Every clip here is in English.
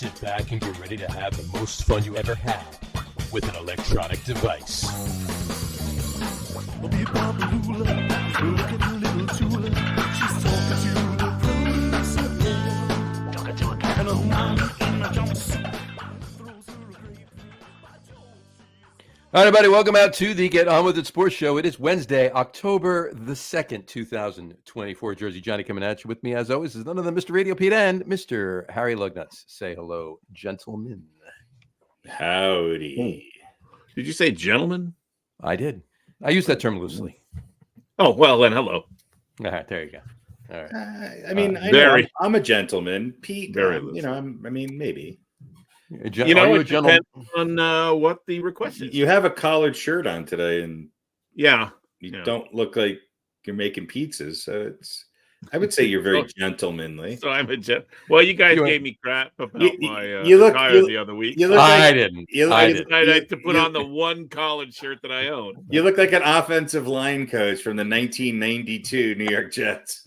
Sit back and get ready to have the most fun you ever had with an electronic device. All right, everybody, welcome out to the Get On With It Sports Show. It is Wednesday, October the 2nd, 2024. Jersey Johnny coming at you. With me, as always, is none other than Mr. RadioPete and Mr. Harry Lug Nutz. Say hello, gentlemen. Howdy. Did you say gentlemen? I did. I use that term loosely. Oh, well, then hello. All right, there you go. All right. I mean, I very- know I'm a gentleman. Pete, Very maybe. It depends on what the request is. You have a collared shirt on today, and Yeah. you don't look like you're making pizzas. So I would say you're very gentlemanly. So I'm a well, you guys You- gave me crap about my attire the other week. You look I like, didn't. you look I like- didn't. I had to put on the one collared shirt that I own. You look like an offensive line coach from the 1992 New York Jets.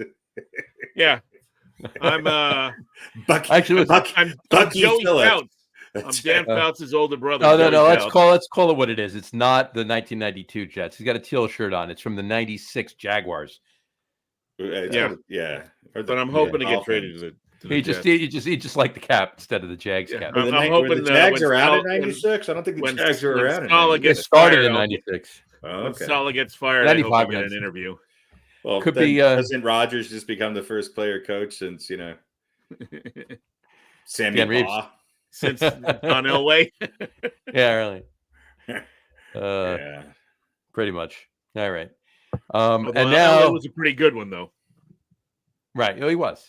Yeah. I'm Bucky, Actually, I'm Bucky Joey Phillips. Fouts. I'm Dan Fouts' older brother. No. Joey Let's Fouts. call it what it is. It's not the 1992 Jets. He's got a teal shirt on. It's from the 96 Jaguars. Yeah. But I'm hoping to get traded to the He Jets. just liked the cap instead of the Jags Yeah. cap. I'm Were hoping the Jags when around in Sal- when- 96? I don't think the when- Jags were when around in Saleh 96. It gets started fired, in I'll- '96. Oh, When okay. Saleh gets fired, I hope 95 I get guys. an interview. Well, Could then be, doesn't Rodgers just become the first player coach since, Sammy Dan Reeves. Baugh? Since on Elway. Yeah, really. Yeah. Pretty much. All right. Although And Elway now, was a pretty good one, though. right? Oh, he was.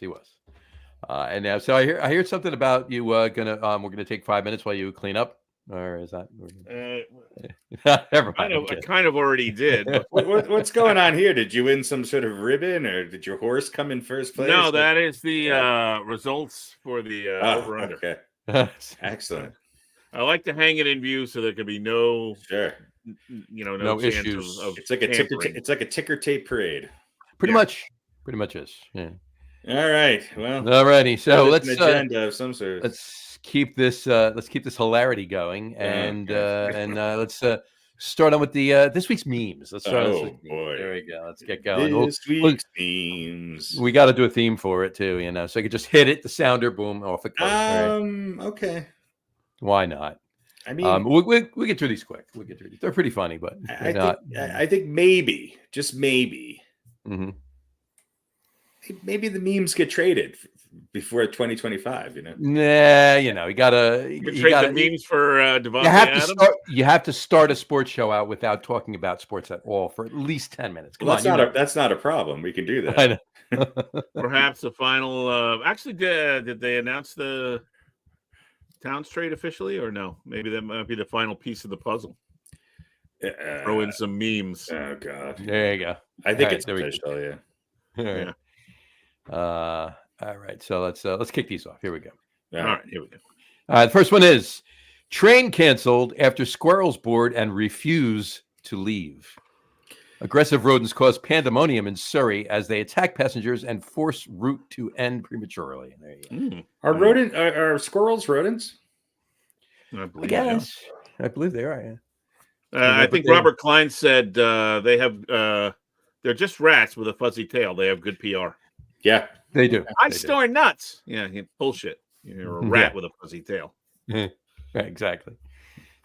And now, so I hear something about you we're gonna take 5 minutes while you clean up, or is that? Never mind. I kind of already did. But What's going on here? Did you win some sort of ribbon, or did your horse come in first place? no, that is the results for the over-under. Okay. Excellent. I like to hang it in view so there can be no, Sure. no chance issues. of It's like a ticker. tampering. It's like a ticker tape parade. Pretty much is. Yeah. All right. Well, All righty. So there's let's an agenda of some sort. let's keep this hilarity going, and let's start on with the this week's memes. Let's start. Oh boy. There we go. Let's get going. This week's themes. We got to do a theme for it too, so I could just hit it, the sounder, boom, off it goes. All right. Okay. Why not? I mean, we get through these quick. We get through these. They're pretty funny, but I think maybe, just maybe, Mhm. maybe the memes get traded before 2025. Nah, you gotta Trade the memes for Devontae Adams. You have to start a sports show out without talking about sports at all for at least 10 minutes. Come on, that's not a problem. We can do that. I know. Perhaps the final. Actually, did they announce the Towns trade officially, or no? Maybe that might be the final piece of the puzzle. Throw in some memes. Oh God. There you go. I think All right, it's there we go. official. Yeah. All right. All right. So let's kick these off. Here we go. All right, here we go. The first one is train canceled after squirrels board and refuse to leave. Aggressive rodents cause pandemonium in Surrey as they attack passengers and force route to end prematurely. There you go. Are squirrels rodents? I I believe, guess. I believe they are. I think Robert Klein said they have. They're just rats with a fuzzy tail. They have good PR. Yeah. They do. I They do. store nuts. Yeah, bullshit. You're a rat with a fuzzy tail. Right, exactly.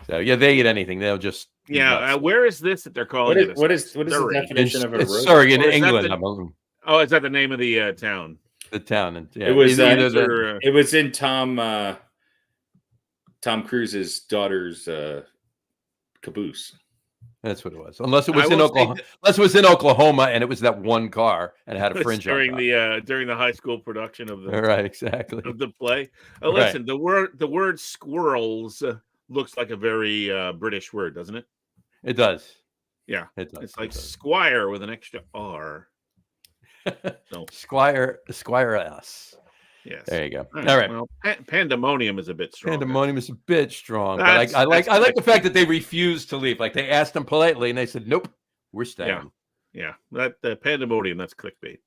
So yeah, they eat anything. They'll just eat Yeah, nuts. where is this that they're calling it? What is the Surrey? definition of a It's rodent? Surrey in Or is that England. the- Oh, is that the name of the town? The town. And yeah, It was either the- it was in Tom Cruise's daughter's caboose. That's what it was. Unless it was I in will Oklahoma. say that- Unless it was in Oklahoma and it was that one car and it had a It's fringe on during top. the high school production of the Right, exactly. of the play. Right. Listen, the word squirrels looks like a very British word, doesn't it? It does. Yeah, It does. it's like It does. squire with an extra R. So Squire S. yes, There you go. All right. Well, pandemonium is a bit strong. Pandemonium is a bit strong, but That's- I like that's- the fact that they refused to leave. Like they asked them politely, and they said, "Nope, we're staying." Yeah, that pandemonium. That's clickbait,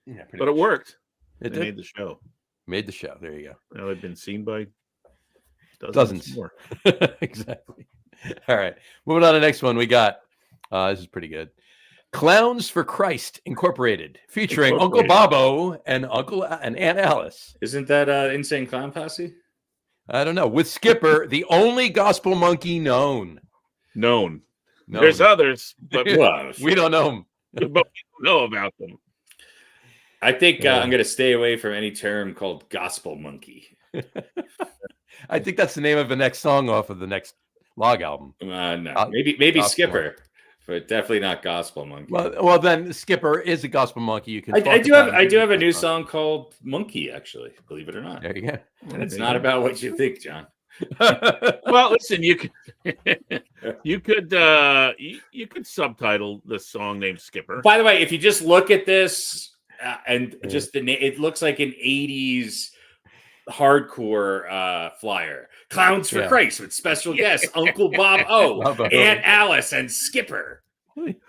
Yeah, pretty but it much. worked. It They did. made the show. Made the show. There you Now they've been seen by go. dozens Dozens. more. Exactly. All right. Moving on to the next one. We got, this is pretty good. Clowns for Christ Incorporated, featuring Uncle Bobo and and Aunt Alice. Isn't that Insane Clown Posse? I don't know. With Skipper, the only gospel monkey known. Known. There's others, but we don't know them. but we don't know about them. I think I'm going to stay away from any term called gospel monkey. I think that's the name of the next song off of the next Log album. No, maybe Skipper, but definitely not gospel monkey. Well, then Skipper is a gospel monkey. You can. I do have a new song called Monkey, actually. Believe it or not. There you go. And it's not about what you think, John. Well, listen, you could subtitle the song named Skipper. By the way, if you just look at this and just the name, it looks like an 80s hardcore flyer. Clowns for Christ with special guests Uncle Bob O, Aunt Alice, and Skipper.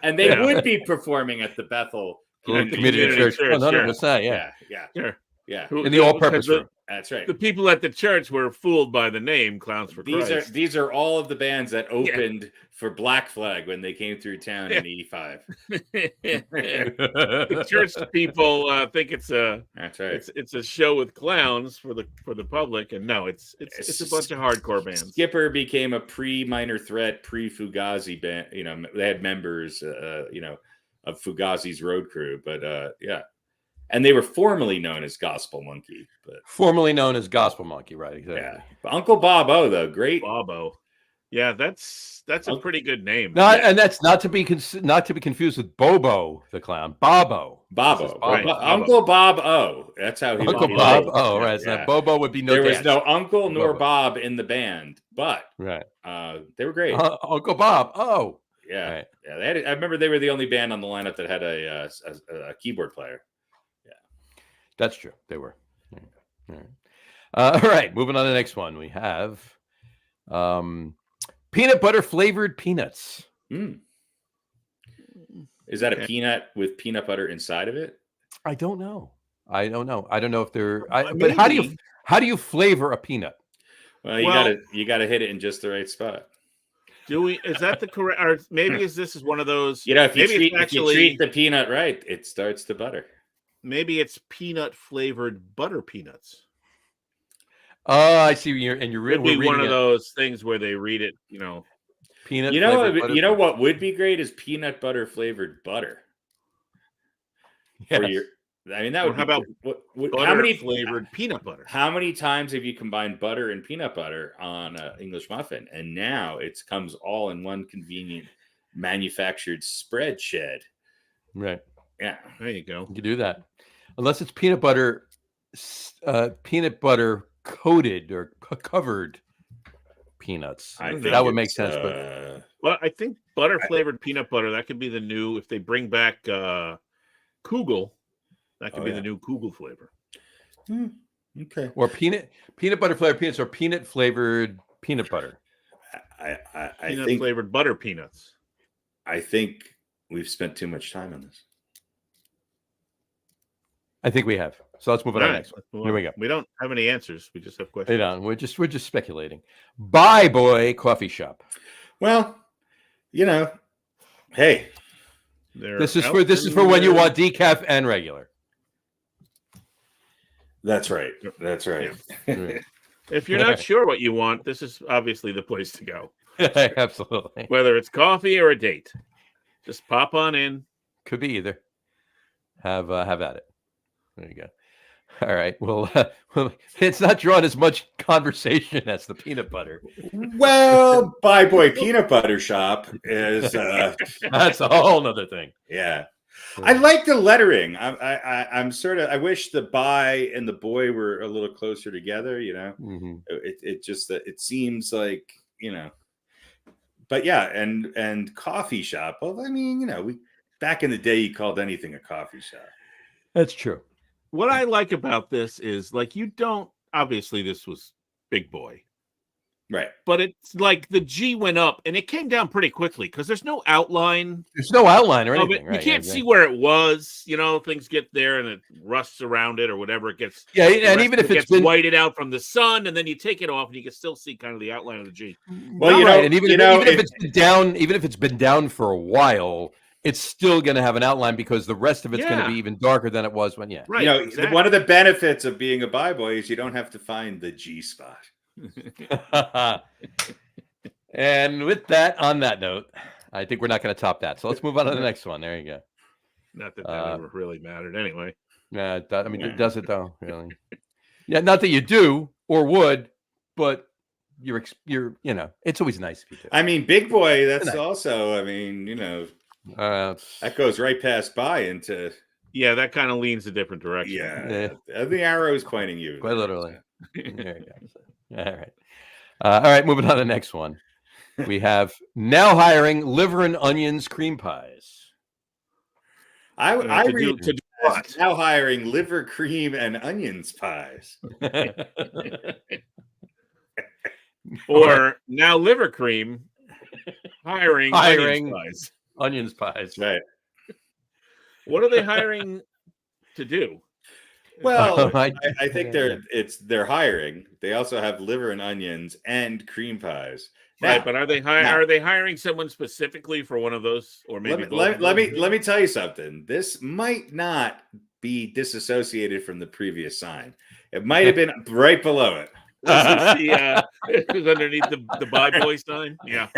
And they would be performing at the Bethel Community Church. Church. 100%, yeah. In the all-purpose room. That's right. The people at the church were fooled by the name Clowns for Christ. These are all of the bands that opened for Black Flag when they came through town in '85. The church people think it's a it's a show with clowns for the public, and no, it's a bunch of hardcore bands. Skipper became a pre-Minor Threat, pre-Fugazi band. They had members, of Fugazi's road crew, but and they were formerly known as Gospel Monkey, but formerly known as Gospel Monkey, right? Exactly. Yeah, but Uncle Bobo, though, great. Bobo, yeah, that's a pretty good name. And that's not to be confused with Bobo the Clown. Bobo. Right. Uncle Bob O. That's how he. Uncle Bob O. Right. So that Bobo would be no. There was no Uncle nor Bob in the band, but they were great. Uncle Bob. Oh. Yeah. Right. Yeah. I remember they were the only band on the lineup that had a keyboard player. That's true. They were. All right. Moving on to the next one. We have peanut butter flavored peanuts. Is that a peanut with peanut butter inside of it? I don't know. I don't know if they're. But how do you flavor a peanut? Well, you gotta hit it in just the right spot. Is that the correct? Or maybe this is one of those. If you treat the peanut right, it starts to butter. Maybe it's peanut flavored butter peanuts. Oh, I see. You're really one of those things where they read it. Peanut. You know what would be great is peanut butter flavored butter. Yes. That would. How about how many flavored peanut butter? How many times have you combined butter and peanut butter on an English muffin? And now it comes all in one convenient manufactured spread shed. Right. Yeah. There you go. You can do that. Unless it's peanut butter coated or covered peanuts. That would make sense. Well, I think butter flavored peanut butter, that could be the new, if they bring back Kugel, that could be the new Kugel flavor. Okay. Or peanut butter flavored peanuts or peanut flavored peanut butter. I think flavored butter peanuts. I think we've spent too much time on this. I think we have. So let's move on to the next one. Here we go. We don't have any answers. We just have questions. We're just speculating. Bye Boy Coffee Shop. Well, hey. This is for when you want decaf and regular. That's right. That's right. Yeah. If you're not sure what you want, this is obviously the place to go. Absolutely. Whether it's coffee or a date, just pop on in. Could be either. Have at it. There you go. All right. Well, it's not drawn as much conversation as the peanut butter. Well, Bye Boy Peanut Butter Shop is that's a whole nother thing. Yeah. I like the lettering. I'm sort of. I wish the "bye" and the "boy" were a little closer together. Mm-hmm. It seems like But yeah, and coffee shop. Well, I mean, we back in the day, you called anything a coffee shop. That's true. What I like about this is, you don't, obviously this was Big Boy. Right. but it's like the G went up and it came down pretty quickly because there's no outline. There's no outline or of anything. it. Right? You can't see where it was. You know, things get there and it rusts around it or whatever. It gets and even if it's gets whited out from the sun, and then you take it off and you can still see kind of the outline of the G. Well, and even if it's been down, even if it's been down for a while, it's still going to have an outline because the rest of it's going to be even darker than it was when. Right. You know, exactly. one of the benefits of being a bi boy is you don't have to find the G spot. And with that, on that note, I think we're not going to top that. So let's move on to the next one. There you go. Not that ever really mattered anyway. Yeah, does it though? Really? Yeah, not that you do or would, but you're it's always nice if you do. I mean, big boy. That's also. I mean, that goes right past bi into. Yeah, that kind of leans a different direction. Yeah. The arrow is pointing you. Quite literally. There you go. All right. All right. Moving on to the next one. We have now hiring liver and onions cream pies. I read to do what? Now hiring liver cream and onions pies. Or now liver cream hiring onions pies. Right. What are they hiring to do? Well, I think they're hiring. They also have liver and onions and cream pies. Right, but are they hiring someone specifically for one of those, or maybe let me tell you something. This might not be disassociated from the previous sign. It might have been right below it. It was underneath the bi boy sign. Yeah,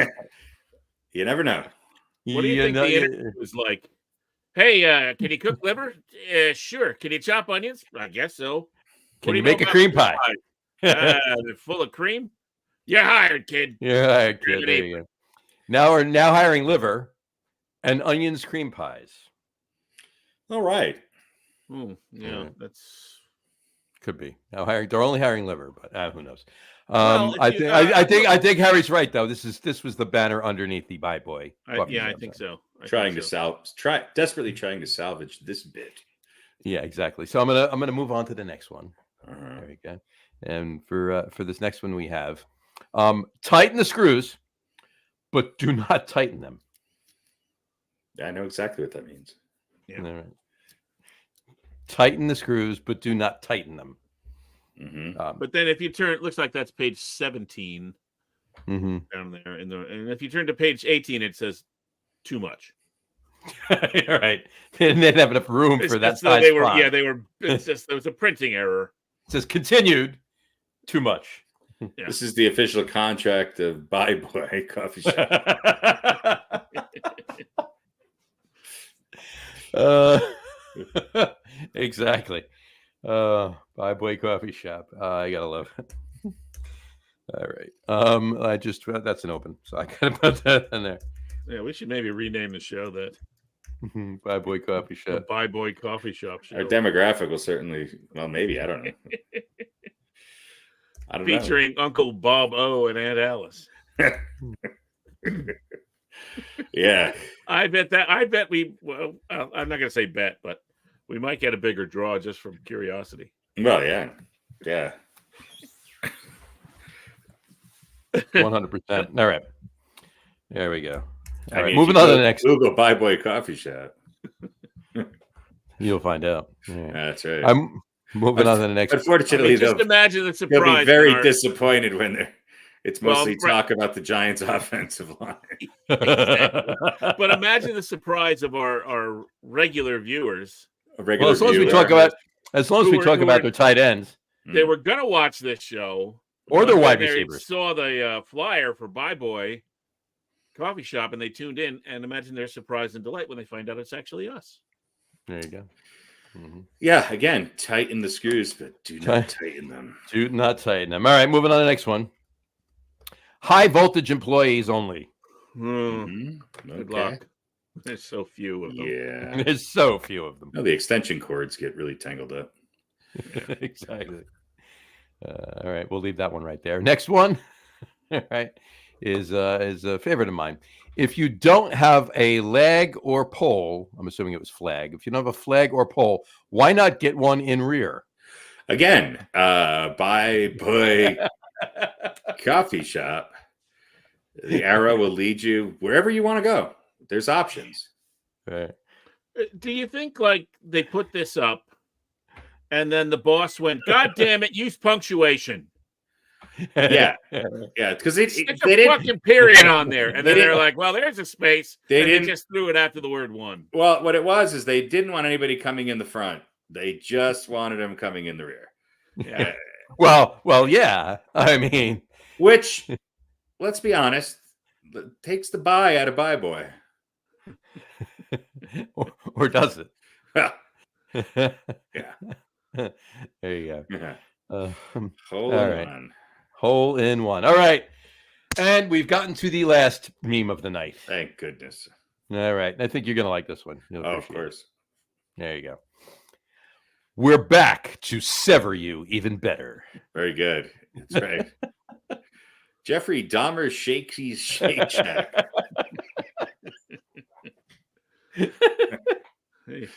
you never know. What do you think the interview was like? Hey, can you cook liver? Sure. Can you chop onions? I guess so. Can you make a cream pie? They're full of cream. You're hired, kid. You're hired, kid. There you go. Now we're hiring liver and onions cream pies. All right. That's could be. Now they're only hiring liver, but who knows? I think Harry's right though. This was the banner underneath the bi boy. I think so. Desperately trying to salvage this bit. Yeah, exactly. So I'm gonna move on to the next one. There we go. And for this next one we have tighten the screws, but do not tighten them. I know exactly what that means. Yeah. Right. Tighten the screws, but do not tighten them. Mm-hmm. But then if you turn, it looks like that's page 17 down there. And if you turn to page 18, it says too much. All right. They didn't have enough room for that size font. Yeah, it's just, there was a printing error. It says continued too much. Yeah. This is the official contract of Bi Boy Coffee Shop. Exactly. Bi Boy Coffee Shop. I gotta love it. All right. That's an open, so I gotta put that in there. Yeah, we should maybe rename the show that. Bi Boy Coffee Shop. The Bi Boy Coffee Shop show. Our demographic will certainly. Well, maybe I don't know. Featuring Uncle Bob O and Aunt Alice. Yeah. I bet we. Well, I'm not gonna say bet, but we might get a bigger draw just from curiosity. Well, yeah. 100%. All right. There we go. All right, moving on to the next. Google Bi Boy Coffee Shop. You'll find out. Yeah. That's right. I'm moving on to the next. Unfortunately, just imagine the surprise. They'll be very disappointed when it's mostly talk about the Giants' offensive line. Exactly. But imagine the surprise of our regular viewers. As long as we talk about their tight ends, they were gonna watch this show or their wide receivers. Saw the flyer for Bi Boy Coffee Shop and they tuned in, and imagine their surprise and delight when they find out it's actually us. There you go. Yeah, again, tighten the screws, but do not tighten them. Do not tighten them. All right, moving on to the next one. High voltage employees only. Good luck. There's so few of them. Yeah. There's so few of them. No, the extension cords get really tangled up. Exactly. All right, we'll leave that one right there. Next one, all right, is a favorite of mine. If you don't have a lag or pole, I'm assuming it was flag. If you don't have a flag or pole, why not get one in rear? Again, Bi Boy Coffee shop. The arrow will lead you wherever you want to go. There's options. Right. Do you think like they put this up and then the boss went, God damn it, use punctuation. Yeah. Because they Stick a didn't fucking period on there. And They then they're didn't- like, well, there's a space. They and didn't- they just threw it after the word one. Well, what it was is they didn't want anybody coming in the front. They just wanted them coming in the rear. Yeah. Well, yeah. I mean, Which, let's be honest, takes the buy out of Bye Boy. or does it? Well, Yeah. There you yeah. go. Hold all on. right. Hole in one. All right. And we've gotten to the last meme of the night. Thank goodness. All right. I think you're going to like this one. You'll Oh, of appreciate it. course. There you go. We're back to sever you even better. Very good. That's right. Jeffrey Dahmer's Shakey's Shake Shack. Hey.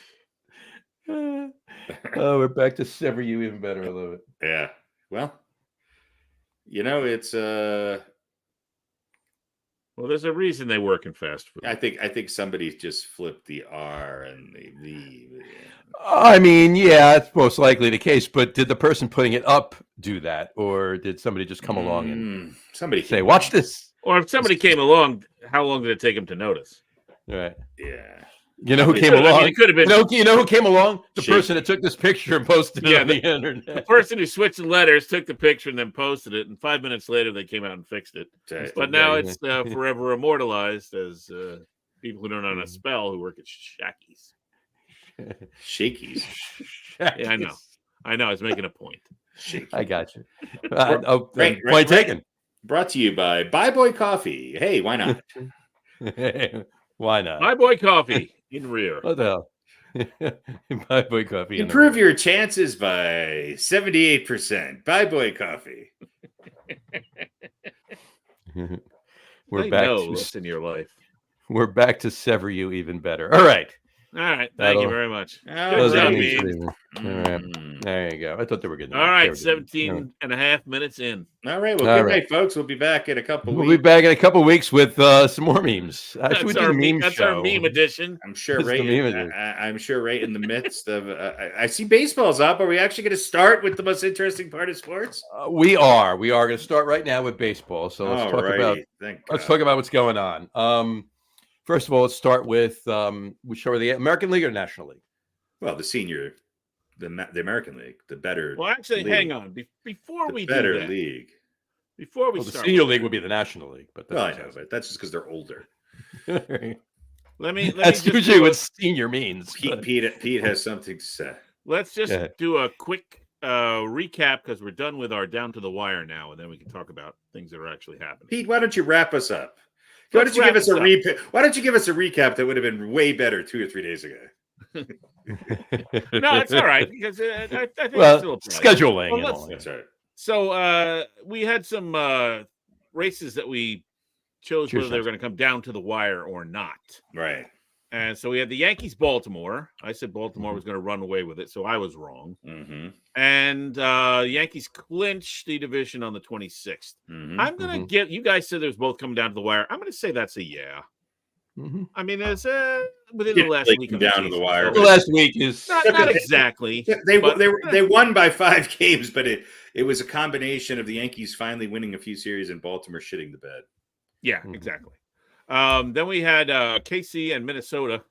Oh, we're back to sever you even better. I love it. Yeah. Well, it's Well, there's a reason they work in fast food. I think somebody just flipped the R and the I mean, yeah, it's most likely the case. But did the person putting it up do that, or did somebody just come along and somebody say, came "Watch along. this"? Or if somebody came along, how long did it take them to notice? All right. Yeah. You know who It came could- I mean, along? it could have been You know who came along? The Shaky. person that took this picture and posted it Yeah, on the internet. the person who switched the letters, took the picture, and then posted it. And 5 minutes later, they came out and fixed it. Right. But now it's forever immortalized as people who don't know how to spell who work at Shackies. Shakey's. Yeah, I know. I know. I was making a point. Shaky. I got you. Right, Point taken. Brought to you by Bye Boy Coffee. Hey, why not? Why not? My boy coffee in rear. What the hell? Bye boy coffee. Improve your chances by 78%. Bye Boy Coffee. We're I back. know To, what's in your life. we're back to sever you even better. All right. All right. Thank you That'll- very much. Those Good are job, the Ian. memes. All right. There you go. I thought they were good. All right. 17 and a half minutes in. All right. Well, All good right. night, folks. We'll be back in a couple We'll weeks. be back in a couple weeks with some more memes. Actually, we That's, do our, the meme that's show. our meme edition. I'm sure It's the right. meme edition. I'm sure right in the midst of. I see baseball's up. Are we actually going to start with the most interesting part of sports? We are going to start right now with baseball. So let's All talk righty. about Thank let's God. talk about what's going on. First of all, let's start with which are the American League or National League? Well, the American League, the better. Well, actually, league. hang on. Before The we better do that, league. before we Well, the start, Senior with League that, would be the National League, but Well, I that's know, but that's just because they're older. let me that's just usually do what a- senior means. but- Pete has something to say. let's just Yeah. do a quick recap because we're done with our down to the wire now, and then we can talk about things that are actually happening. Pete, why don't you wrap us up? Why Let's don't you give wrap us a this up. Why don't you give us a recap that would have been way better 2 or 3 days ago? No, it's all right because I think it well, still applies. scheduling. Well, and let's- all that. That's right. So we had some races that we chose Cheers, whether they were Seth. going to come down to the wire or not. Right. And so we had the Yankees Baltimore. I said Baltimore was going to run away with it, so I was wrong. Mm-hmm. And Yankees clinched the division on the 26th. Mm-hmm. I'm going to get you guys said there's both coming down to the wire. I'm going to say that's a yeah. Mhm. I mean, it's within Yeah, the last they week come of the down to the season. wire. The last week is Not exactly. but- They won by 5 games, but it was a combination of the Yankees finally winning a few series and Baltimore shitting the bed. Yeah, Mhm. exactly. Then we had KC and Minnesota,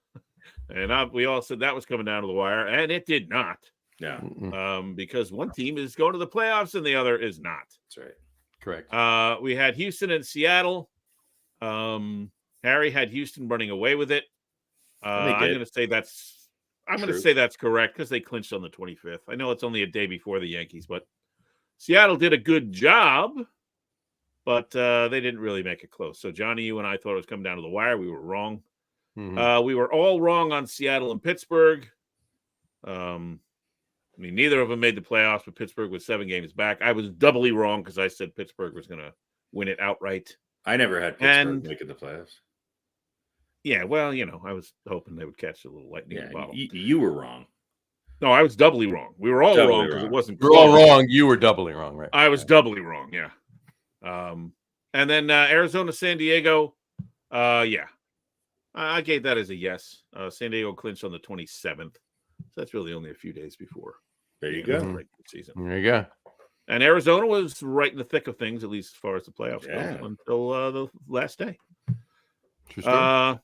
and we all said that was coming down to the wire, and it did not, Yeah, Mhm. because one team is going to the playoffs and the other is not. that's right. correct. We had Houston and Seattle. Harry had Houston running away with it. They I'm did. going to say that's. I'm going to True. say that's correct because they clinched on the 25th. I know it's only a day before the Yankees, but Seattle did a good job, but they didn't really make it close. So Johnny, you and I thought it was coming down to the wire. We were wrong. Mhm. We were all wrong on Seattle and Pittsburgh. I mean, neither of them made the playoffs, but Pittsburgh was 7 games back. I was doubly wrong because I said Pittsburgh was going to win it outright. I never had Pittsburgh And- making the playoffs. Yeah, well, I was hoping they would catch a little lightning in Yeah, the bottle. you were wrong. No, I was doubly wrong. We were all Doubly wrong because it wrong. wasn't You're all close. wrong. You were doubly wrong, right? I was doubly wrong, yeah. And then Arizona, San Diego. Yeah, I gave that as a yes. San Diego clinched on the 27th. So that's really only a few days before. There you the end of go. the regular season. There you go. And Arizona was right in the thick of things, at least as far as the playoffs Yeah. go, until the last day. Interesting.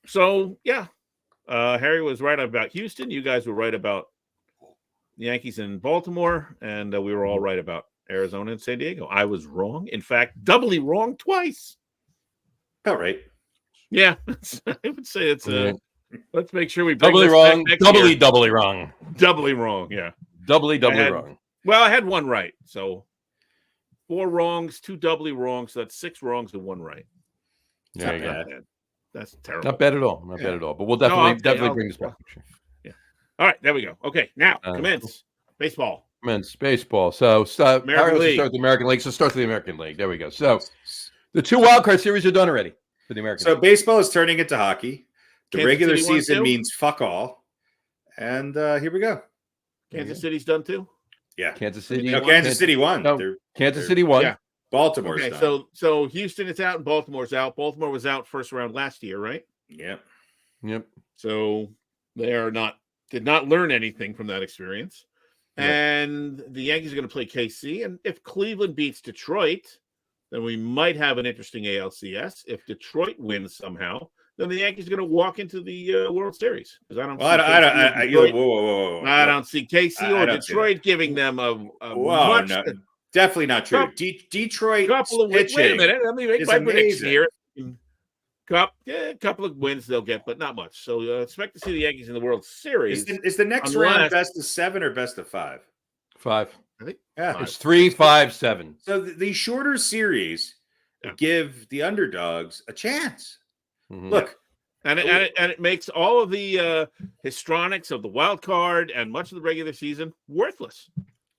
So yeah, Harry was right about Houston. You guys were right about the Yankees in Baltimore, and we were all right about Arizona and San Diego. I was wrong. In fact, doubly wrong twice. All right. Yeah, I would say it's Yeah. Let's make sure we bring Doubly this wrong. back next year. Doubly wrong. Doubly wrong. Yeah. Doubly had- wrong. Well, I had one right, so 4 wrongs, 2 doubly wrongs. So that's 6 wrongs and 1 right. There you go. bad. Bad. That's terrible. Not bad at all. Not bad at all. But we'll No, definitely I'll- bring this back. All right, there we go. Okay, now Cool. commence baseball. Men's baseball. So start American League. with the American League. So start with the American League. There we go. So the 2 wild card series are done already for the American So League. baseball is turning into hockey. The Kansas regular City won season too? means fuck all. And here we go. Kansas City's done too. Yeah. Kansas City. No, Kansas City won. No, They're- Kansas City won. Yeah. Baltimore's Okay, done. so Houston is out and Baltimore's out. Baltimore was out first round last year, right? Yep. Yep. So they did not learn anything from that experience. Yeah. And the Yankees are going to play KC. And if Cleveland beats Detroit, then we might have an interesting ALCS. If Detroit wins somehow, then the Yankees are going to walk into the World Series. Because I don't. Well, see KC or Detroit- whoa. I don't see KC I or don't see Detroit giving them a Whoa, much no, definitely not true. Cup- Detroit couple of wins. pitching. Wait a minute, let me make is my prediction amazing. here. A couple of wins they'll get, but not much. So expect to see the Yankees in the World Series. Is the next round Unless- best of 7 or best of 5? 5. I think Yeah. Five. It's 3, 5, 7. So the shorter series Yeah. give the underdogs a chance. Mhm. Look, and it makes all of the histrionics of the wild card and much of the regular season worthless.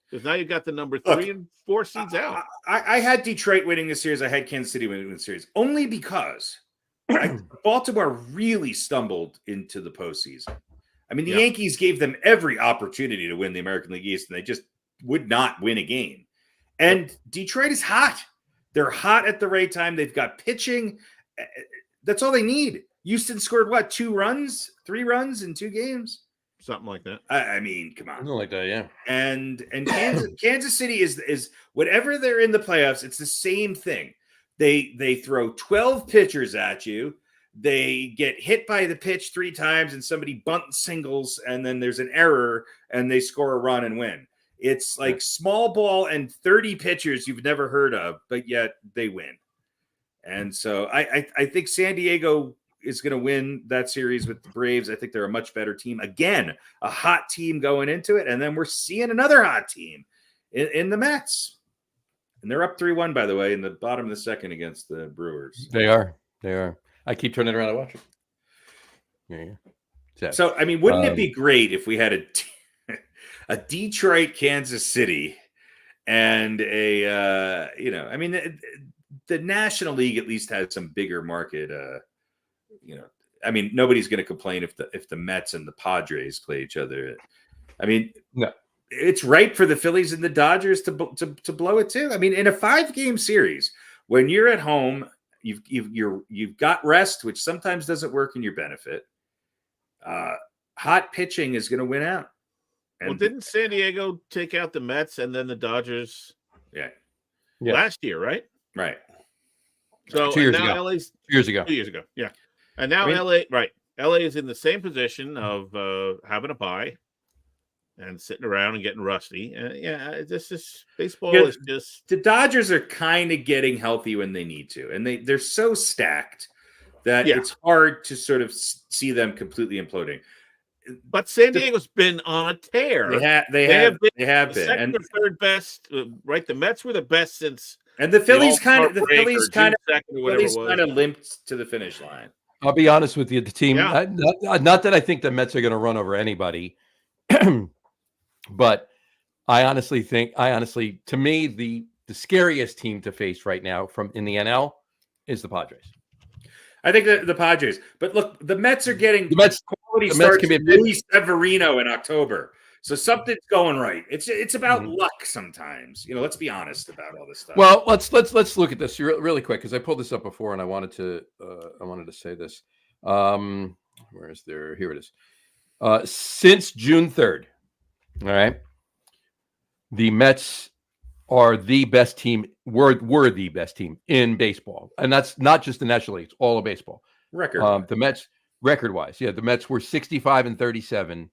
Because now you've got the number 3 and 4 seeds out. I had Detroit winning the series. I had Kansas City winning the series only because Baltimore really stumbled into the postseason. I mean, the Yeah. Yankees gave them every opportunity to win the American League East, and they just would not win a game. And Detroit is hot. They're hot at the right time. They've got pitching. That's all they need. Houston scored what? 3 runs in 2 games. Something like that. I mean, come on. Something like that, yeah. And Kansas City is whatever they're in the playoffs, it's the same thing. They throw 12 pitchers at you. They get hit by the pitch 3 times and somebody bunt singles and then there's an error and they score a run and win. It's like small ball and 30 pitchers you've never heard of, but yet they win. And so I think San Diego is going to win that series with the Braves. I think they're a much better team. Again, a hot team going into it. And then we're seeing another hot team in the Mets. And they're up 3-1, by the way, in the bottom of the second against the Brewers. They are. I keep turning around and watching. Yeah. So, I mean, wouldn't it be great if we had a Detroit, Kansas City, and the National League at least has some bigger market. I mean, nobody's going to complain if the Mets and the Padres play each other. I mean, no. It's right for the Phillies and the Dodgers to blow it too. I mean, in a 5-game series, when you're at home, you've got rest, which sometimes doesn't work in your benefit. Hot pitching is going to win out. And Well, didn't San Diego take out the Mets and then the Dodgers yeah, last year, right? right. So 2 years now ago. LA's 2 years ago. 2 years ago. Yeah. And now I mean- LA is in the same position of having a bye and sitting around and getting rusty. And this is baseball Yeah. is just The Dodgers are kind of getting healthy when they need to, and they're so stacked that it's hard to sort of see them completely imploding. but San Diego's been on a tear. They have the been, second and or third best, right? The Mets were the best since the Phillies kind of All-Star break or June 2nd or whatever it was. limped to the finish line. I'll be honest with you. The team, Yeah. not that I think the Mets are going to run over anybody, but I honestly, to me, the scariest team to face right now in the NL is the Padres. I think the Padres, but look, the Mets are getting The Mets quality the Mets starts can be a Luis Severino in October. So something's going right. It's about Mhm. luck sometimes. Let's be honest about all this stuff. Well, let's look at this really quick because I pulled this up before and I wanted to say this. Where is there? Here it is. Since June 3rd, all right, the Mets are the best team. Were the best team in baseball, and that's not just the National League; it's all of baseball. Record. The Mets, record-wise, the Mets were 65-37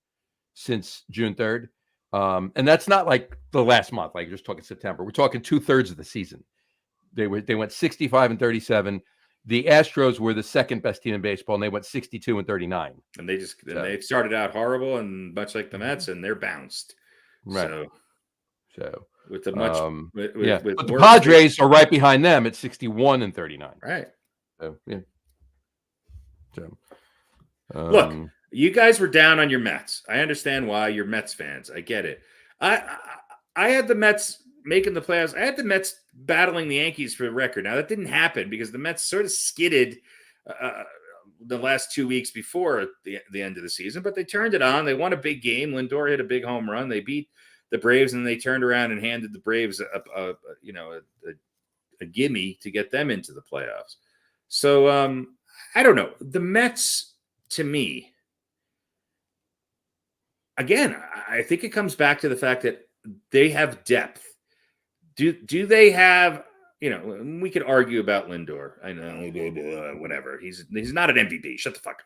since June 3rd. And that's not like the last month, like you're just talking September. We're talking 2/3 of the season. They went 65-37. The Astros were the second best team in baseball, and they went 62-39. And they started out horrible, and much like the Mets, and they're bounced. Right. So with the much, but the Padres are right behind them at 61-39. Right. So yeah. So look, you guys were down on your Mets. I understand why. You're Mets fans. I get it. I had the Mets making the playoffs. I had the Mets battling the Yankees for the record. Now that didn't happen because the Mets sort of skidded the last 2 weeks before the end of the season, but they turned it on. They won a big game. Lindor hit a big home run. They beat the Braves, and they turned around and handed the Braves a gimme to get them into the playoffs. So I don't know. The Mets, to me, again, I think it comes back to the fact that they have depth. Do they have? We could argue about Lindor. I know, whatever. He's not an MVP. Shut the fuck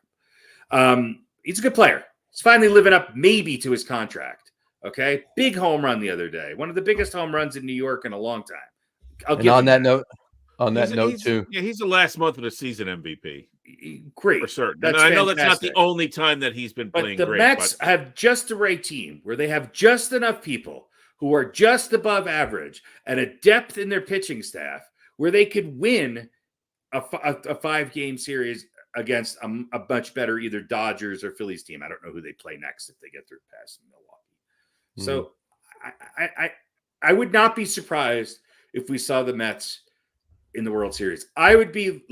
up. He's a good player. He's finally living up maybe to his contract. Okay, big home run the other day. One of the biggest home runs in New York in a long time. On that note too, he's the last month of the season MVP. Great, for certain. That's and I know fantastic. that's not the only time that he's been playing. But the Mets have just the right team where they have just enough people who are just above average and a depth in their pitching staff where they could win a 5-game series against a much better either Dodgers or Phillies team. I don't know who they play next if they get through past Milwaukee. So I would not be surprised if we saw the Mets in the World Series. I would be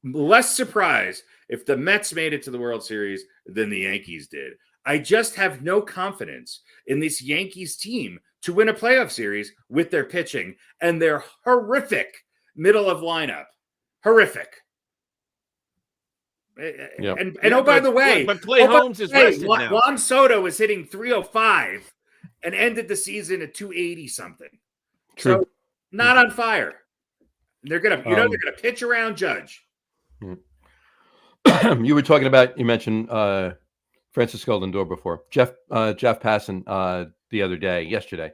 less surprised if the Mets made it to the World Series than the Yankees did. I just have no confidence in this Yankees team to win a playoff series with their pitching and their horrific middle of lineup. Horrific. Yep. And oh, by the way, but Clay Holmes is rested now. Juan Soto was hitting 305 and ended the season at 280 something. True. So not on fire. They're gonna, they're gonna pitch around Judge. You were talking about, you mentioned Francisco Lindor before. Jeff Passan yesterday,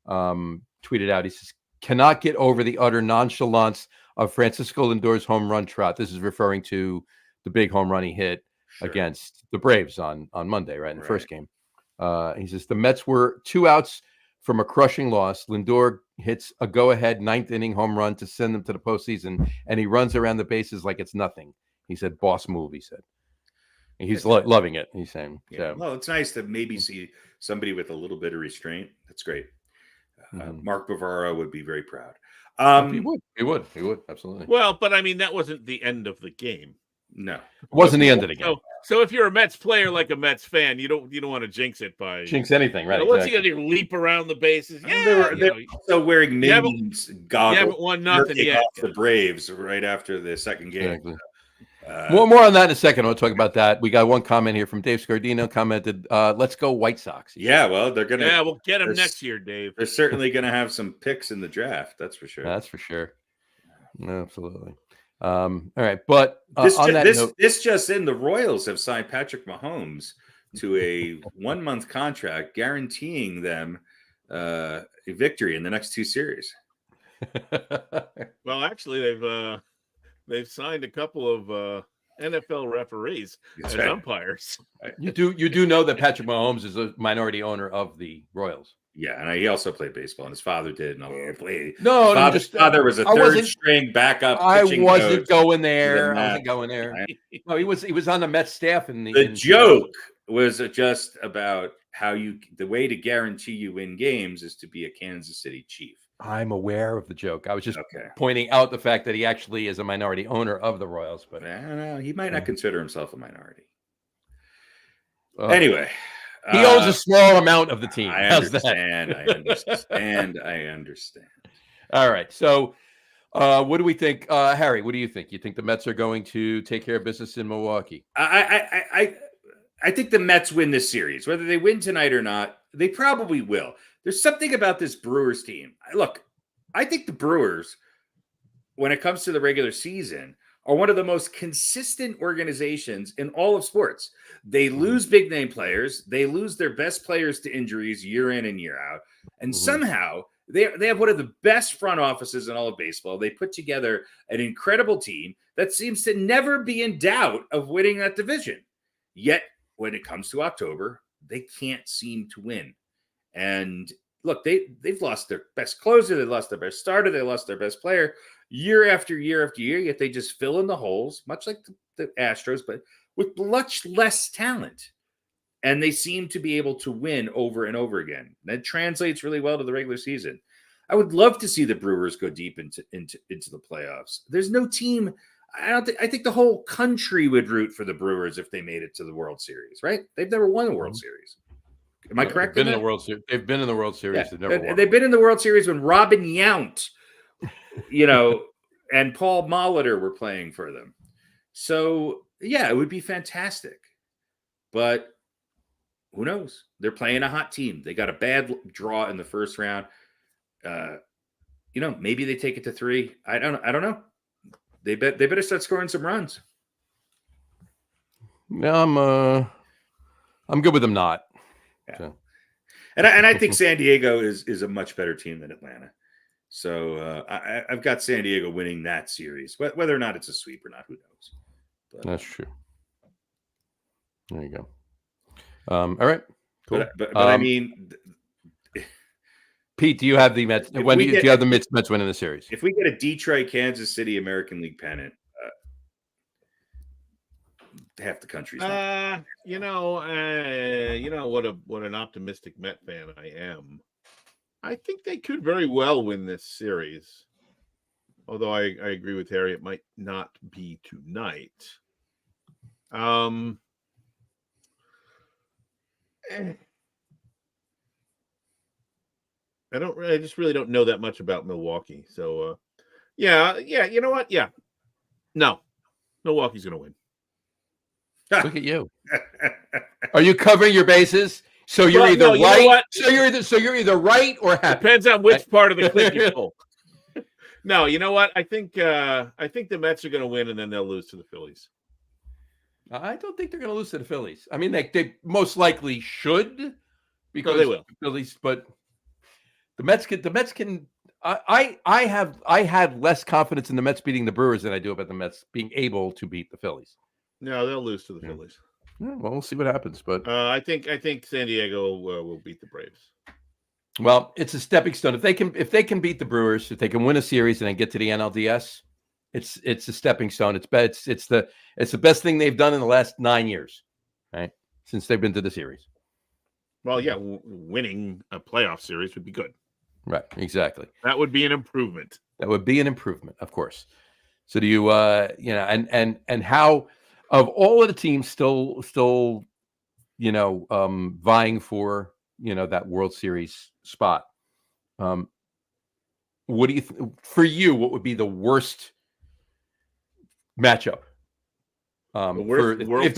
tweeted out, he says, cannot get over the utter nonchalance of Francisco Lindor's home run trot. This is referring to the big home run he hit against the Braves on Monday, right? In the first game. He says, the Mets were 2 outs from a crushing loss. Lindor hits a go-ahead 9th inning home run to send them to the postseason, and he runs around the bases like it's nothing. He said, boss move, he said. And he's loving it, he's saying. Yeah. So. Well, it's nice to maybe see somebody with a little bit of restraint. That's great. Mark Bavaro would be very proud. He would. Absolutely. Well, but I mean, that wasn't the end of the game. No, it wasn't the end of the game. So if you're a Mets player, like a Mets fan, you don't want to jinx it by anything, right? What's he gonna do? Leap around the bases? Yeah, they're also wearing minions goggles. You haven't won nothing yet. The Braves right after the second game. Exactly. More on that in a second. I'll talk about that. We got one comment here from Dave Scardino. Commented, "Let's go White Sox." Yeah, well, they're gonna. Yeah, we'll get them next year, Dave. They're certainly gonna have some picks in the draft. That's for sure. That's for sure. Absolutely. All right, but this just in, the Royals have signed Patrick Mahomes to a 1-month contract, guaranteeing them a victory in the next 2 series. Well, actually, they've signed a couple of NFL referees as umpires. You do know that Patrick Mahomes is a minority owner of the Royals. Yeah, and he also played baseball, and his father did. And all played. His father was a third-string backup. I wasn't going there. No, he was on the Mets staff. The joke was just about how the way to guarantee you win games is to be a Kansas City Chief. I'm aware of the joke. I was just pointing out the fact that he actually is a minority owner of the Royals. But I don't know. He might not consider himself a minority. Anyway. He owns a small amount of the team. I How's that? understand. I understand. I understand. All right. So, what do we think, Harry? What do you think? You think the Mets are going to take care of business in Milwaukee? I think the Mets win this series, whether they win tonight or not. They probably will. There's something about this Brewers team. Look, I think the Brewers, when it comes to the regular season, are one of the most consistent organizations in all of sports. They lose big name players. They lose their best players to injuries year in and year out. And somehow they have one of the best front offices in all of baseball. They put together an incredible team that seems to never be in doubt of winning that division. Yet when it comes to October, they can't seem to win. And look, they've lost their best closer. They lost their best starter. They lost their best player year after year after year, yet they just fill in the holes, much like the Astros, but with much less talent. And they seem to be able to win over and over again. That translates really well to the regular season. I would love to see the Brewers go deep into the playoffs. There's no team. I think the whole country would root for the Brewers if they made it to the World Series, right? They've never won the World Series. Am I correct? They've been in the World Series. They've been in the World Series. Yeah. They've never won. They've been in the World Series when Robin Yount, and Paul Molitor were playing for them. So, yeah, it would be fantastic. But who knows? They're playing a hot team. They got a bad draw in the first round. Maybe they take it to 3. I don't know. They better start scoring some runs. No, I'm good with them not. Yeah. So. And I think San Diego is a much better team than Atlanta. So I've got San Diego winning that series. Whether or not it's a sweep or not, who knows? But, that's true. There you go. All right. Cool. But I mean, Pete, do you have the Mets? Do you have the Mets winning the series? If we get a Detroit, Kansas City American League pennant, half the country's not. What an optimistic Met fan I am. I think they could very well win this series. Although I agree with Harry, it might not be tonight. I just really don't know that much about Milwaukee. So, you know what? Yeah. No. Milwaukee's going to win. Look at you. Are you covering your bases? So you're either right. So you're either right or happy. Depends on which part of the clip you pull. No, you know what? I think the Mets are going to win, and then they'll lose to the Phillies. I don't think they're going to lose to the Phillies. I mean, they most likely should, because they will. The Phillies, but the Mets can. I had less confidence in the Mets beating the Brewers than I do about the Mets being able to beat the Phillies. No, they'll lose to the Phillies. Yeah, well, we'll see what happens, but I think San Diego will beat the Braves. Well, it's a stepping stone. If they can beat the Brewers, if they can win a series and then get to the NLDS, it's a stepping stone. It's the best thing they've done in the last 9 years, right? Since they've been to the series. Well, yeah, winning a playoff series would be good. Right, exactly. That would be an improvement. That would be an improvement, of course. So do you, and how, of all of the teams still, vying for, that World Series spot, what do you for you? What would be the worst matchup? If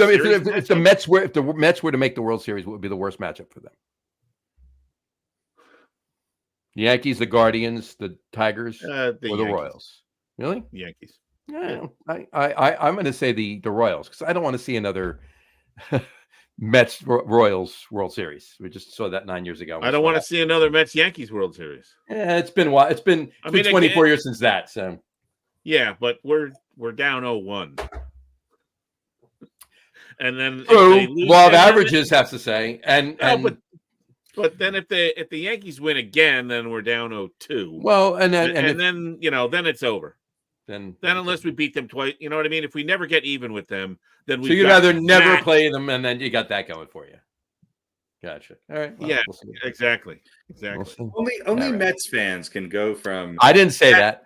the Mets were to make the World Series, what would be the worst matchup for them? The Yankees, the Guardians, the Tigers, or the Royals? Really? Yankees. Yeah, I'm going to say the Royals, because I don't want to see another Mets Royals World Series. We just saw that 9 years ago. I don't want to see another Mets Yankees World Series. Yeah, it's been a while. It's been 24 years since that. So yeah, but we're down 0-1. And then law of averages has to say, but then if the Yankees win again, then we're down 0-2. Well, and then then it's over. Then unless we beat them twice, you know what I mean? If we never get even with them, then we. So you'd rather never play them, and then you got that going for you. Gotcha. All right. Well, yeah. Exactly. Only Mets fans can go from. I didn't say that.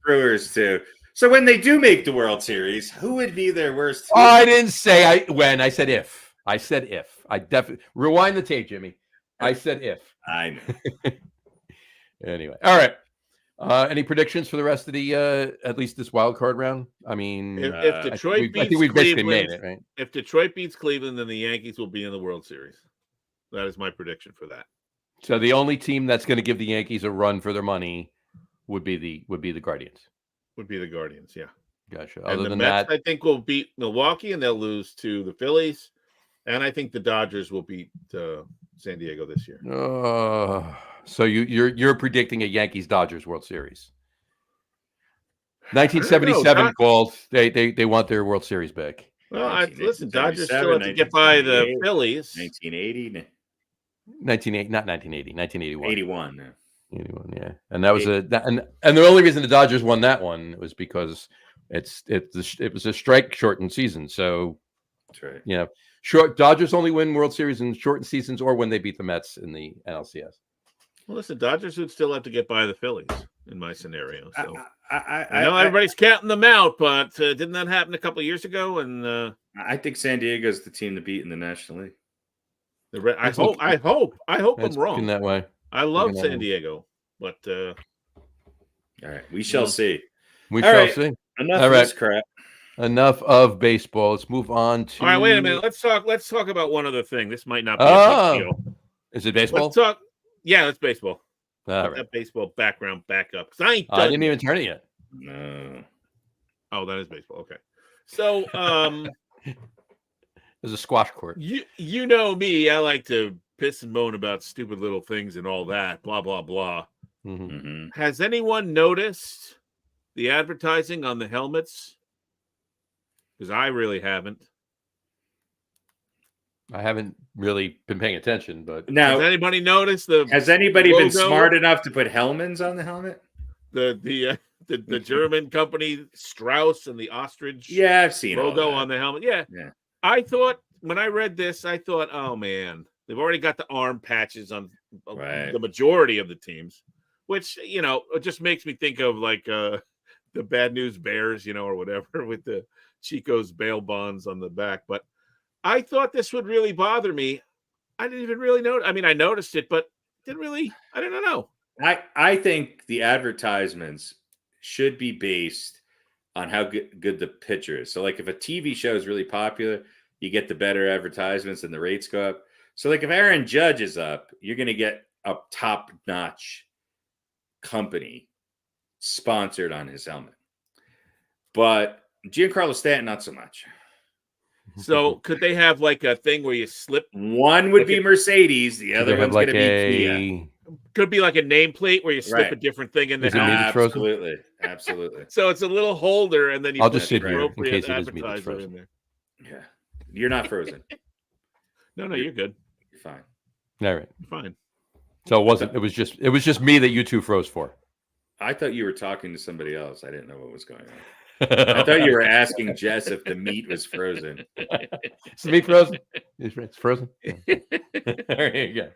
Brewers too. So when they do make the World Series, who would be their worst? I didn't say when. I said if. I said if. I definitely rewind the tape, Jimmy. I said if. I know. Anyway, all right. Any predictions for the rest of the at least this wild card round? I mean, If Detroit I think beats we've basically Cleveland, made it, right? if Detroit beats Cleveland, then the Yankees will be in the World Series. That is my prediction for that. So the only team that's going to give the Yankees a run for their money would be the Guardians. Would be the Guardians, yeah. Gotcha. And Other the than Mets, that, I think, will beat Milwaukee, and they'll lose to the Phillies. And I think the Dodgers will beat San Diego this year. so you're predicting a Yankees Dodgers World Series. 1977 calls. They want their World Series back. Well, listen, Dodgers still have to get by the Phillies. 1980. 1981. 81. 81, yeah. And that was and the only reason the Dodgers won that one was because it was a strike shortened season. So that's right. You know, Dodgers only win World Series in shortened seasons or when they beat the Mets in the NLCS. Well, listen, Dodgers would still have to get by the Phillies in my scenario. So I know everybody's counting them out, but didn't that happen a couple of years ago? And I think San Diego is the team to beat in the National League. I hope I'm wrong. That way. I love San Diego, but all right, we shall see. We shall see. Enough of this crap. Enough of baseball. Let's move on to. All right, wait a minute. Let's talk about one other thing. This might not be a big deal. Is it baseball? Let's talk. Yeah, it's baseball. All right. That baseball background back up. I didn't even turn it yet. No. Oh, that is baseball. Okay. So, there's a squash court. You know me. I like to piss and moan about stupid little things and all that. Blah blah blah. Mm-hmm. Mm-hmm. Has anyone noticed the advertising on the helmets? Because I really haven't. I haven't really been paying attention, but now, has anybody noticed the? Has anybody logo? Been smart enough to put Hellmann's on the helmet? The German company Strauss and the ostrich. Yeah, I've seen logo on the helmet. Yeah. I thought when I read this, oh man, they've already got the arm patches on the majority of the teams, which it just makes me think of like the Bad News Bears, or whatever, with the Chico's bail bonds on the back. But I thought this would really bother me. I didn't even really know. I mean, I noticed it, but didn't really. I didn't know. I think the advertisements should be based on how good the pitcher is. So, like, if a TV show is really popular, you get the better advertisements and the rates go up. So, like, if Aaron Judge is up, you're going to get a top-notch company sponsored on his helmet. But Giancarlo Stanton, not so much. So could they have like a thing where you slip? One would be Mercedes. The other one's going to be Kia. Could be like a nameplate where you slip a different thing in the helmet. Absolutely. So it's a little holder, and then you I'll put just sit here in case appropriate it is me that's advertiser frozen. in there. Yeah, you're not frozen. No, you're good. You're fine. All right, you're fine. So it wasn't. It was just me that you two froze for. I thought you were talking to somebody else. I didn't know what was going on. I thought you were asking Jess if the meat was frozen. Is the meat frozen? It's frozen. There you go.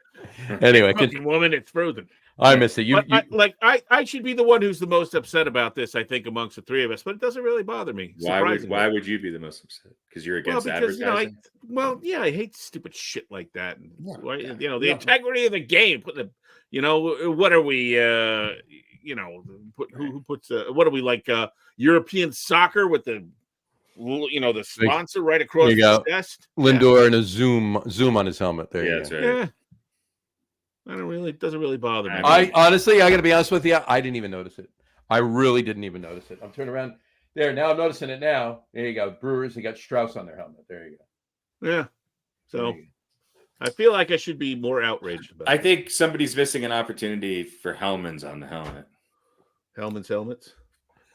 Anyway, woman, it's frozen. I missed it. I should be the one who's the most upset about this. I think amongst the three of us, but it doesn't really bother me. Why would you be the most upset? Because you're against advertising. I hate stupid shit like that. And, the integrity of the game. Putting what are we? Who puts? What are we like? European soccer with the sponsor right across the chest. Lindor and a zoom on his helmet. There you go. That's right. Yeah. It doesn't really bother me. I honestly, I got to be honest with you. I didn't even notice it. I really didn't even notice it. I'm turning around there now. I'm noticing it now. There you go. Brewers, they got Strauss on their helmet. There you go. Yeah. So I feel like I should be more outraged about it. I think somebody's missing an opportunity for Hellmann's on the helmet. Helmets.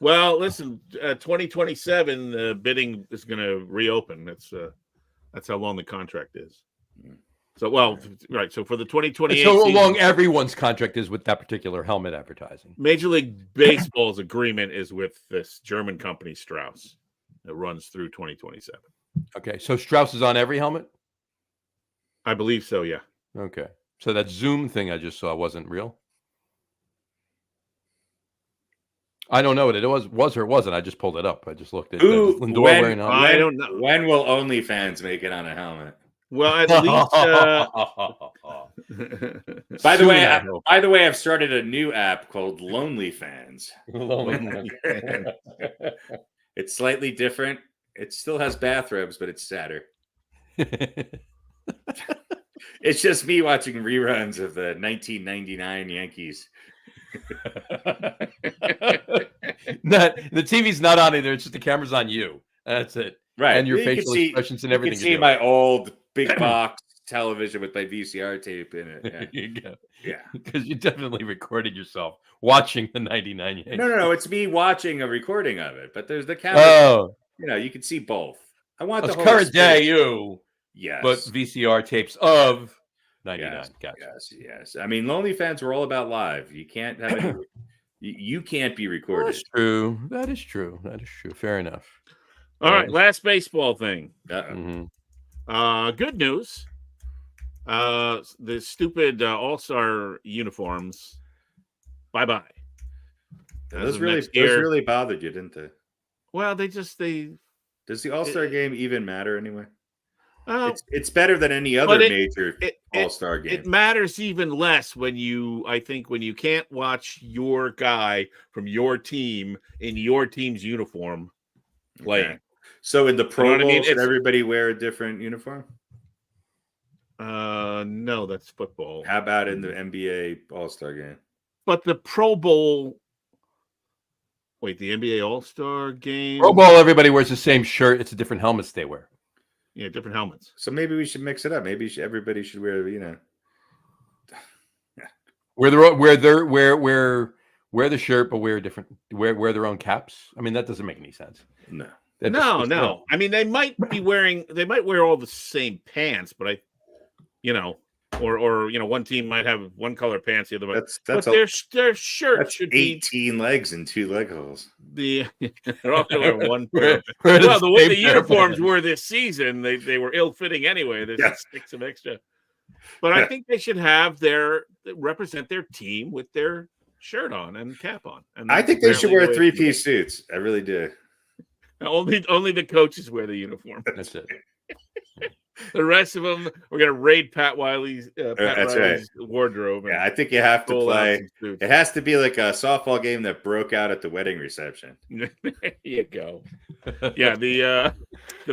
Well, listen, 2027, the bidding is going to reopen. That's how long the contract is. So, right. So for the 2028, so long everyone's contract is with that particular helmet advertising. Major League Baseball's agreement is with this German company Strauss that runs through 2027. Okay, so Strauss is on every helmet. I believe so. Yeah. Okay, so that Zoom thing I just saw wasn't real. I don't know what it was or wasn't. I just pulled it up. I just looked at Lindor wearing on. I don't know. When will OnlyFans make it on a helmet? Well, at least. By the soon, way, I hope. I've started a new app called Lonely Fans. It's slightly different. It still has bathrobes, but it's sadder. It's just me watching reruns of the 1999 Yankees. The TV's not on either. It's just the camera's on you. That's it. Right. And your You can facial see- expressions and You everything. can see my old big box television with my VCR tape in it. Yeah. There you go. Yeah. Because you definitely recorded yourself watching the 99 Yankees. No. It's me watching a recording of it, but there's the camera. Oh. You can see both. I want It's the whole current day experience. you. Yes. But VCR tapes of 99. Yes. Gotcha. Yes. I mean, Lonely Fans were all about live. You can't have any. You can't be recorded. That's true. That is true. Fair enough. All right, last baseball thing. Uh-oh. Good news. The stupid All-Star uniforms. Bye-bye. Those really bothered you, didn't they? Well, they Does the All-Star game even matter anyway? It's better than any but other major All-Star game. It matters even less when you can't watch your guy from your team in your team's uniform playing. Okay. So in the Pro You know what I Bowl, mean? should everybody wear a different uniform? No, that's football. How about in the NBA All-Star game? But the Pro Bowl. Wait, the NBA All-Star game. Pro Bowl, everybody wears the same shirt. It's a different helmets they wear. Yeah, different helmets. So maybe we should mix it up. Maybe everybody should wear, Wear the shirt, but wear their own caps. I mean, that doesn't make any sense. No. No. I mean, they might wear all the same pants, but or one team might have one color pants, the other. But their shirt should be 18 legs and 2 leg holes. they're all going to wear one pair. Well, the way the uniforms were this season, they were ill-fitting anyway. There's 6 of extra. But I think they should have represent their team with their shirt on and cap on. And I think they should wear 3-piece suits. I really do. Only the coaches wear the uniform. That's it. The rest of them, we're gonna raid Pat Riley's wardrobe. Yeah, I think you have to play. It has to be like a softball game that broke out at the wedding reception. There you go. Yeah, the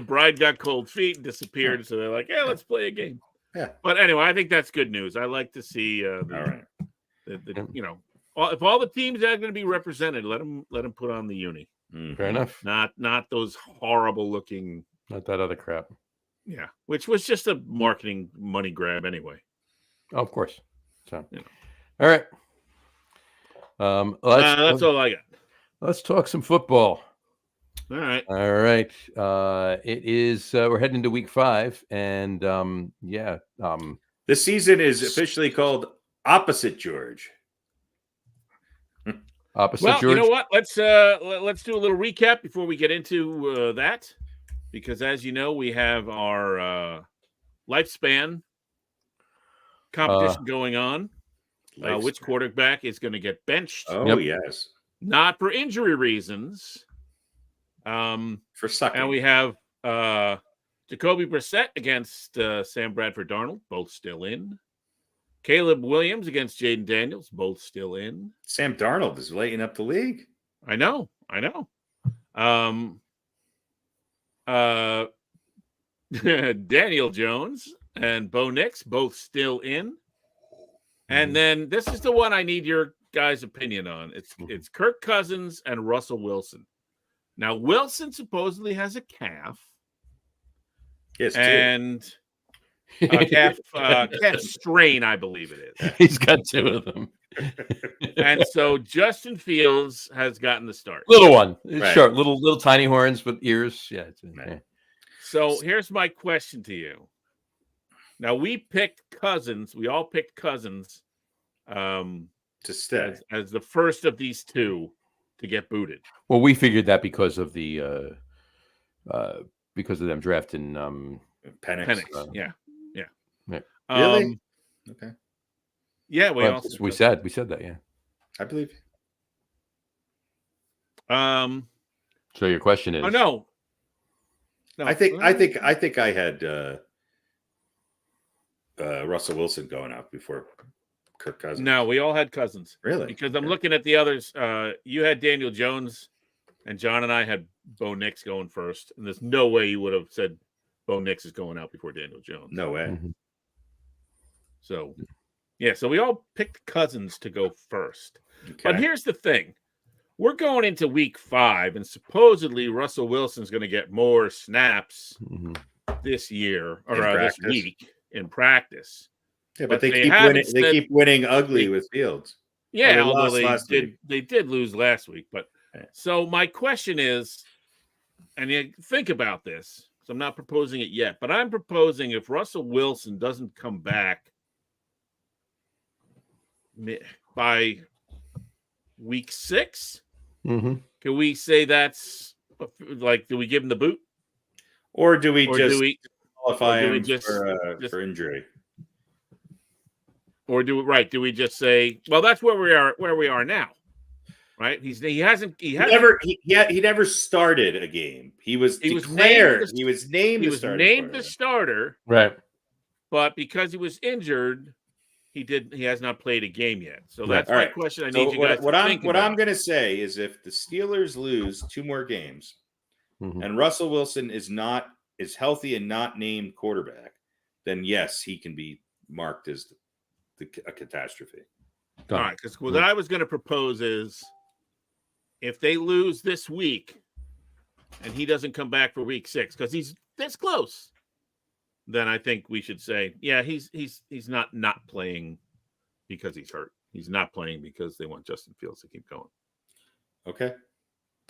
bride got cold feet and disappeared, so they're like, "Yeah, let's play a game." Yeah. But anyway, I think that's good news. I like to see all right. If all the teams are going to be represented, let them put on the uni. Fair enough. Not those horrible looking. Not that other crap. Yeah, which was just a marketing money grab anyway. Oh, of course. So, all right. That's all I got. Let's talk some football. All right. It is. We're heading into week 5, and this season is officially called Opposite George. George. You know what? Let's do a little recap before we get into that. Because as you know, we have our lifespan competition going on. Which quarterback is going to get benched? Oh, yes. Not for injury reasons. For sucking. And we have Jacoby Brissett against Sam Bradford-Darnold, both still in. Caleb Williams against Jaden Daniels, both still in. Sam Darnold is lighting up the league. I know. Daniel Jones and Bo Nix, both still in. And then this is the one I need your guys' opinion on. It's Kirk Cousins and Russell Wilson. Now, Wilson supposedly has a calf. Yes, and a calf strain, I believe it is. He's got 2 of them. And so Justin Fields has gotten the start. Little one. Right. Short, little tiny horns with ears. Yeah. So here's my question to you. Now, we picked Cousins. We all picked Cousins to stay as the first of these 2 to get booted. Well, we figured that because of the because of them drafting Penix. Yeah. Really? Okay. Yeah, we said that. Yeah, I believe. So your question is? Oh no. I think I had Russell Wilson going out before Kirk Cousins. No, we all had Cousins. Really? Because I'm looking at the others. You had Daniel Jones, and John and I had Bo Nix going first. And there's no way you would have said Bo Nix is going out before Daniel Jones. No way. Mm-hmm. So, yeah, so we all picked Cousins to go first. Okay. But here's the thing. We're going into week 5, and supposedly Russell Wilson's going to get more snaps this year or this week in practice. Yeah, but they keep winning. They keep winning ugly with Fields. Yeah, although they did lose last week. But so my question is, and you think about this. So I'm not proposing it yet, but I'm proposing if Russell Wilson doesn't come back by week 6, can we say that's like? Do we give him the boot, or do we just qualify him for injury? Or do we just say, well, that's where we are now, right? He never started a game. He was declared. He was named the starter, right? But because he was injured, he has not played a game yet. So that's my question. I need you guys to think about. What I'm going to say is, if the Steelers lose 2 more games, and Russell Wilson is healthy and not named quarterback, then yes, he can be marked as a catastrophe. All right, because what I was going to propose is, if they lose this week and he doesn't come back for week 6 because he's this close, then I think we should say, yeah, he's not playing because he's hurt. He's not playing because they want Justin Fields to keep going. Okay.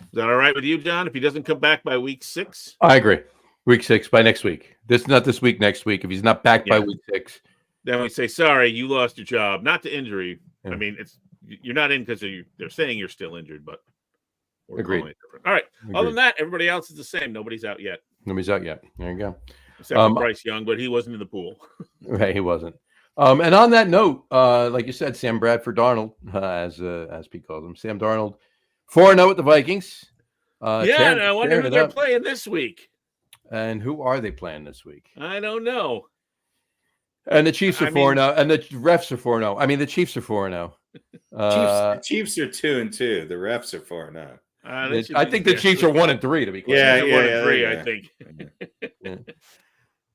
Is that all right with you, John? If he doesn't come back by week 6? I agree. Week 6 by next week. Not this week, next week. If he's not back by week 6. Then we say, sorry, you lost your job. Not to injury. Yeah. I mean, you're not in because they're saying you're still injured, but we're agreed. Calling it different. All right. Agreed. Other than that, everybody else is the same. Nobody's out yet. Nobody's out yet. There you go. Except for Bryce Young, but he wasn't in the pool. Right, he wasn't. And on that note, like you said, Sam Bradford Darnold, as Pete calls him, Sam Darnold, 4-0 with the Vikings. And I wonder who they're playing this week. And who are they playing this week? I don't know. And the Chiefs are 4-0, and the refs are 4-0. I mean, the Chiefs are 4-0. The Chiefs are 2-2. The refs are 4-0. I think the Chiefs are 1-3, to be clear. Yeah, 1-3, I think.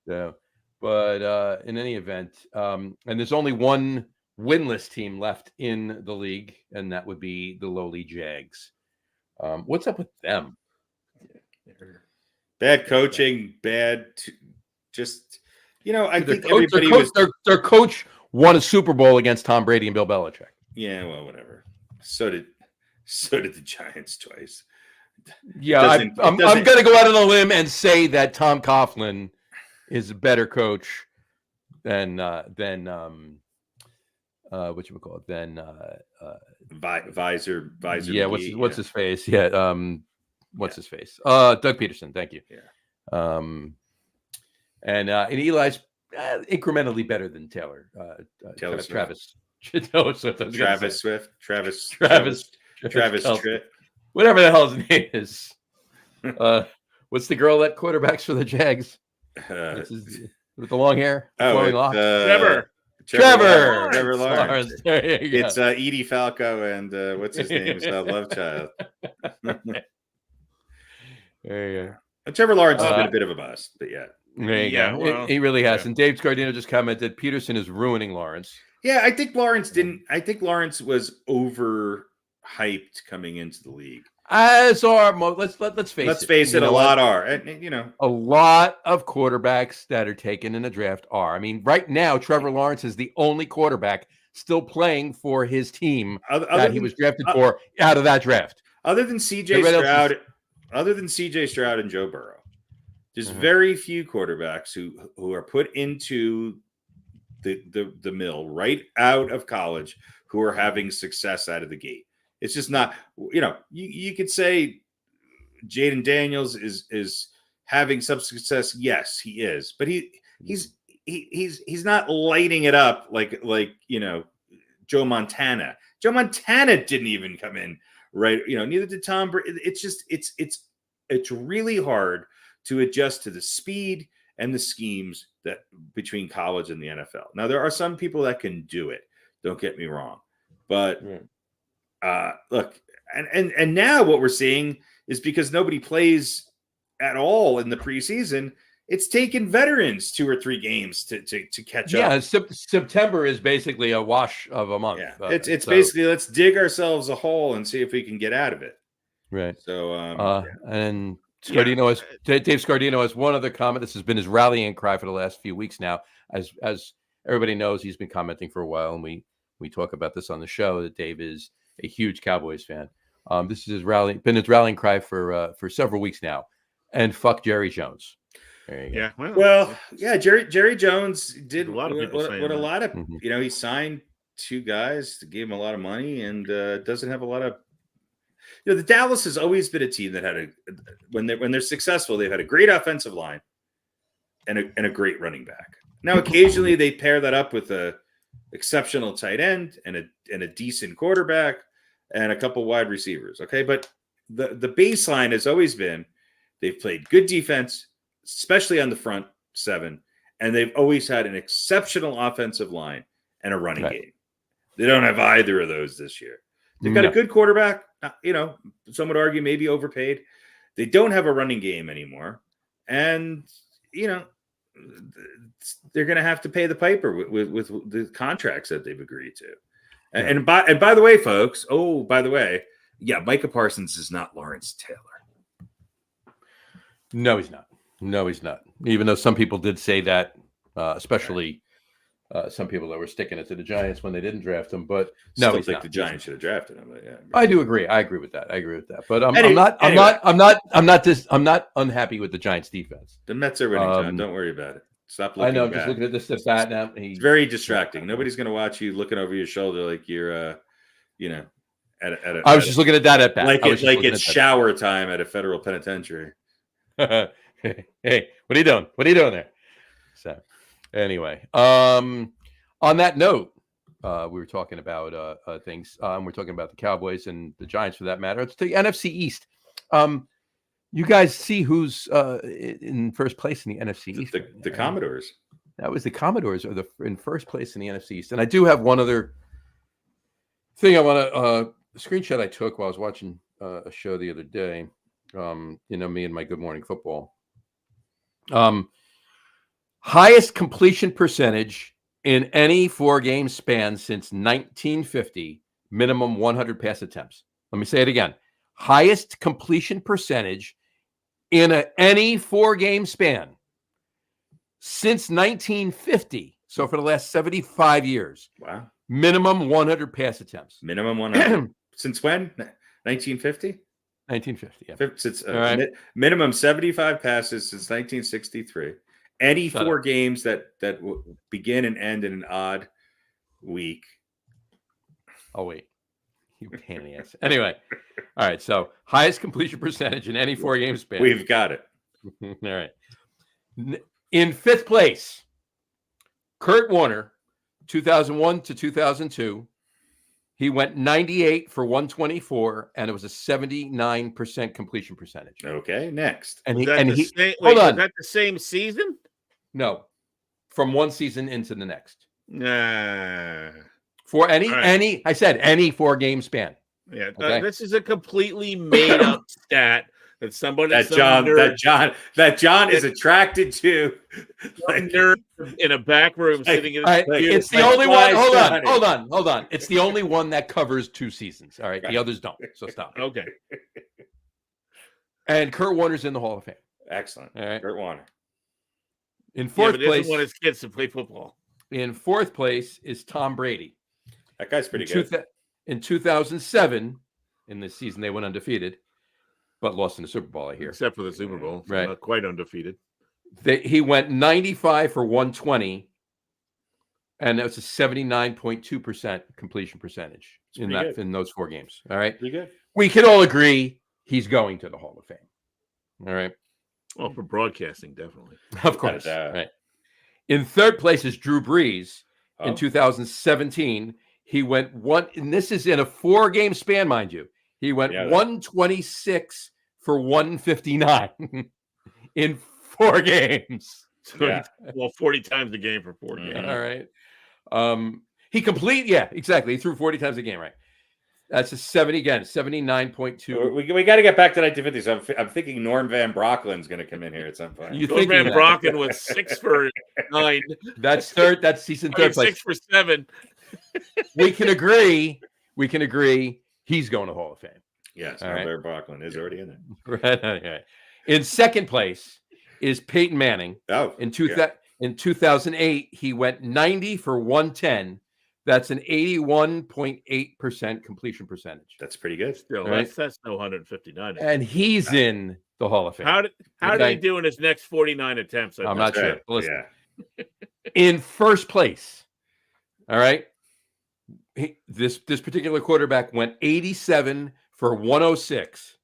Yeah. But in any event, and there's only one winless team left in the league, and that would be the lowly Jags. What's up with them? Bad coaching, just. I think their coach won a Super Bowl against Tom Brady and Bill Belichick. Yeah, well, whatever. So did the Giants twice. Yeah, I'm going to go out on a limb and say that Tom Coughlin is a better coach than whatchamacallit, than Visor. Yeah, what's his face? Yeah, what's his face? Doug Peterson. Thank you. Yeah. And Eli's incrementally better than Taylor. Travis Swift. Travis Tritt. Whatever the hell his name is. What's the girl that quarterbacks for the Jags? With the long hair? Trevor Lawrence. It's Edie Falco and what's his name? Love Child. There you go. Trevor Lawrence has been a bit of a bust, but yeah. There you go. Well, he really has. Yeah. And Dave Scardino just commented, Peterson is ruining Lawrence. Yeah, I think Lawrence was overhyped coming into the league. Let's face it. Let's face it. A lot are. And, a lot of quarterbacks that are taken in the draft are. I mean, right now, Trevor Lawrence is the only quarterback still playing for his team that he was drafted for out of that draft. Other than C.J. Stroud and Joe Burrow. There's very few quarterbacks who are put into the mill right out of college who are having success out of the gate. It's just not, you could say Jaden Daniels is having some success. Yes, he is, but he's not lighting it up like Joe Montana. Joe Montana didn't even come in right. Neither did Tom Brady. It's just it's really hard to adjust to the speed and the schemes that between college and the NFL. Now, there are some people that can do it. Don't get me wrong, but look, and now what we're seeing is because nobody plays at all in the preseason. It's taken veterans 2 or 3 games to catch up. Yeah, September is basically a wash of a month. Yeah, it's basically let's dig ourselves a hole and see if we can get out of it. Right. So, and Scardino Dave Scardino has one other comment. This has been his rallying cry for the last few weeks now. As everybody knows, he's been commenting for a while, and we talk about this on the show that Dave is a huge Cowboys fan. This is been his rallying cry for several weeks now. And fuck Jerry Jones. There you go. Yeah. Jerry Jones did a lot of people saying what a lot of Mm-hmm. he signed 2 guys to give him a lot of money and doesn't have a lot of. The Dallas has always been a team that had when they're successful, they've had a great offensive line and a great running back. Now, occasionally they pair that up with a exceptional tight end and a decent quarterback and a couple wide receivers. Okay, but the baseline has always been they've played good defense, especially on the front 7, and they've always had an exceptional offensive line and a running game. They don't have either of those this year. They've got a good quarterback, some would argue maybe overpaid. They don't have a running game anymore. And, they're going to have to pay the piper with the contracts that they've agreed to. Yeah. And by the way, folks, Micah Parsons is not Lawrence Taylor. No, he's not. Even though some people did say that, especially some people that were sticking it to the Giants when they didn't draft him. But no, Still think the Giants should have drafted him. But yeah, I do agree. I agree with that. But I'm not unhappy with the Giants defense. The Mets are winning, John. Don't worry about it. Stop looking. I know. I'm back. just looking at this bat now. It's very distracting. Nobody's going to watch you looking over your shoulder like you're, I was just looking at that at bat. Like it's shower time at a federal penitentiary. Hey, what are you doing? What are you doing there? So, anyway, on that note, we were talking about things. We're talking about the Cowboys and the Giants, for that matter. It's the NFC East. You guys see who's in first place in the NFC East? The Commodores. That was the Commodores are in first place in the NFC East. And I do have one other thing I want to screenshot I took while I was watching a show the other day. Me and my Good Morning Football. Highest completion percentage in any 4-game span since 1950, minimum 100 pass attempts. Let me say it again. Highest completion percentage in any 4-game span since 1950. So for the last 75 years. Wow. Minimum 100 pass attempts. Minimum 100. Since when? 1950? 1950, yeah. Since minimum 75 passes since 1963. Any 4 games that begin and end in an odd week. Oh, wait. You pain in the ass. Anyway. All right. So highest completion percentage in any 4-game span. We've got it. All right. In 5th place, Kurt Warner, 2001 to 2002. He went 98 for 124, and it was a 79% completion percentage. Okay, next. And was that the same season? No, from one season into the next. Nah. For any 4-game span. Yeah, okay? This is a completely made up stat that somebody that John is attracted to. Like, nerd in a back room sitting in his it's the only one. Hold on. It's the only one that covers 2 seasons. All right. The others don't. So stop. Okay. And Kurt Warner's in the Hall of Fame. Excellent. All right. Kurt Warner. In 4th place. He want his kids to play football. In 4th place is Tom Brady. That guy's pretty good. In 2007, in the season they went undefeated, but lost in the Super Bowl, I hear. Except for the Super Bowl. Right. Not quite undefeated. He went 95 for 120, and that was a 79.2% completion percentage in those 4 games. All right. Pretty good. We can all agree he's going to the Hall of Fame. All right. Well, for broadcasting, definitely. Of course. Right. In 3rd place is Drew Brees. In 2017, he went and this is in a 4-game span, mind you. He went 126 for 159 in 4 games. Yeah. 40 times a game for 4 games. All right. Yeah, exactly. He threw 40 times a game, right? That's a 70 again, 79.2. We got to get back to 1950s. I'm thinking Norm Van Brocken's going to come in here at some point. You Norm thinking Van that? Brocken was 6 for 9. That's third. That's season third place. 6 for 7. We can agree. He's going to Hall of Fame. Yes, All Norm right. Van Brocken is already in there. Right. In second place is Peyton Manning. Oh, In 2008, he went 90 for 110. That's an 81.8% completion percentage. that's pretty good. Still, Right. that's no 159. And he's in the Hall of Fame. How did he do in his next 49 attempts? I'm not sure. Right. Listen, Yeah. in first place, all right, this particular quarterback went 87 for 106,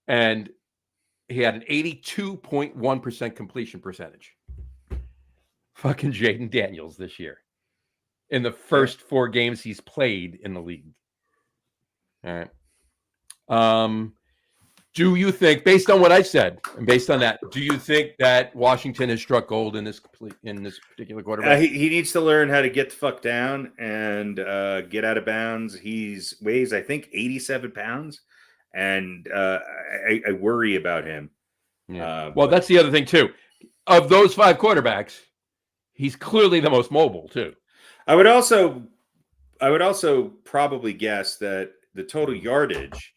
and he had an 82.1% completion percentage. Fucking Jaden Daniels this year in the first 4 games he's played in the league. All right. Do you think, based on what I said and based on that, do you think that Washington has struck gold in this particular quarterback? He needs to learn how to get the fuck down and get out of bounds. Weighs, I think, 87 pounds, and I worry about him. Yeah. Well, that's the other thing too. Of those 5 quarterbacks, he's clearly the most mobile too. I would also probably guess that the total yardage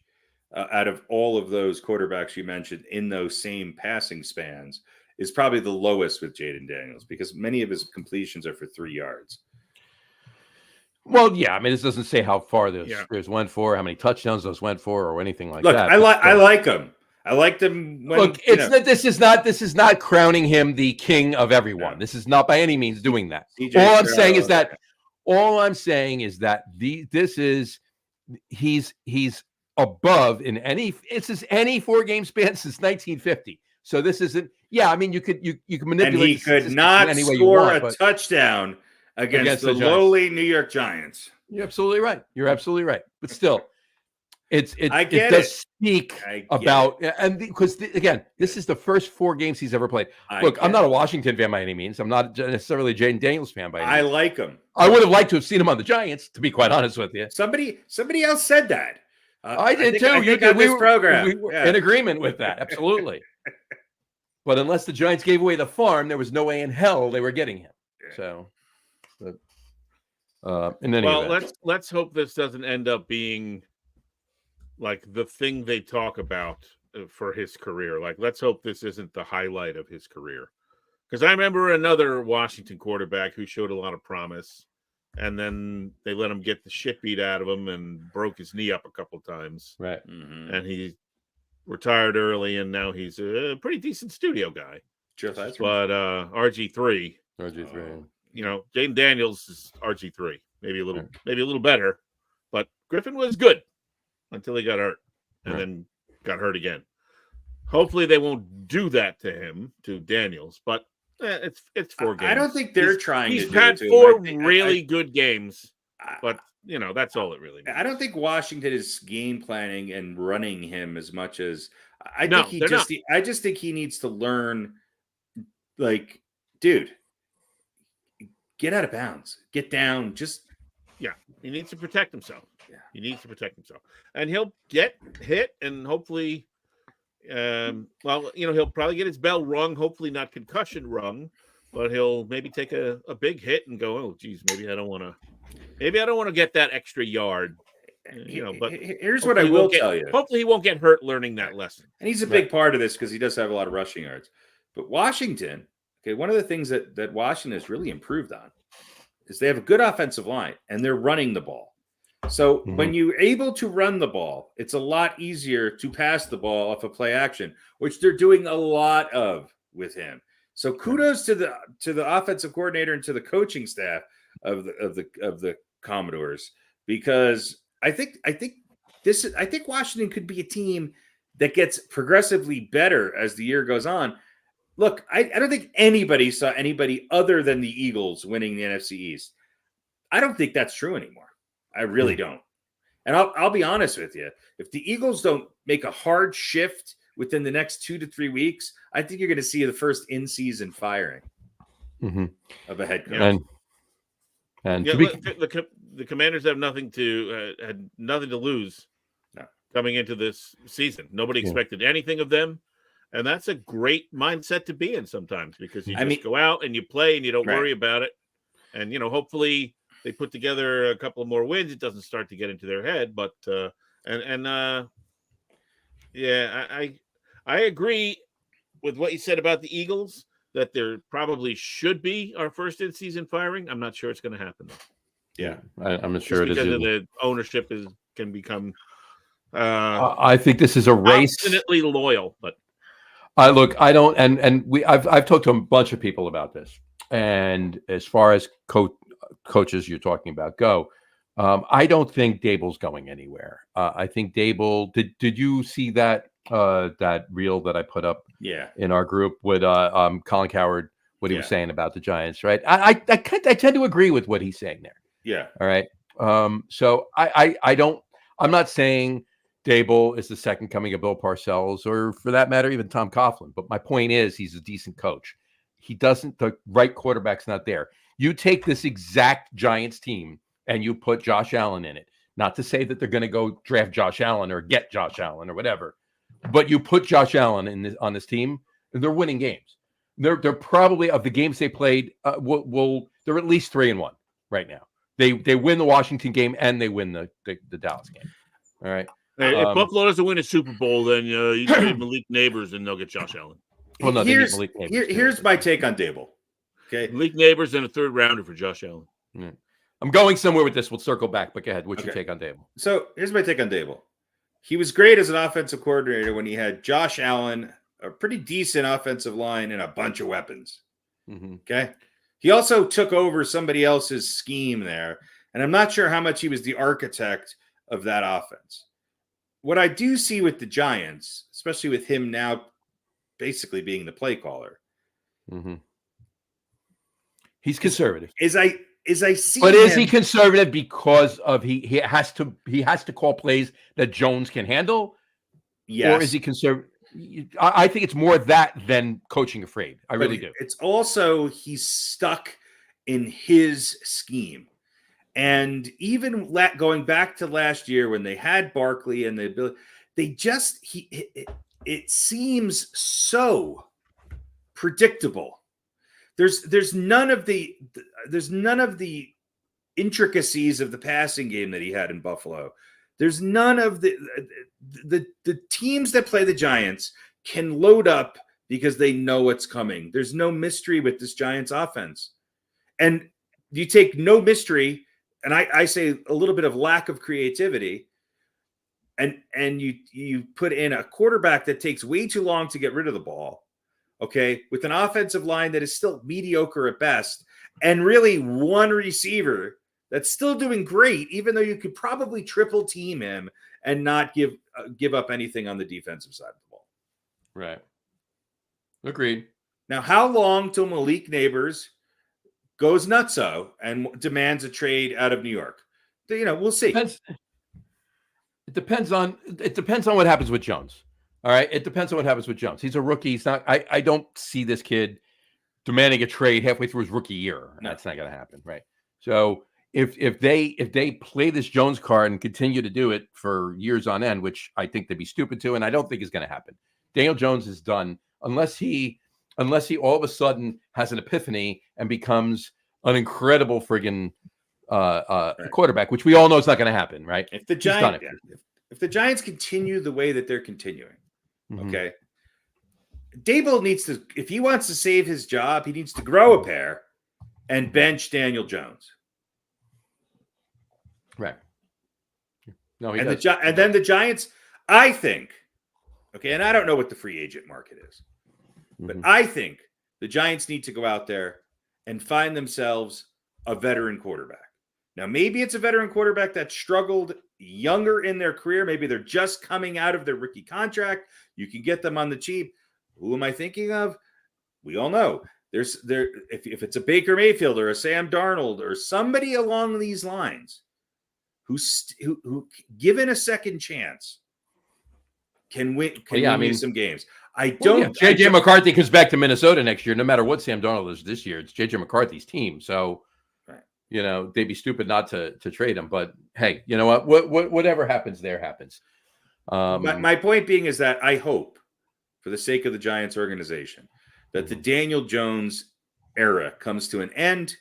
out of all of those quarterbacks you mentioned in those same passing spans is probably the lowest with Jaden Daniels, because many of his completions are for 3 yards. Well, yeah, I mean, this doesn't say how far those went for, how many touchdowns those went for, or anything like that. I like him. I liked him. This is not crowning him the king of everyone. No. This is not by any means doing that. All I'm saying is that he's above in any 4-game span since 1950. So this isn't. Yeah, I mean, you could manipulate. And he could not score a touchdown against the lowly New York Giants. You're absolutely right. But still, it does speak about, and because again, this is the first 4 games he's ever played. Look, I'm not a Washington fan by any means. I'm not necessarily a Jaden Daniels fan by any means. I like him. I would have liked to have seen him on the Giants, to be quite honest with you. Somebody else said that. I did too. We were in agreement with that. Absolutely. But unless the Giants gave away the farm, there was no way in hell they were getting him. So, let's hope this doesn't end up being like the thing they talk about for his career. Like, let's hope this isn't the highlight of his career. Because I remember another Washington quarterback who showed a lot of promise, and then they let him get the shit beat out of him and broke his knee up a couple of times. Right. Mm-hmm. And he retired early, and now he's a pretty decent studio guy. Sure, that's but RG3. Jaden Daniels is RG3. Maybe a little better. But Griffin was good until he got hurt, and then got hurt again. Hopefully they won't do that to him, to Daniels, but it's 4 games. I don't think they're trying to do it. He's had 4 really good games, but that's all it really means. I don't think Washington is game planning and running him as much as I just think he needs to learn, like, dude, get out of bounds, get down, he needs to protect himself. Yeah, he needs to protect himself, and he'll get hit, and hopefully, he'll probably get his bell rung. Hopefully, not concussion rung, but he'll maybe take a big hit and go, "Oh, geez, maybe I don't want to get that extra yard." But here's what I will tell you: hopefully, he won't get hurt learning that lesson. And he's a big part of this because he does have a lot of rushing yards. But Washington, one of the things that Washington has really improved on is they have a good offensive line and they're running the ball. So when you're able to run the ball, it's a lot easier to pass the ball off of play action, which they're doing a lot of with him. So kudos to the offensive coordinator and to the coaching staff of the Commodores, because I think Washington could be a team that gets progressively better as the year goes on. Look, I don't think anybody saw anybody other than the Eagles winning the NFC East. I don't think that's true anymore. I really don't. And I'll be honest with you. If the Eagles don't make a hard shift within the next 2 to 3 weeks, I think you're going to see the first in-season firing of a head coach. And yeah, the Commanders have nothing to had nothing to lose coming into this season. Nobody expected anything of them. And that's a great mindset to be in sometimes, because you just go out and you play and you don't worry about it. And, hopefully they put together a couple of more wins. It doesn't start to get into their head, but I agree with what you said about the Eagles, that there probably should be our first in-season firing. I'm not sure it's going to happen, though. Yeah, I'm not sure it is. Because of the ownership can become. I think this is a race. Obstinately loyal, but. Look, I don't, and I've talked to a bunch of people about this, and as far as coaches you're talking about go, I don't think Dable's going anywhere. I think Dable. Did you see that reel that I put up? Yeah. In our group with Colin Cowherd, what he was saying about the Giants, right? I tend to agree with what he's saying there. Yeah. All right. So I don't. I'm not saying Dable is the second coming of Bill Parcells, or for that matter, even Tom Coughlin. But my point is, he's a decent coach. The right quarterback's not there. You take this exact Giants team and you put Josh Allen in it. Not to say that they're going to go draft Josh Allen or get Josh Allen or whatever, but you put Josh Allen on this team, and they're winning games. They're probably, of the games they played, they're at least 3-1 right now. They win the Washington game and they win the Dallas game. All right. If Buffalo doesn't win a Super Bowl, then you trade Malik Neighbors and they'll get Josh Allen. Well, no, here's my take on Dable. Okay, Malik Neighbors and a third rounder for Josh Allen. Yeah. I'm going somewhere with this. We'll circle back, but go ahead. What's your take on Dable? So here's my take on Dable. He was great as an offensive coordinator when he had Josh Allen, a pretty decent offensive line, and a bunch of weapons. Okay. He also took over somebody else's scheme there, and I'm not sure how much he was the architect of that offense. What I do see with the Giants, especially with him now basically being the play caller, he's conservative. Is I see, but is he conservative because of he has to call plays that Jones can handle? Yes. Or is he conservative? I think it's more that than coaching afraid. I really do. It's also he's stuck in his scheme. And even going back to last year when they had Barkley and the ability, it seems so predictable. There's none of the intricacies of the passing game that he had in Buffalo. There's none of the teams that play the Giants can load up because they know what's coming. There's no mystery with this Giants offense. And you take no mystery, and I say a little bit of lack of creativity, and you put in a quarterback that takes way too long to get rid of the ball, okay, with an offensive line that is still mediocre at best, and really one receiver that's still doing great, even though you could probably triple team him and not give up anything on the defensive side of the ball. Right. Agreed. Now, how long till Malik Neighbors goes nutso and demands a trade out of New York? We'll see. It depends on what happens with Jones. All right. It depends on what happens with Jones. He's a rookie. He's not. I don't see this kid demanding a trade halfway through his rookie year. No. That's not going to happen, right? So if they play this Jones card and continue to do it for years on end, which I think they'd be stupid to, and I don't think is going to happen. Daniel Jones is done unless he all of a sudden has an epiphany and becomes an incredible friggin' quarterback, which we all know is not going to happen, right? If the Giants continue the way that they're continuing, okay, Dable needs to, if he wants to save his job, he needs to grow a pair and bench Daniel Jones. Right. No, he and does. Then the Giants, I think, okay, and I don't know what the free agent market is, but I think the Giants need to go out there and find themselves a veteran quarterback. Now, maybe it's a veteran quarterback that struggled younger in their career. Maybe they're just coming out of their rookie contract. You can get them on the cheap. Who am I thinking of? We all know. If it's a Baker Mayfield or a Sam Darnold or somebody along these lines who given a second chance, can win. Can Well, yeah, win I you mean- some games. I Well, don't. yeah, JJ McCarthy comes back to Minnesota next year. No matter what Sam Darnold is this year, it's JJ McCarthy's team. So, Right. you know, they'd be stupid not to trade him. But hey, you know what? Whatever happens, there happens. My point being is that I hope, for the sake of the Giants organization, that the Daniel Jones era comes to an end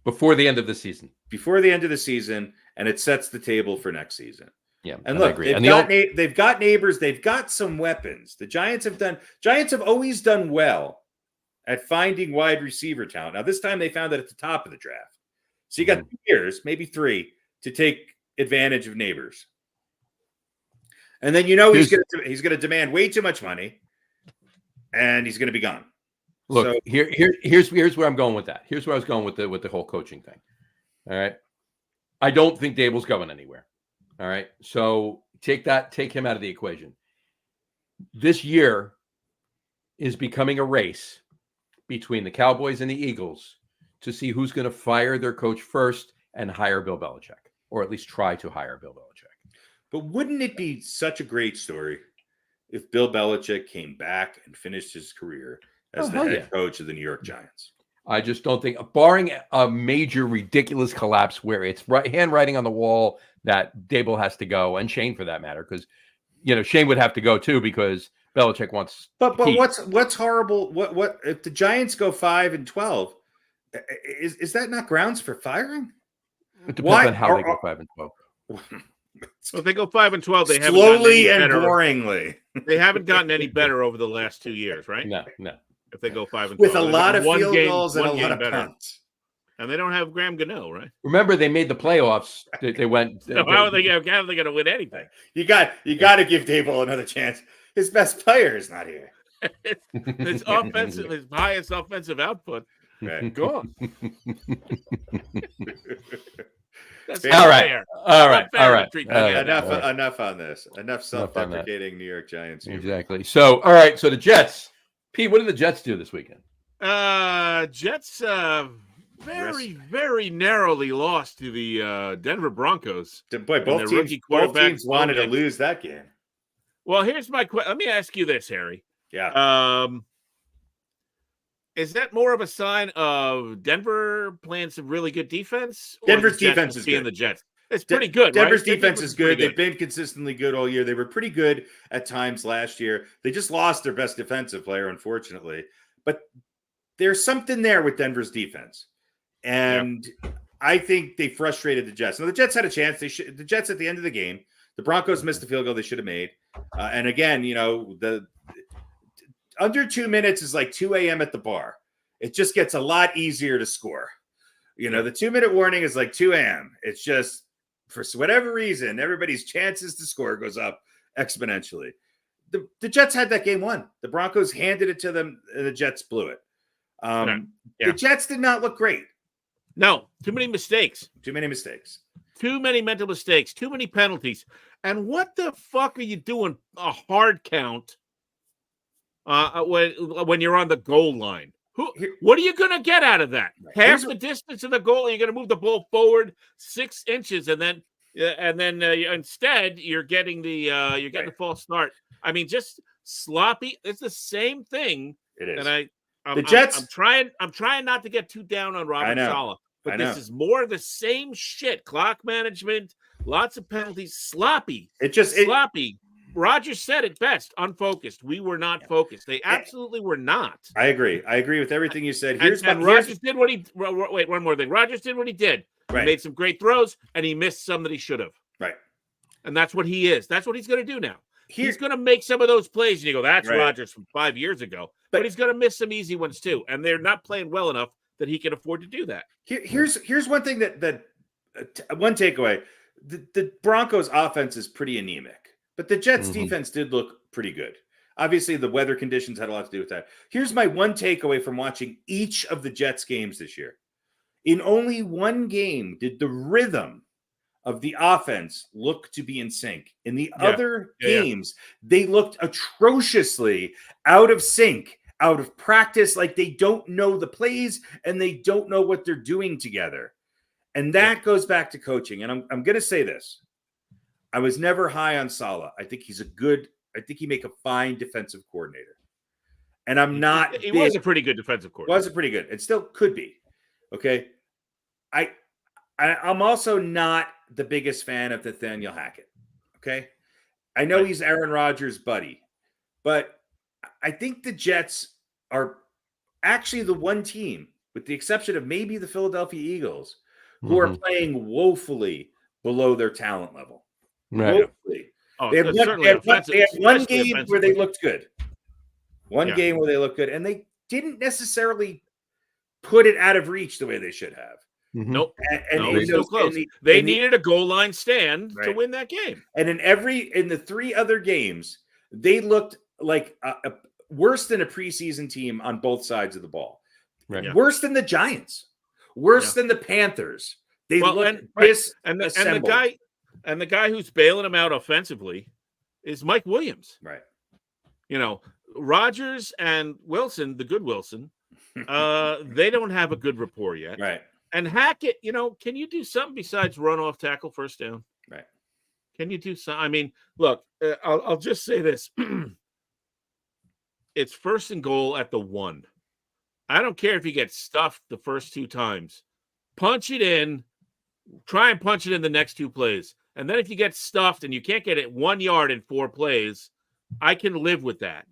before the end of the season. before the end of the season, and it sets the table for next season. Yeah, And I look, agree. they've And got neighbors, they've got some weapons. The Giants have always done well at finding wide receiver talent. Now, this time they found it at the top of the draft. So you got 2 years, maybe 3, to take advantage of neighbors. And then he's going to demand way too much money, and he's going to be gone. Look, So, here's where I'm going with that. Here's where I was going with the whole coaching thing. All right, I don't think Dable's going anywhere. All right, so take him out of the equation. This year is becoming a race between the Cowboys and the Eagles to see who's going to fire their coach first and hire Bill Belichick, or at least try to hire Bill Belichick. but wouldn't it be such a great story if Bill Belichick came back and finished his career as the head coach of the New York Giants? I just don't think, barring a major ridiculous collapse where it's handwriting on the wall that Dable has to go, and Shane for that matter, because Shane would have to go too because Belichick wants. But what's horrible? What if the Giants go 5-12? Is that not grounds for firing? It depends on how they go 5-12. So if they go 5-12, they haven't slowly and boringly. They haven't gotten any better over the last 2 years, right? No. If they go 5-12, with a lot of field goals and a lot of better. punts, and they don't have Graham Gano, right? Remember, they made the playoffs. They went. So how are they going to win anything? You got to give Dable another chance. His best player is not here. His offensive, his highest offensive output, Right. gone. That's All right. All right. Enough on this. Enough self-deprecating New York Giants. Exactly. So, all right. So the Jets. Pete, what did the Jets do this weekend? Jets very, very narrowly lost to the Denver Broncos. Boy, both teams wanted to lose that game. Well, here's my question. Let me ask you this, Harry. Yeah. Is that more of a sign of Denver playing some really good defense? Denver's defense is good. The Jets. It's pretty good. Denver's right? defense is good. They've been consistently good all year. They were pretty good at times last year. They just lost their best defensive player, unfortunately. But there's something there with Denver's defense. And I think they frustrated the Jets. Now, the Jets had a chance. The Jets at the end of the game, the Broncos missed the field goal they should have made. And again, the under 2 minutes is like 2 a.m. at the bar. It just gets a lot easier to score. The 2-minute warning is like 2 a.m. It's just, for whatever reason, everybody's chances to score goes up exponentially. The Jets had that game won. The Broncos handed it to them, and the Jets blew it. The Jets did not look great. No, too many mistakes. Too many mistakes. Too many mental mistakes. Too many penalties. And what the fuck are you doing a hard count when you're on the goal line? What are you going to get out of that? Right. Half the distance of the goal, you're going to move the ball forward 6 inches, and then instead you're getting the false start. I mean, just sloppy. It's the same thing. It is. And the Jets. I'm trying not to get too down on Robert Saleh, but this is more of the same shit. Clock management, lots of penalties, sloppy. Sloppy. Roger said it best, unfocused. We were not focused. They absolutely were not. I agree with everything you said. Rogers did what he – wait, one more thing. Rogers did what he did. He made some great throws, and he missed some that he should have. Right. And that's what he is. That's what he's going to do now. He's going to make some of those plays, and you go, that's Rogers from 5 years ago. But he's going to miss some easy ones too, and they're not playing well enough that he can afford to do that. Here's one thing that one takeaway. The Broncos' offense is pretty anemic. But the Jets' defense did look pretty good. Obviously, the weather conditions had a lot to do with that. Here's my one takeaway from watching each of the Jets' games this year. In only one game did the rhythm of the offense look to be in sync. In the other games, they looked atrociously out of sync, out of practice, like they don't know the plays and they don't know what they're doing together. And that goes back to coaching. And I'm going to say this. I was never high on Saleh. I think he's a good I think he make a fine defensive coordinator. And I'm not. He was a pretty good defensive coordinator. Was pretty good. It still could be. Okay. I'm also not the biggest fan of Nathaniel Hackett. Okay. I know he's Aaron Rodgers' buddy, but I think the Jets are actually the one team, with the exception of maybe the Philadelphia Eagles, who are playing woefully below their talent level. Right. Woefully. Oh, They had one game where they looked good. One game where they looked good, and they didn't necessarily put it out of reach the way they should have. Nope. And they still close. They needed a goal line stand to win that game. And in the 3 other games, they looked like worse than a preseason team on both sides of the ball. Right. Yeah. Worse than the Giants. Worse than the Panthers. They look disassembled. And the guy who's bailing them out offensively is Mike Williams. Right. You know, Rodgers and Wilson, the good Wilson, they don't have a good rapport yet. Right. And Hackett, can you do something besides run off tackle first down? Right. Can you do something? I mean, look, I'll just say this. It's 1st and goal at the 1. I don't care if you get stuffed the first 2 times. Punch it in. Try and punch it in the next 2 plays. And then if you get stuffed and you can't get it 1 yard in 4 plays, I can live with that.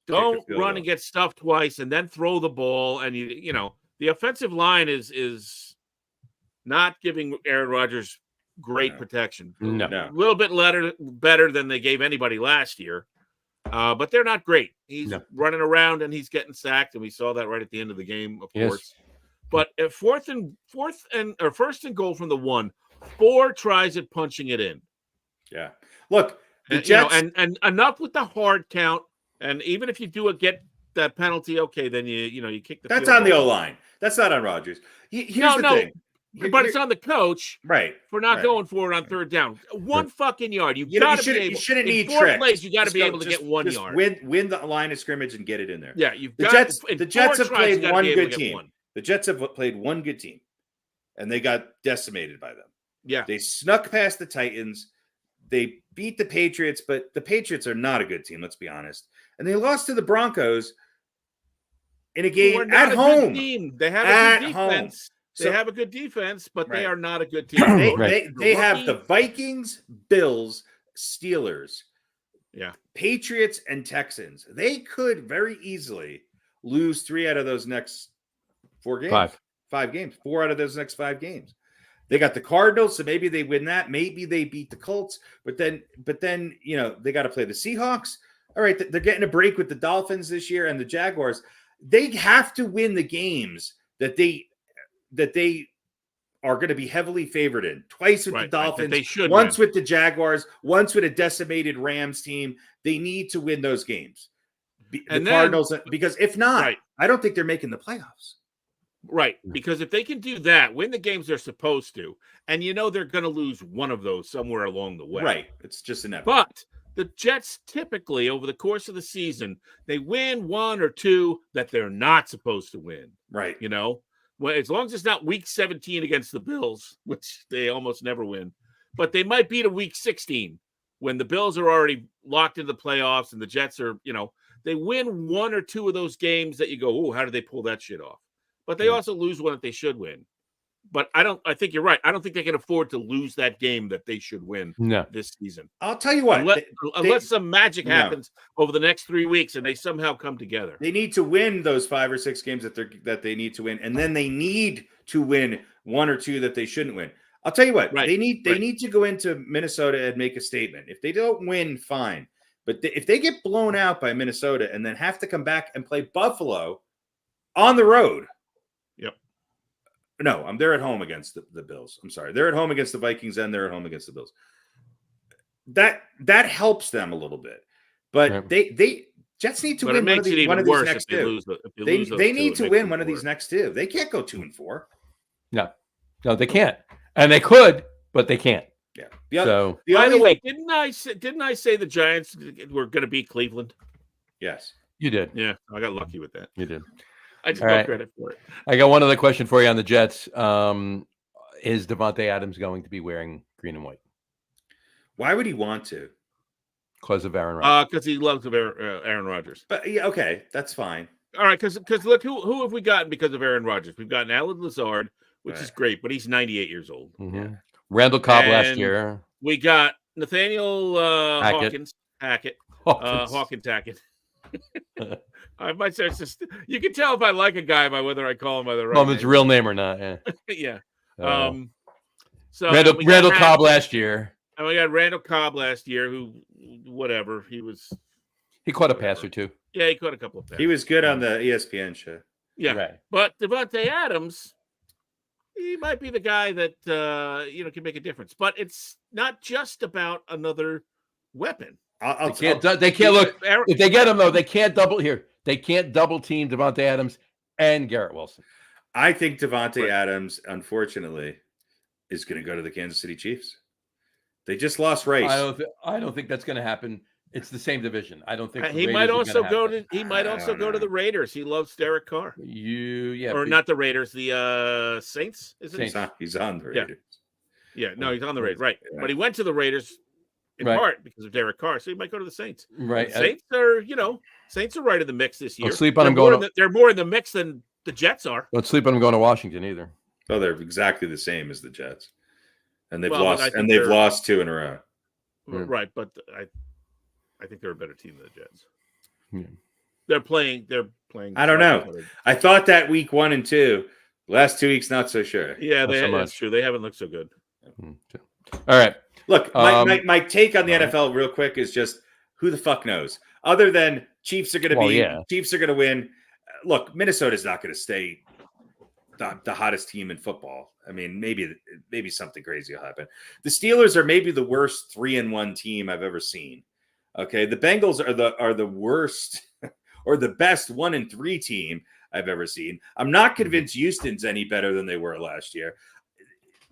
Don't run and get stuffed twice and then throw the ball. And the offensive line is not giving Aaron Rodgers great protection. No. A little bit better than they gave anybody last year. But they're not great. He's running around and he's getting sacked, and we saw that right at the end of the game, of course. But at 1st and goal from the 1, 4 tries at punching it in. Yeah. Look, the Jets, and enough with the hard count. And even if you get that penalty, okay, then you kick the. That's on the O-line. That's not on Rodgers. Here's the thing. But it's on the coach, right, for not going for it on 3rd down. 1 fucking yard. You shouldn't need 4 tricks. plays. You got to be able to get 1 yard. Win the line of scrimmage and get it in there. Yeah, the Jets have played one good team. The Jets have played one good team, and they got decimated by them. Yeah, they snuck past the Titans. They beat the Patriots, but the Patriots are not a good team. Let's be honest. And they lost to the Broncos in a game at home. They have a good defense. They have a good defense, but they are not a good team. They have the Vikings, Bills, Steelers, Patriots, and Texans. They could very easily lose 3 out of those next 4 games. 5 games. 4 out of those next 5 games. They got the Cardinals, so maybe they win that. Maybe they beat the Colts, but then they got to play the Seahawks. All right, they're getting a break with the Dolphins this year and the Jaguars. They have to win the games that they are going to be heavily favored in. Twice with the Dolphins, they should once with the Jaguars, once with a decimated Rams team. They need to win those games. Cardinals, because if not, I don't think they're making the playoffs. Right, because if they can do that, win the games they're supposed to, and they're going to lose one of those somewhere along the way. Right, it's just inevitable. But the Jets typically, over the course of the season, they win 1 or 2 that they're not supposed to win. Right. Well, as long as it's not week 17 against the Bills, which they almost never win, but they might beat a week 16 when the Bills are already locked into the playoffs and the Jets are, they win 1 or 2 of those games that you go, oh, how did they pull that shit off? But they also lose one that they should win. But I think you're right. I don't think they can afford to lose that game that they should win this season. I'll tell you what. Unless some magic happens over the next 3 weeks and they somehow come together. They need to win those 5 or 6 games that they need to win. And then they need to win 1 or 2 that they shouldn't win. I'll tell you what. They need to go into Minnesota and make a statement. If they don't win, fine. But if they get blown out by Minnesota and then have to come back and play Buffalo on the road. No, they're at home against the Bills. I'm sorry. They're at home against the Vikings and they're at home against the Bills. That helps them a little bit. But they Jets need to win one of these next 2. They need to win one of these next 2. They can't go 2-4. No, they can't. And they could, but they can't. Yeah. By the way, didn't I say the Giants were going to beat Cleveland? Yes. You did. Yeah, I got lucky with that. You did. I just got credit for it. I got one other question for you on the Jets. Is Devontae Adams going to be wearing green and white? Why would he want to? Because of Aaron Rodgers. Because he loves Aaron Rodgers. But yeah, okay, that's fine. All right, because look, who have we gotten because of Aaron Rodgers? We've gotten Alan Lazard, which is great, but he's 98 years old. Mm-hmm. Yeah. Randall Cobb last And year. We got Nathaniel Hawkins. Hackett. Hawkins. Hawkins Hackett. I might say it's just, you can tell if I like a guy by whether I call him by the right Well, name. it's real name or not. Yeah. Yeah. So Randall Cobb last year. And we got Randall Cobb last year, who, whatever, he caught a pass or two. Yeah, he caught a couple of passes. He was good on the ESPN show. Yeah, right. But Devontae Adams, he might be the guy that can make a difference. But it's not just about another weapon. They can't look. If they get him though, they can't double here. They can't double team Devontae Adams and Garrett Wilson. I think Devontae Adams, unfortunately, is going to go to the Kansas City Chiefs. They just lost Rice. I don't think that's going to happen. It's the same division. I don't think he might also go to. He might also go to the Raiders. He loves Derek Carr. Not the Raiders. The Saints. He's on the Raiders. Yeah, no, he's on the Raiders. Right, but he went to the Raiders in part because of Derek Carr. So he might go to the Saints. Right. And Saints are right in the mix this year. Don't sleep on him they're more in the mix than the Jets are. Don't sleep on him going to Washington either. Oh, they're exactly the same as the Jets, and they've lost. And they've lost 2 in a row. Right, but I think they're a better team than the Jets. Yeah. They're playing. I don't know. I thought that week 1 and 2. Last 2 weeks, not so sure. Yeah, that's true. They haven't looked so good. All right. Look, my take on the NFL real quick is just who the fuck knows? Other than Chiefs are going to Chiefs are going to win. Look, Minnesota's not going to stay the hottest team in football. I mean, maybe something crazy will happen. The Steelers are maybe the worst 3-1 team I've ever seen. Okay, the Bengals are the worst or the best 1-3 team I've ever seen. I'm not convinced Houston's any better than they were last year.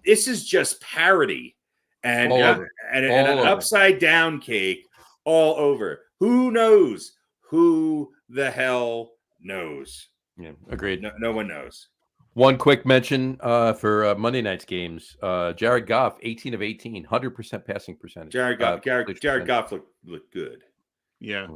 This is just parity and an upside down cake all over. Who knows? Who the hell knows? Yeah, agreed. No one knows. One quick mention for Monday night's games. Jared Goff, 18 of 18, 100% passing percentage. Jared Goff looked good. Yeah.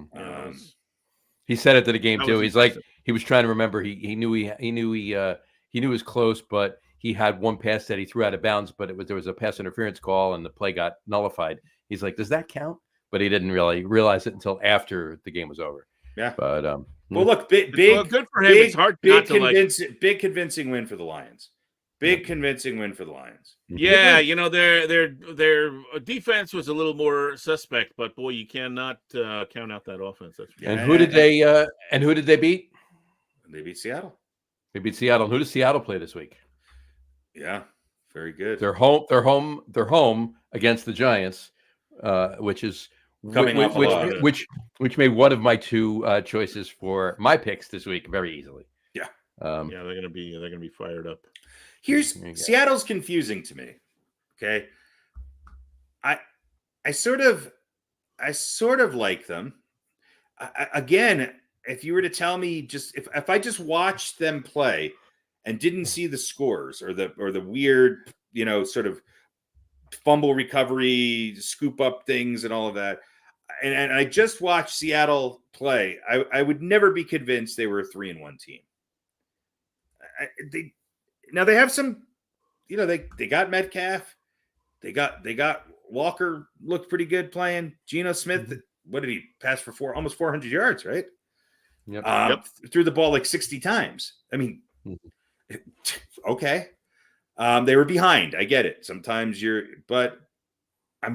He said it to the game too. He's like, he was trying to remember. He knew he was close, but he had one pass that he threw out of bounds, but there was a pass interference call and the play got nullified. He's like, does that count? But he didn't really realize it until after the game was over. Yeah. But well, look, big good for him. It's hard not to big convincing win for the Lions. Convincing win for the Lions. Yeah, their defense was a little more suspect, but boy, you cannot count out that offense. And who did they beat? They beat Seattle. They beat Seattle. Who does Seattle play this week? Yeah, very good. They're home against the Giants, which is which made one of my 2 choices for my picks this week very easily. Yeah. They're gonna be fired up. Seattle's confusing to me. Okay. I sort of like them. Again, if you were to tell me if I just watched them play and didn't see the scores or the weird, sort of fumble recovery, scoop up things and all of that, and I just watched Seattle play, I would never be convinced they were a 3-1 team. They have some, they got Metcalf, they got Walker, looked pretty good playing. Geno Smith, what did he pass for almost 400 yards, right? Yep. Threw the ball like 60 times. I mean, okay. They were behind. I get it. Sometimes but I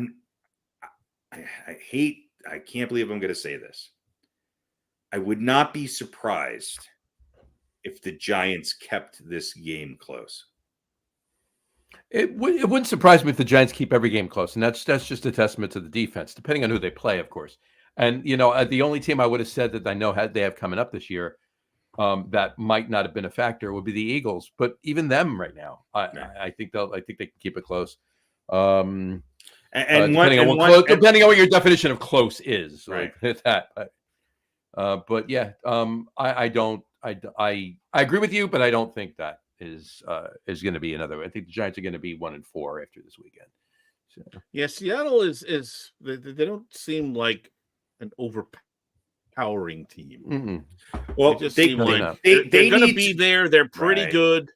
can't believe I'm going to say this. I would not be surprised if the Giants kept this game close. It wouldn't surprise me if the Giants keep every game close, and that's just a testament to the defense, depending on who they play, of course. And the only team I would have said that I know they have coming up this year that might not have been a factor would be the Eagles. But even them right now, I think they can keep it close. Depending on what your definition of close is, right? Like that. But yeah, I agree with you, but I don't think that is going to be another. I think the Giants are going to be 1-4 after this weekend. So, Yeah, Seattle is they don't seem like an overpowering team. Well, They just they seem like they they're going to need be to, there. They're pretty right. good.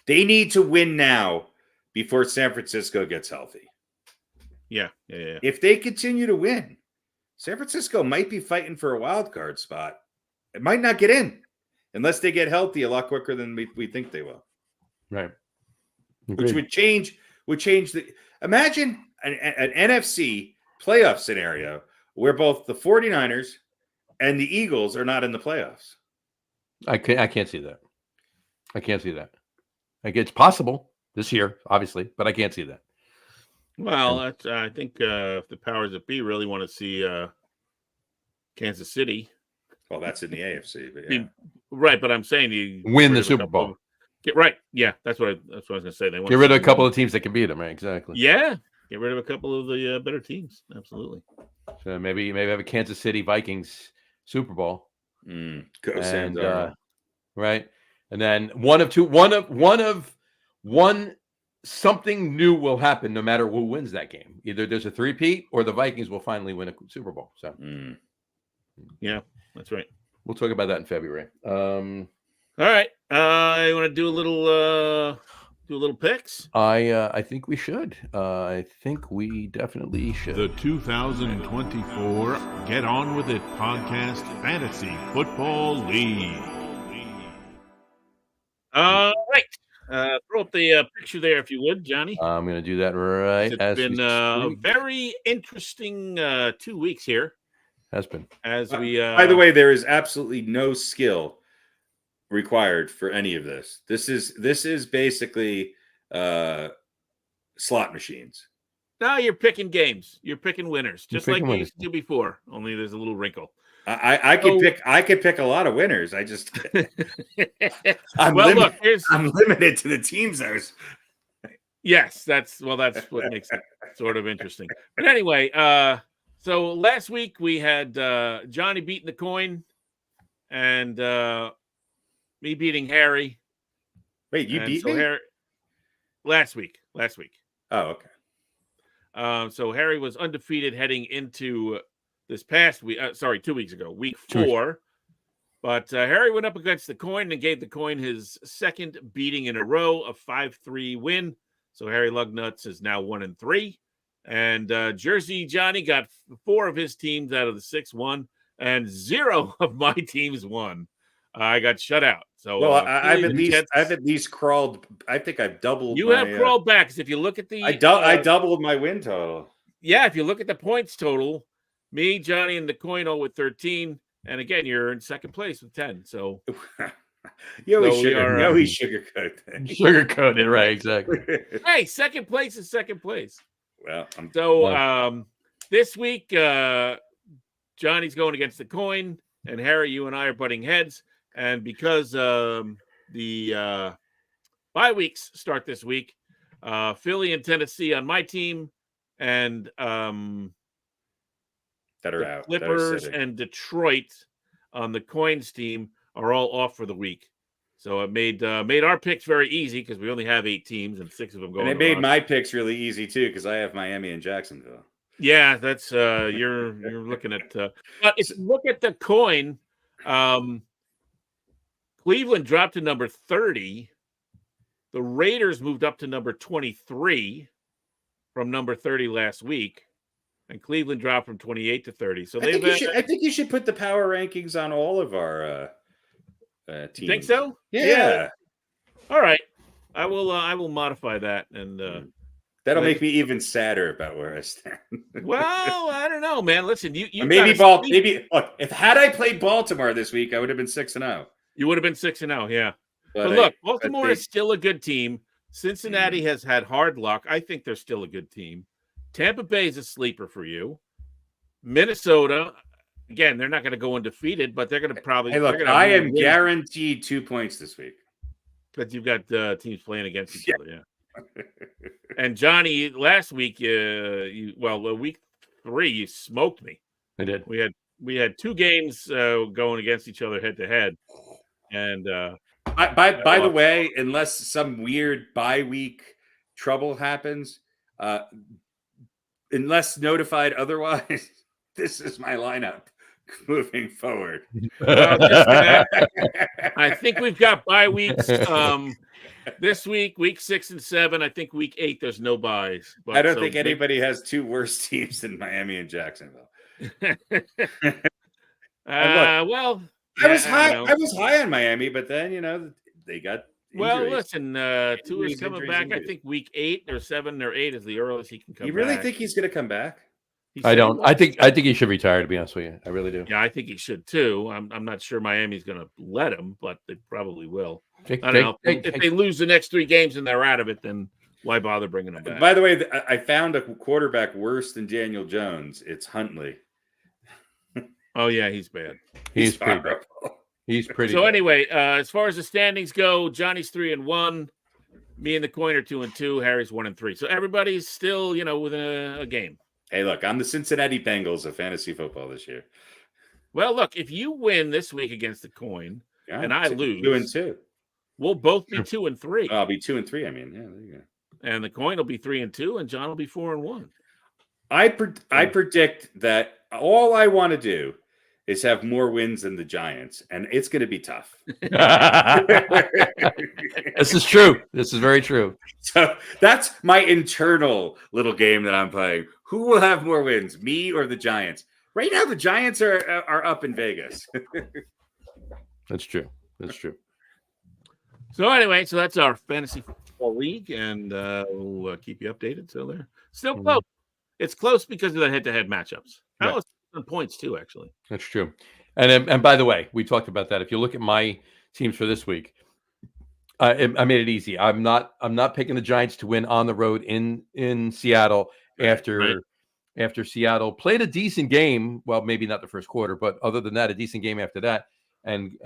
They need to win now before San Francisco gets healthy. Yeah. If they continue to win, San Francisco might be fighting for a wild card spot. It might not get in unless they get healthy a lot quicker than we think they will. right. Which Agreed. would change the. Imagine an NFC playoff scenario where both the 49ers and the Eagles are not in the playoffs. I can't see that. I can't see that. Like, it's possible this year, obviously, but I can't see that. Well, that's, I think if the powers that be really want to see Kansas City, Well, that's in the AFC, but I mean, right? But I'm saying you Win get the rid of a Super couple Bowl. of- get right. Yeah, that's what I was going to say. They want Get to rid of see a couple win. of teams that can beat them, right? Exactly. Yeah, get rid of a couple of the better teams. Absolutely. So maybe have a Kansas City Vikings Super Bowl. go And Sam Darnold. right, and then something new will happen no matter who wins that game. Either there's a three-peat or the Vikings will finally win a Super Bowl. So Yeah, that's right. we'll talk about that in February. All right, you want to do a little picks? I think we should. I think we definitely should. The 2024 Get On With It Podcast Fantasy Football League. All right. Throw up the picture there, if you would, Johnny. I'm going to do that right It's as been we a speak. very interesting 2 weeks here. Has been. As we, by the way, there is absolutely no skill required for any of this. This is basically slot machines. now you're picking games. You're picking winners, just picking like you winners. used to do before. Only there's a little wrinkle. I could pick a lot of winners. I just I'm Look, I'm limited to the teams I was. Yes, that's what makes it sort of interesting. But anyway, so last week we had Johnny beating the coin and me beating Harry. Wait, you And beat so me? Harry, last week. Oh, okay. So Harry was undefeated heading into this past week. 2 weeks ago, week 2 weeks. 4. But Harry went up against the coin and gave the coin his second beating in a row, a 5-3 win. So Harry Lug Nutz is now 1-3. And Jersey Johnny got 4 of his teams out of the 6 won, and 0 of my teams won. I got shut out. So Well, I've at least crawled. I think I've doubled. You have crawled back, because if you look at the I doubled my win total. Yeah, if you look at the points total, me, Johnny, and the coin with 13, and again, you're in second place with 10. So you always So we are, sugarcoat things. Sugarcoated, right? Exactly. hey, second place is second place. Well, This week, Johnny's going against the coin, and Harry, you and I are butting heads. And because the bye weeks start this week, Philly and Tennessee on my team, and that are the out. Clippers and Detroit on the coins team are all off for the week. So it made our picks very easy, because we only have 8 teams and 6 of them going. And it made my picks really easy too, because I have Miami and Jacksonville. Yeah, that's you're looking at. But if you look at the coin, Cleveland dropped to number 30. The Raiders moved up to number 23 from number 30 last week, and Cleveland dropped from 28 to 30. So I think you should put the power rankings on all of our teams. You think so? Yeah. All right. I will modify that, and that'll make me even sadder about where I stand. well, I don't know, man. Listen, you maybe look, had I played Baltimore this week, I would have been 6-0. You would have been 6-0, yeah. But look, Baltimore is still a good team. Cincinnati has had hard luck. I think they're still a good team. Tampa Bay is a sleeper for you. Minnesota, again, they're not going to go undefeated, but they're going to probably. Hey, look, I am guaranteed 2 points this week. But you've got teams playing against each other, yeah. And Johnny, last week, week 3, you smoked me. I did. We had 2 games going against each other head to head, and by the way, unless some weird bye week trouble happens, unless notified otherwise, this is my lineup moving forward. Well, I think we've got bye weeks. This week, week 6 and 7. I think week 8, there's no buys. I don't think anybody has two worse teams than Miami and Jacksonville. Well, I was high on Miami, but then they got injuries. Well, listen, Tua's coming back. I think week 8 or 7 or 8 is the earliest he can come back. You really think he's going to come back? I don't. I think he should retire, to be honest with you. I really do. Yeah, I think he should too. I'm not sure Miami's going to let him, but they probably will. I don't know. If they lose the next 3 games and they're out of it, then why bother bringing him back? By the way, I found a quarterback worse than Daniel Jones. It's Huntley. Oh yeah, he's bad. He's pretty bad. He's pretty. So bad. Anyway, as far as the standings go, Johnny's 3-1. Me and the Coin are 2-2. Harry's 1-3. So everybody's still, within a game. Hey, look, I'm the Cincinnati Bengals of fantasy football this year. Well, look, if you win this week against the Coin and I lose, 2-2, we'll both be 2-3. I'll be 2-3. I mean, yeah, there you go. And the Coin will be 3-2, and John will be 4-1. I predict that all I want to do is have more wins than the Giants, and it's going to be tough. This is true. This is very true. So that's my internal little game that I'm playing. Who will have more wins, me or the Giants? Right now, the Giants are up in Vegas. That's true. That's true. So anyway, that's our fantasy football league, and we'll keep you updated. So they're still close. It's close because of the head-to-head matchups. Right. On points too, actually. That's true. And by the way, we talked about that. If you look at my teams for this week, I made it easy. I'm not picking the Giants to win on the road in Seattle after Seattle played a decent game. Well, maybe not the first quarter, but other than that, a decent game after that, and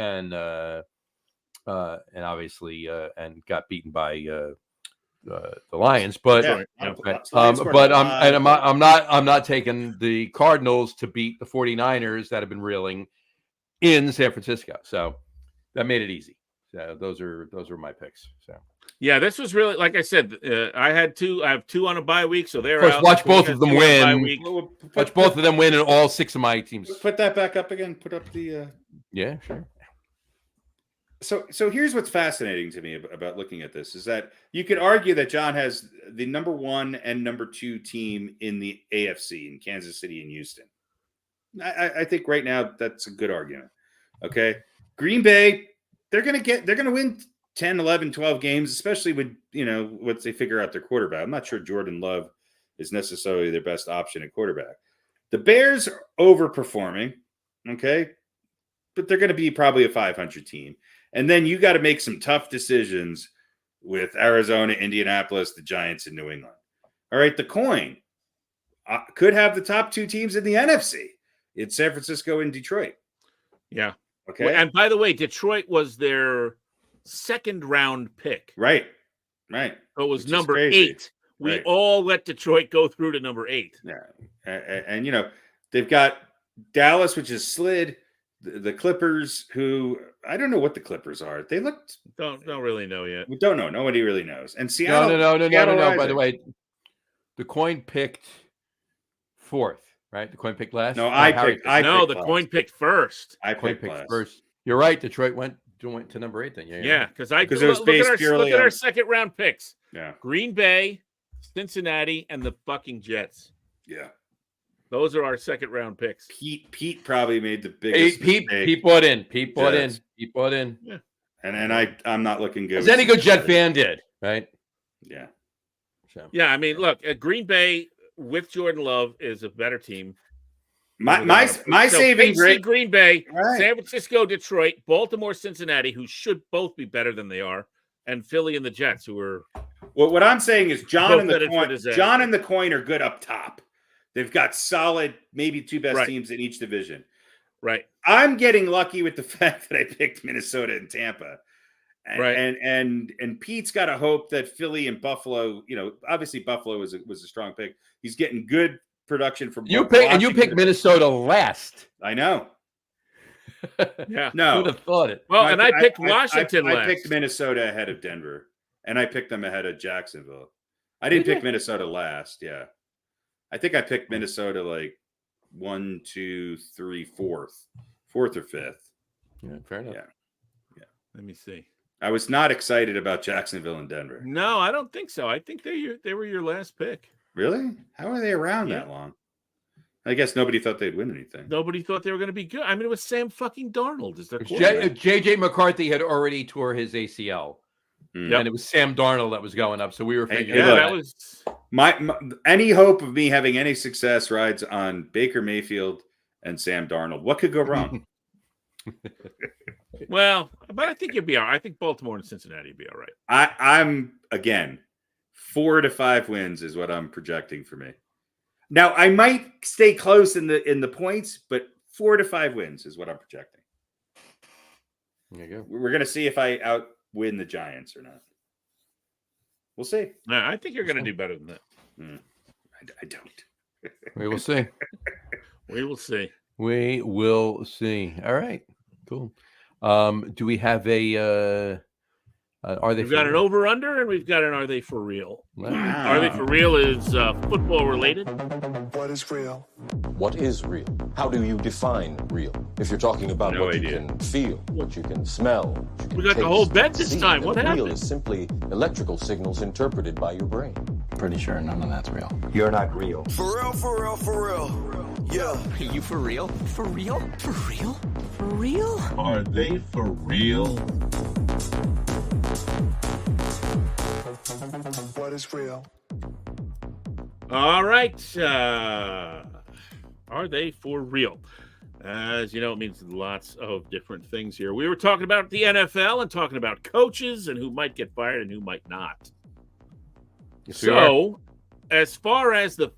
obviously and got beaten by the Lions, but I'm not taking the Cardinals to beat the 49ers that have been reeling in San Francisco. So that made it easy. So those are my picks. So yeah, this was really, like I said, I have 2 on a bye week, so they're out. Watch both of them win. Watch both of them win in all 6 of my teams. Put that back up again. Put up the. Yeah, sure. So here's what's fascinating to me about looking at this is that you could argue that John has the number 1 and number 2 team in the AFC in Kansas City and Houston. I think right now that's a good argument. Okay. Green Bay, they're going to win 10, 11, 12 games, especially with, once they figure out their quarterback. I'm not sure Jordan Love is necessarily their best option at quarterback. The Bears are overperforming. Okay. But they're going to be probably a 500 team. And then you got to make some tough decisions with Arizona, Indianapolis, the Giants, and New England. All right, the Coin could have the top 2 teams in the NFC. It's San Francisco and Detroit. Yeah. Okay. Well, and by the way, Detroit was their 2nd round pick. Right. So it was number 8. We all let Detroit go through to number 8. Yeah. And they've got Dallas, which is slid. The Clippers, who I don't know what the Clippers are. They looked don't really know yet. We don't know. Nobody really knows. And Seattle. No. By the way, the Coin picked 4th, right? The Coin picked last. No, the Coin picked first. I picked first. You're right. Detroit went to number 8 then. Yeah, because it was based look at our 2nd round picks. Yeah. Green Bay, Cincinnati, and the fucking Jets. Yeah. Those are our 2nd round picks. Pete probably made the biggest mistake. Pete bought in. Pete bought in. Yeah. And I'm not looking good. As any good Jet fan did, right? Yeah. So. Yeah, I mean, look, Green Bay with Jordan Love is a better team. My saving grace. Green Bay, right. San Francisco, Detroit, Baltimore, Cincinnati, who should both be better than they are, and Philly and the Jets, who are. Well, what I'm saying is John and the Coin are good up top. They've got solid, maybe 2 best teams in each division. Right. I'm getting lucky with the fact that I picked Minnesota and Tampa. And Pete's got to hope that Philly and Buffalo, obviously Buffalo was a strong pick. He's getting good production from you picked Minnesota last. I know. Yeah. No. Who'd have thought it? Well, and I picked Washington last. I picked Minnesota ahead of Denver, and I picked them ahead of Jacksonville. I didn't pick Minnesota last. Yeah. I think I picked Minnesota like 1, 2, 3, fourth or fifth. Yeah, fair enough. Yeah. Let me see. I was not excited about Jacksonville and Denver. No, I don't think so. I think they were your last pick. Really? How are they around that long? I guess nobody thought they'd win anything. Nobody thought they were going to be good. I mean, it was Sam fucking Darnold. Is their quarterback? JJ McCarthy had already tore his ACL. Mm. And it was Sam Darnold that was going up. So we were figuring that was my any hope of me having any success rides on Baker Mayfield and Sam Darnold. What could go wrong? Well, but I think you'd be all right. I think Baltimore and Cincinnati would be all right. I'm again 4 to 5 wins is what I'm projecting for me. Now I might stay close in the points, but 4 to 5 wins is what I'm projecting. There you go. We're gonna see if I outwin the Giants or not. We'll see. No, I think you're going to do better than that. I don't. We will see. We will see. We will see. All right. Cool. Do we have a are they We've got an over-under and we've got an are they for real? Wow. Are they for real is football related. What is real? What is real? How do you define real? If you're talking about No what idea. you can feel, what you can smell, what you can We got the taste, whole bet this see, time. then What real happened? is simply electrical signals interpreted by your brain. Pretty sure none of that's real. You're not real. For real, for real, for real. Yeah. Are you for real? For real? For real? For real? Are they for real? What is real? All right. Are they for real? As you know, it means lots of different things here. We were talking about the NFL and talking about coaches and who might get fired and who might not. Yes, we are. So, as far as the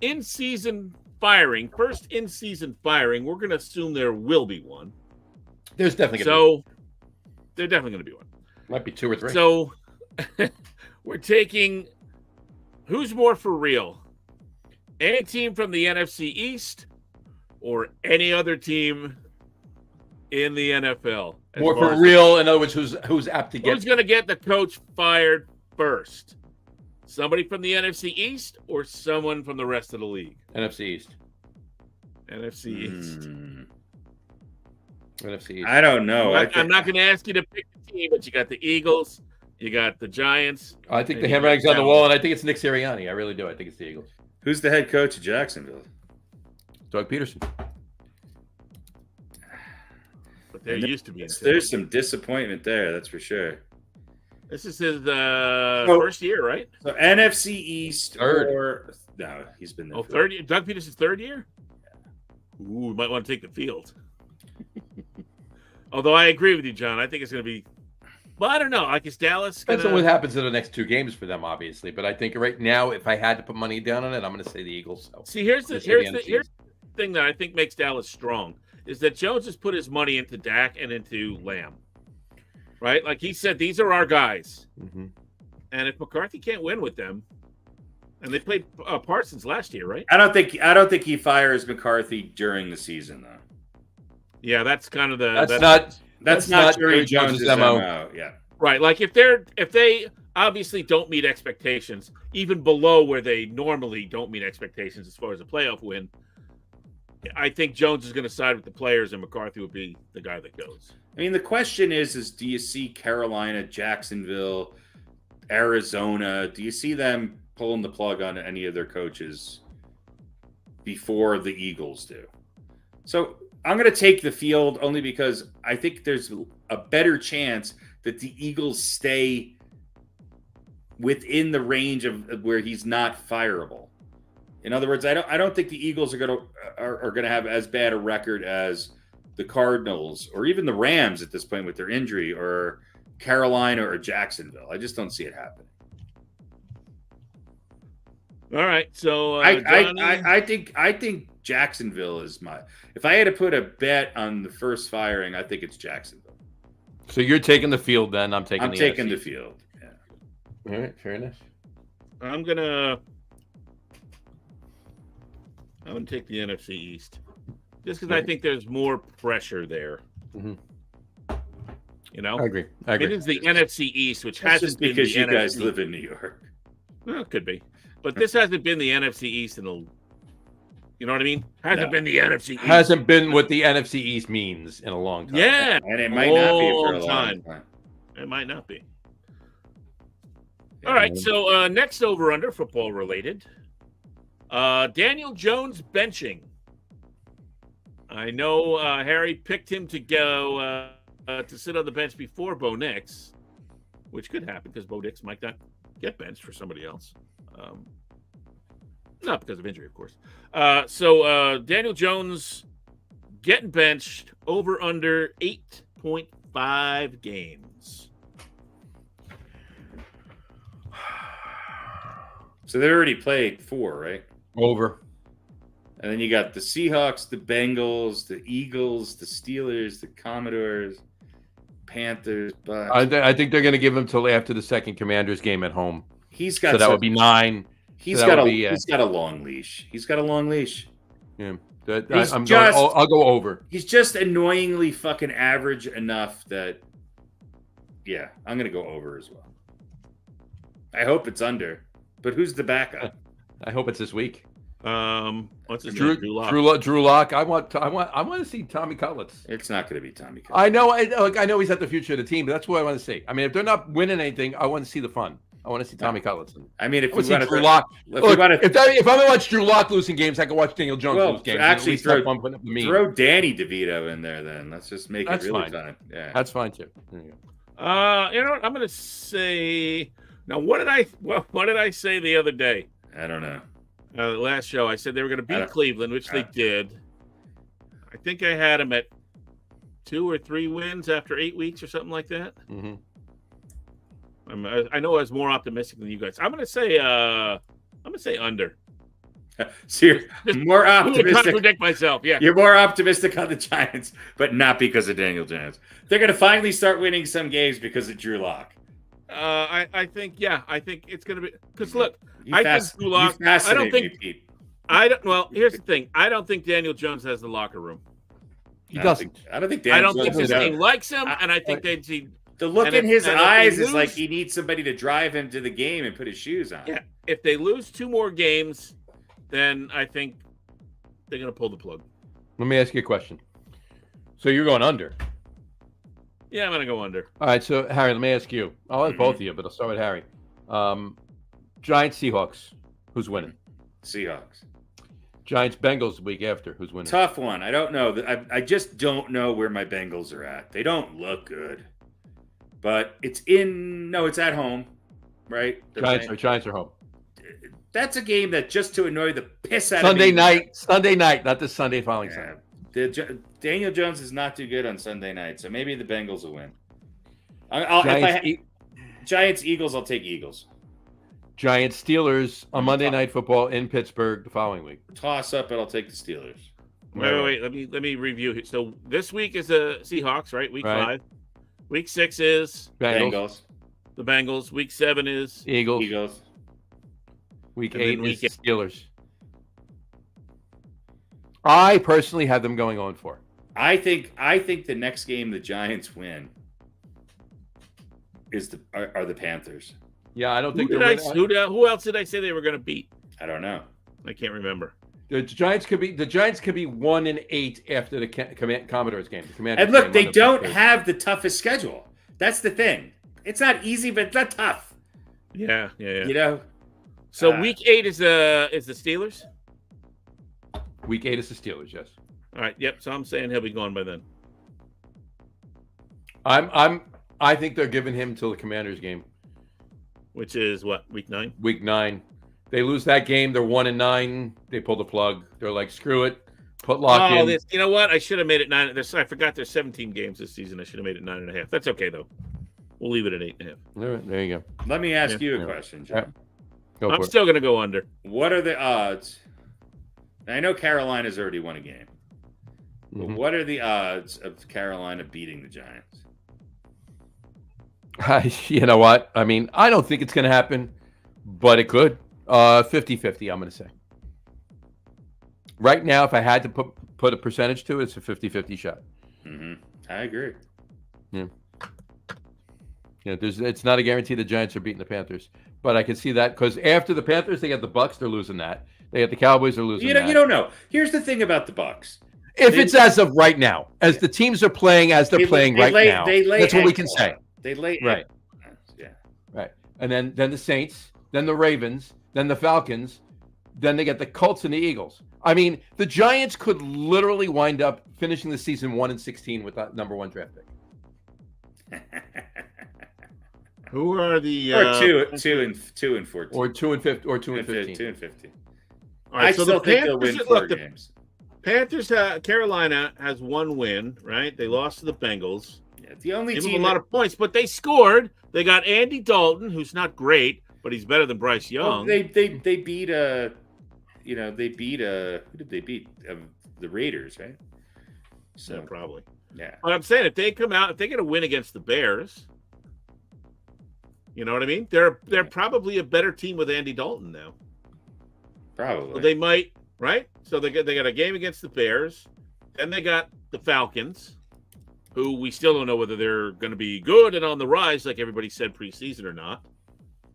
in-season firing, first in-season firing, we're going to assume there will be one. There's definitely There's definitely going to be one. might be 2 or 3. So, we're taking who's more for real? Any team from the NFC East or any other team in the NFL? As More far for as real. In other words, who's apt to get who's going to get the coach fired first? Somebody from the NFC East or someone from the rest of the league? NFC East. NFC East. NFC East. I don't know. I'm not going to ask you to pick the team, but you got the Eagles, you got the Giants. I think the and you handwriting's got on the them. wall, and I think it's Nick Sirianni. I really do. I think it's the Eagles. Who's the head coach of Jacksonville? Doug Peterson. But there used to be. There's some disappointment there, that's for sure. This is his first year, right? So NFC East Third. or no, he's been there. Oh, third year. Doug Peterson's third year? Ooh, we might want to take the field. Although I agree with you, John. I think it's going to be. Well, I don't know. Like, is Dallas going Depends on what to. happens in the next 2 games for them, obviously. But I think right now, if I had to put money down on it, I'm going to say the Eagles. So. See, here's the NFC. thing that I think makes Dallas strong is that Jones has put his money into Dak and into Lamb. Right? Like he said, these are our guys. Mm-hmm. And if McCarthy can't win with them, and they played Parsons last year, right? I don't think he fires McCarthy during the season though. Yeah, that's kind of the. That's not Jerry Jones' MO. Yeah. Right. Like if they obviously don't meet expectations, even below where they normally don't meet expectations as far as a playoff win, I think Jones is going to side with the players and McCarthy will be the guy that goes. I mean, the question is do you see Carolina, Jacksonville, Arizona, do you see them pulling the plug on any of their coaches before the Eagles do? So I'm going to take the field only because I think there's a better chance that the Eagles stay within the range of where he's not fireable. In other words, I don't think the Eagles are going to have as bad a record as the Cardinals or even the Rams at this point with their injury, or Carolina or Jacksonville. I just don't see it happening. All right, so I think Jacksonville is my. If I had to put a bet on the first firing, I think it's Jacksonville. So you're taking the field, then I'm taking. I'm taking the field. Yeah. All right, fair enough. I'm gonna take the NFC East just because I think there's more pressure there. Mm-hmm. You know, I agree. It is the NFC East, which That's hasn't just been because the you NFC. guys live in New York. Well, it could be. but this hasn't been the NFC East in a. You know what I mean? Hasn't been the NFC East. Hasn't been what the NFC East means in a long time. Yeah, And it might not be for a long time. time. It might not be. All right, so next over-under, football related. Daniel Jones benching. I know Harry picked him to go to sit on the bench before Bo Nix, which could happen because Bo Nix might not get benched for somebody else. Not because of injury, of course. So Daniel Jones getting benched over under 8.5 games. So they already played 4, right? Over. And then you got the Seahawks, the Bengals, the Eagles, the Steelers, the Commodores, Panthers, Bucks. I think they're going to give him till after the second Commanders game at home. He's got So that would be 9. He's So got that would a be, he's got a long leash. He's got a long leash. Yeah. I'll go over. He's just annoyingly fucking average enough that yeah, I'm gonna go over as well. I hope it's under. But who's the backup? I hope it's this week. What's his name? Drew Lock. I want to see Tommy Cutlets. It's not going to be Tommy Cutlets. I know he's at the future of the team, but that's what I want to see. I mean, if they're not winning anything, I want to see the fun. I want to see Tommy Cutlets. I mean, if I want we to want see Drew to Lock. If I'm going to watch Drew Lock losing games, I can watch Daniel Jones lose games. Actually, throw Danny DeVito in there. Then let's just make that's it really fine. fun. Yeah, that's fine too. You know what? I'm going to say. Now, what did I say the other day? I don't know. The last show, I said they were going to beat Cleveland, which they did. I think I had them at 2 or 3 wins after 8 weeks or something like that. Mm-hmm. I know I was more optimistic than you guys. I'm going to say under. So you're more optimistic. Contradict myself. Yeah, you're more optimistic on the Giants, but not because of Daniel Jones. They're going to finally start winning some games because of Drew Lock. I think it's going to be because look, I think Drew Lock. Here's the thing. I don't think Daniel Jones has the locker room. He doesn't. I don't think his team likes him, and I think they'd see. The look in his eyes is like he needs somebody to drive him to the game and put his shoes on. Yeah, if they lose 2 more games, then I think they're going to pull the plug. Let me ask you a question. So you're going under? Yeah, I'm going to go under. All right, so Harry, let me ask you. I'll ask both of you, but I'll start with Harry. Giants, Seahawks. Who's winning? Seahawks. Giants, Bengals the week after. Who's winning? Tough one. I don't know. I just don't know where my Bengals are at. They don't look good. But it's at home, right? Giants are home. That's a game that just to annoy the piss out Sunday of me. Sunday night, not this Sunday following Sunday. Daniel Jones is not too good on Sunday night, so maybe the Bengals will win. Giants, Eagles, I'll take Eagles. Giants, Steelers on Monday Night Football in Pittsburgh the following week. Toss up, but I'll take the Steelers. Wait. Let me review. So this week is the Seahawks, right? Week 5. Week 6 is Bengals. The Bengals. Week 7 is Eagles. Week 8 is the Steelers. I personally have them going 0-4. I think the next game the Giants win are the Panthers. Yeah, I don't think who else did I say they were going to beat? I don't know. I can't remember. The Giants could be 1-8 after the Commodores game. And look, they don't have the toughest schedule. That's the thing. It's not easy, but it's not tough. Yeah. You know. So week 8 is the Steelers. Week 8 is the Steelers. Yes. All right. Yep. So I'm saying he'll be gone by then. I think they're giving him till the Commanders game, which is what, week 9. Week 9. They lose that game. They're 1-9. They pull the plug. They're like, screw it. Put Lock in. You know what? I should have made it 9. I forgot there's 17 games this season. I should have made it 9.5. That's okay though. We'll leave it at 8.5. There you go. Let me ask you a question, John. I'm still going to go under. What are the odds? I know Carolina's already won a game. But what are the odds of Carolina beating the Giants? You know what? I mean, I don't think it's going to happen, but it could. 50-50, I'm going to say. Right now, if I had to put a percentage to it, it's a 50-50 shot. I agree. Yeah. It's not a guarantee the Giants are beating the Panthers, but I can see that because after the Panthers, they got the Bucks. They're losing that. They got the Cowboys. They're losing that. You don't know. Here's the thing about the Bucks. If it's as of right now, as the teams are playing as they're playing right now, that's what we can say. They lay right. Yeah. Right. And then the Saints, then the Ravens, then the Falcons, then they get the Colts and the Eagles. I mean, the Giants could literally wind up finishing the season 1-16 with that number 1 draft pick. Who are the or 2 and 14 or 2 and 15 or 2 and 15? 2 and 15. All right, I so still the think Panthers, they'll win look, 4 the games. Panthers, Carolina has 1 win, right? They lost to the Bengals. Yeah, the only They team have a lot of points, but they scored. They got Andy Dalton, who's not great, but he's better than Bryce Young. Well, they beat who did they beat? The Raiders, right? So yeah, probably. Yeah. But I'm saying if they come out, if they get a win against the Bears, you know what I mean? They're probably a better team with Andy Dalton now. Probably. So they might, right? So they got a game against the Bears, then they got the Falcons, who we still don't know whether they're going to be good and on the rise, like everybody said preseason or not.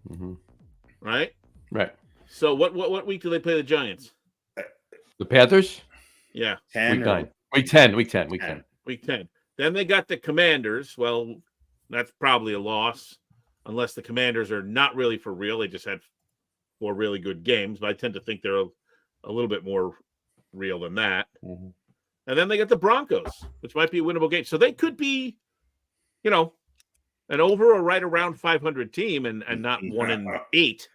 Mm-hmm. Right. Right. So what week do they play the Giants? The Panthers? Yeah. Week 9. Week 10. Week 10. Week 10. Week 10. Then they got the Commanders. Well, that's probably a loss, unless the Commanders are not really for real. They just had 4 really good games, but I tend to think they're a little bit more real than that. Mm-hmm. And then they got the Broncos, which might be a winnable game. So they could be, an over or right around 500 team and not 1-8.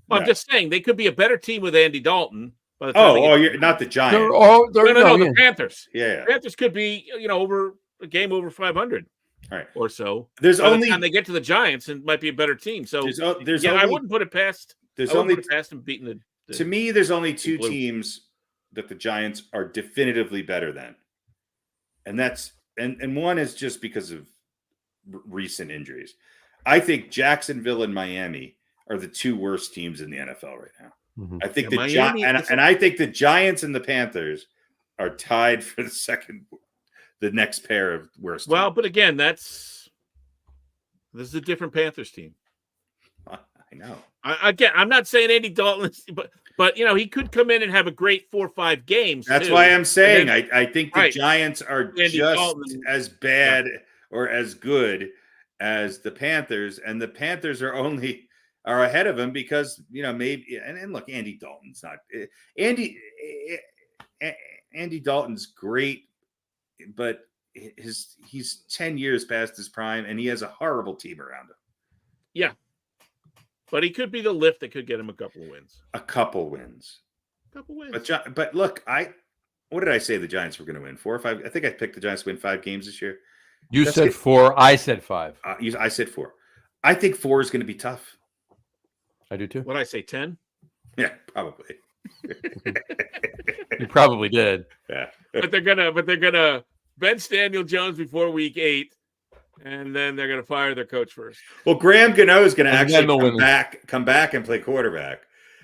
Well, I'm just saying they could be a better team with Andy Dalton. By the time you're not the Giants. No, the Panthers. Yeah. Panthers could be, over a game over 500. All right. Or so. There's By only the time they get to the Giants, and might be a better team. So I wouldn't put it past. There's I wouldn't only put it past them beating the. To me, there's only 2 Blue. teams that the Giants are definitively better than, and that's and one is just because of recent injuries. I think Jacksonville and Miami are the 2 worst teams in the NFL right now. Mm-hmm. I think Miami, and I think the Giants and the Panthers are tied for the next pair of worst. Well, teams. but again, this is a different Panthers team. I know. I'm not saying Andy Dalton, but he could come in and have a great 4 or 5 games. That's too. why I'm saying then, I think the Giants are Andy just Dalton, as bad or as good as the Panthers, and the Panthers are ahead of them because maybe and look, Andy Dalton's not Andy Dalton's great, but he's 10 years past his prime, and he has a horrible team around him. Yeah. But he could be the lift that could get him a couple of wins. A couple wins. But look, what did I say the Giants were going to win? 4 or 5? I think I picked the Giants to win 5 games this year. You said 4. I said 5. I said 4. I think 4 is going to be tough. I do too. What did I say, 10? Yeah, probably. You probably did. Yeah. But they're gonna bench Daniel Jones before week 8. And then they're going to fire their coach first. Well, Graham Gano is going to actually come back and play quarterback.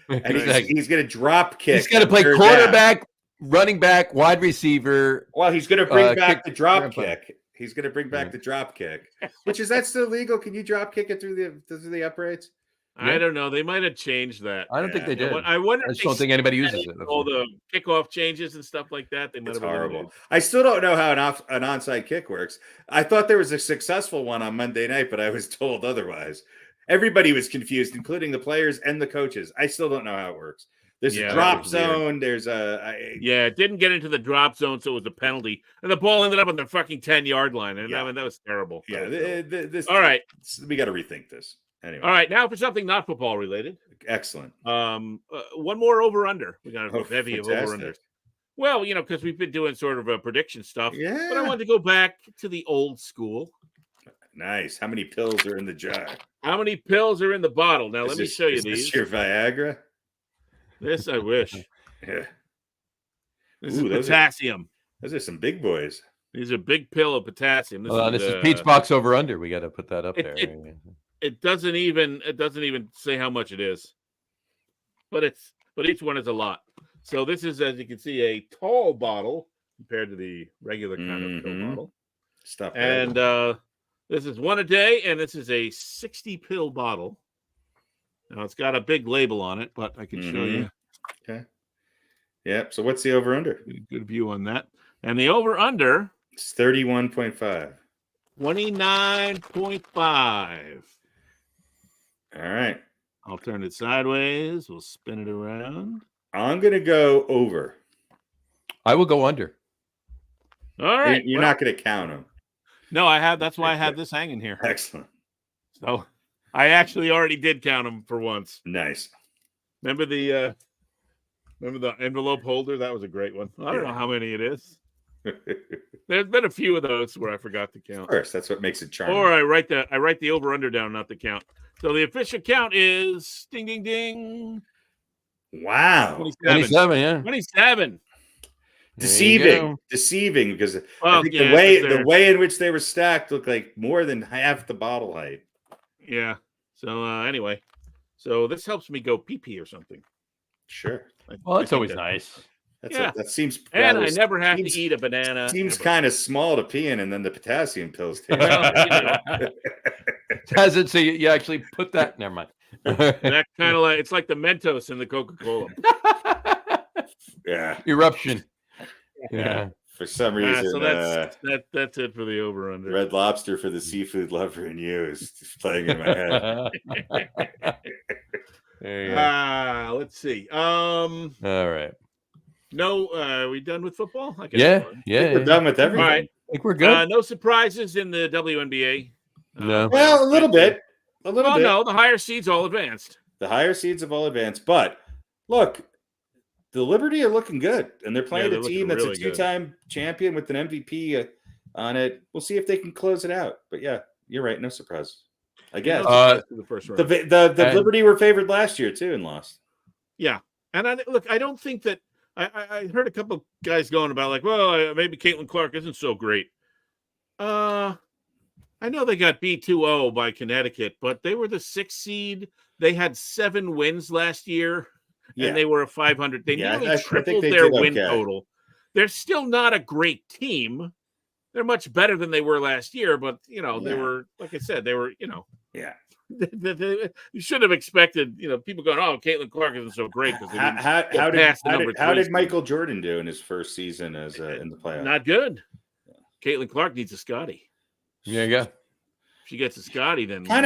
And Exactly. he's going to drop kick. He's going to play quarterback, running back, wide receiver. Well, he's going to bring back the drop kick. He's going to bring back the drop kick. Is that still legal? Can you drop kick it through the uprights? I don't know. They might have changed that. I don't think they did. I wonder. I just don't think anybody uses it. All the kickoff changes and stuff like that. They might have horrible. I still don't know how an onside kick works. I thought there was a successful one on Monday night, but I was told otherwise. Everybody was confused, including the players and the coaches. I still don't know how it works. There's a drop zone. There's it didn't get into the drop zone, so it was a penalty, and the ball ended up on the fucking 10-yard line, and I mean, that was terrible. Yeah. All right, we got to rethink this. Anyway. All right, now for something not football related. Excellent. One more over under. We got a heavy of over unders. Well, because we've been doing sort of a prediction stuff. Yeah. But I wanted to go back to the old school. Nice. How many pills are in the jar? How many pills are in the bottle? Now let me show you these. Is this your Viagra? This I wish. Yeah. This is potassium. Those are some big boys. These are big pill of potassium. This is Pete's box over under. We got to put that up there. It doesn't even say how much it is, but each one is a lot. So this is, as you can see, a tall bottle compared to the regular kind of pill bottle. Stuff. And This is one a day, and this is a 60-pill bottle. Now, it's got a big label on it, but I can show you. Okay. Yep. So what's the over-under? Good view on that. And the over-under... It's 31.5. 29.5. All right. I'll turn it sideways. We'll spin it around. I'm going to go over. I will go under. All right. You're not going to count them. No, I have. That's why I have this hanging here. Excellent. So I actually already did count them for once. Nice. Remember the envelope holder? That was a great one. I don't know how many it is. There's been a few of those where I forgot to count. Of course, that's what makes it charming. Or I write the over under down, not the count. So the official count is ding ding ding. Wow. 27, yeah. 27. Deceiving because I think the way in which they were stacked looked like more than half the bottle height. Yeah. So anyway, so this helps me go pee or something. Sure. Well, that's always nice. That seems. And I never have to eat a banana. Seems kind of small to pee in, and then the potassium pills taste. Does it? So you actually put that? Never mind. That kind of like it's like the Mentos in the Coca-Cola. Yeah. Eruption. Yeah. For some reason, so that's it for the over/under. Red Lobster for the seafood lover in you is playing in my head. There you go. Let's see. All right. No, are we done with football? Yeah. We're done with everything. All right. I think we're good. No surprises in the WNBA. No. Well, a little bit. No, the higher seeds all advanced. The higher seeds have all advanced. But look, the Liberty are looking good. And they're playing a team that's really a two-time champion with an MVP on it. We'll see if they can close it out. But yeah, you're right. No surprise. I guess. The first round. The Liberty were favored last year, too, and lost. Yeah. And I don't think that I heard a couple of guys going about like, well, maybe Caitlin Clark isn't so great. I know they got B2-0 by Connecticut, but they were the 6th seed. They had 7 wins last year, and they were a 500. They nearly tripled their win total. They're still not a great team. They're much better than they were last year, but, they were, like I said, they were, Yeah. You should have expected, people going, "Oh, Caitlin Clark isn't so great." How did Michael Jordan do in his first season as in the playoffs? Not good. Caitlin Clark needs a Scotty. Yeah, yeah. If she gets a Scotty, then she kind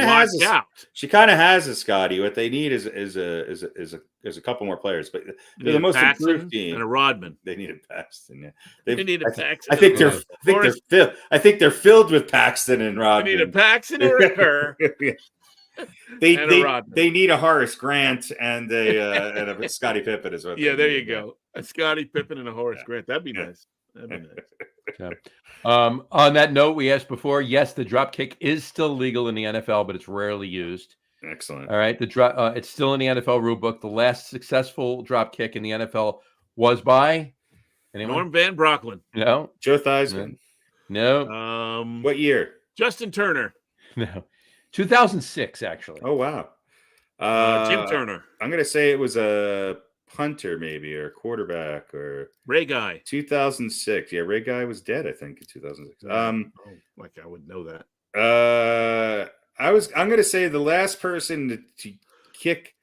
of has a Scotty. What they need is a couple more players, but they're the most Paxton improved team. and a Rodman. They needed Paxton. Yeah. They needed Paxton. I think they're filled with Paxton and Rodman. They need a Paxton or a Kerr. They need a Horace Grant and a Scottie Pippen as well. Yeah, there you go. A Scottie Pippen and a Horace Grant. That'd be nice. That'd be nice. Yeah. On that note, we asked before. Yes, the drop kick is still legal in the NFL, but it's rarely used. Excellent. All right, the drop. It's still in the NFL rule book. The last successful drop kick in the NFL was by Norm Van Brocklin. No. Joe Theismann. No. What year? Justin Turner. No. 2006, actually. Oh wow. Jim Turner. I'm gonna say it was a punter, maybe, or a quarterback, or Ray Guy. 2006. Yeah, Ray Guy was dead, I think, in 2006. Like I would know that. I'm gonna say the last person to kick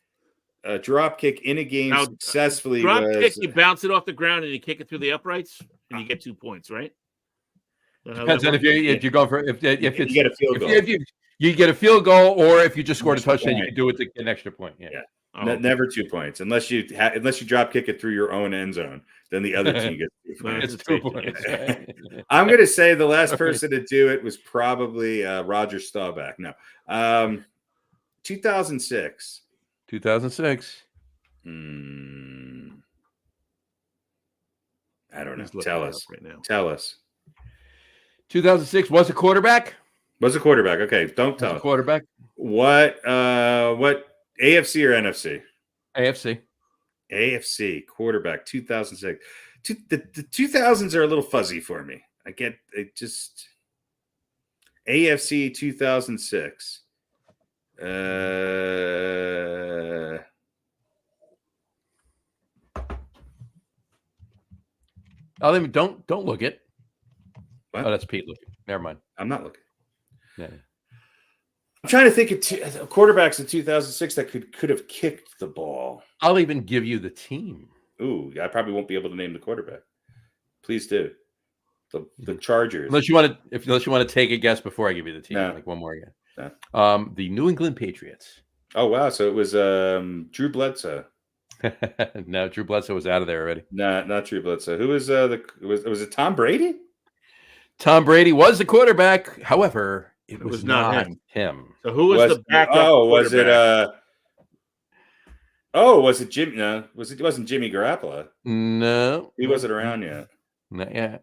a drop kick in a game successfully kick, you bounce it off the ground and you kick it through the uprights and you get 2 points, right? Depends on if you're going for if it's you get a field goal. You get a field goal, or if you just scored a touchdown, you can do it to get an extra point. Yeah. Never 2 points unless you drop kick it through your own end zone. Then the other team gets 2 points. It's 2 points. I'm going to say the last person to do it was probably Roger Staubach. No, 2006. 2006. I don't know. Tell us right now. Tell us. 2006 was a quarterback. Was a quarterback. Okay, don't tell us. Quarterback. What AFC or NFC? AFC. AFC quarterback 2006. The 2000s are a little fuzzy for me. I get it just AFC 2006. Don't look it. What? Oh, that's Pete looking. Never mind. I'm not looking. Yeah. I'm trying to think of quarterbacks in 2006 that could have kicked the ball. I'll even give you the team. Ooh, I probably won't be able to name the quarterback. Please do. The Chargers. Unless you want to take a guess before I give you the team. No. Like one more again. No. The New England Patriots. Oh wow! So it was Drew Bledsoe. No, Drew Bledsoe was out of there already. No, not Drew Bledsoe. Who was was it Tom Brady? Tom Brady was the quarterback. However, it was not him. So who was the backup? Oh, was it? Was it Jimmy? No, it wasn't Jimmy Garoppolo. No, he wasn't around yet. Not yet.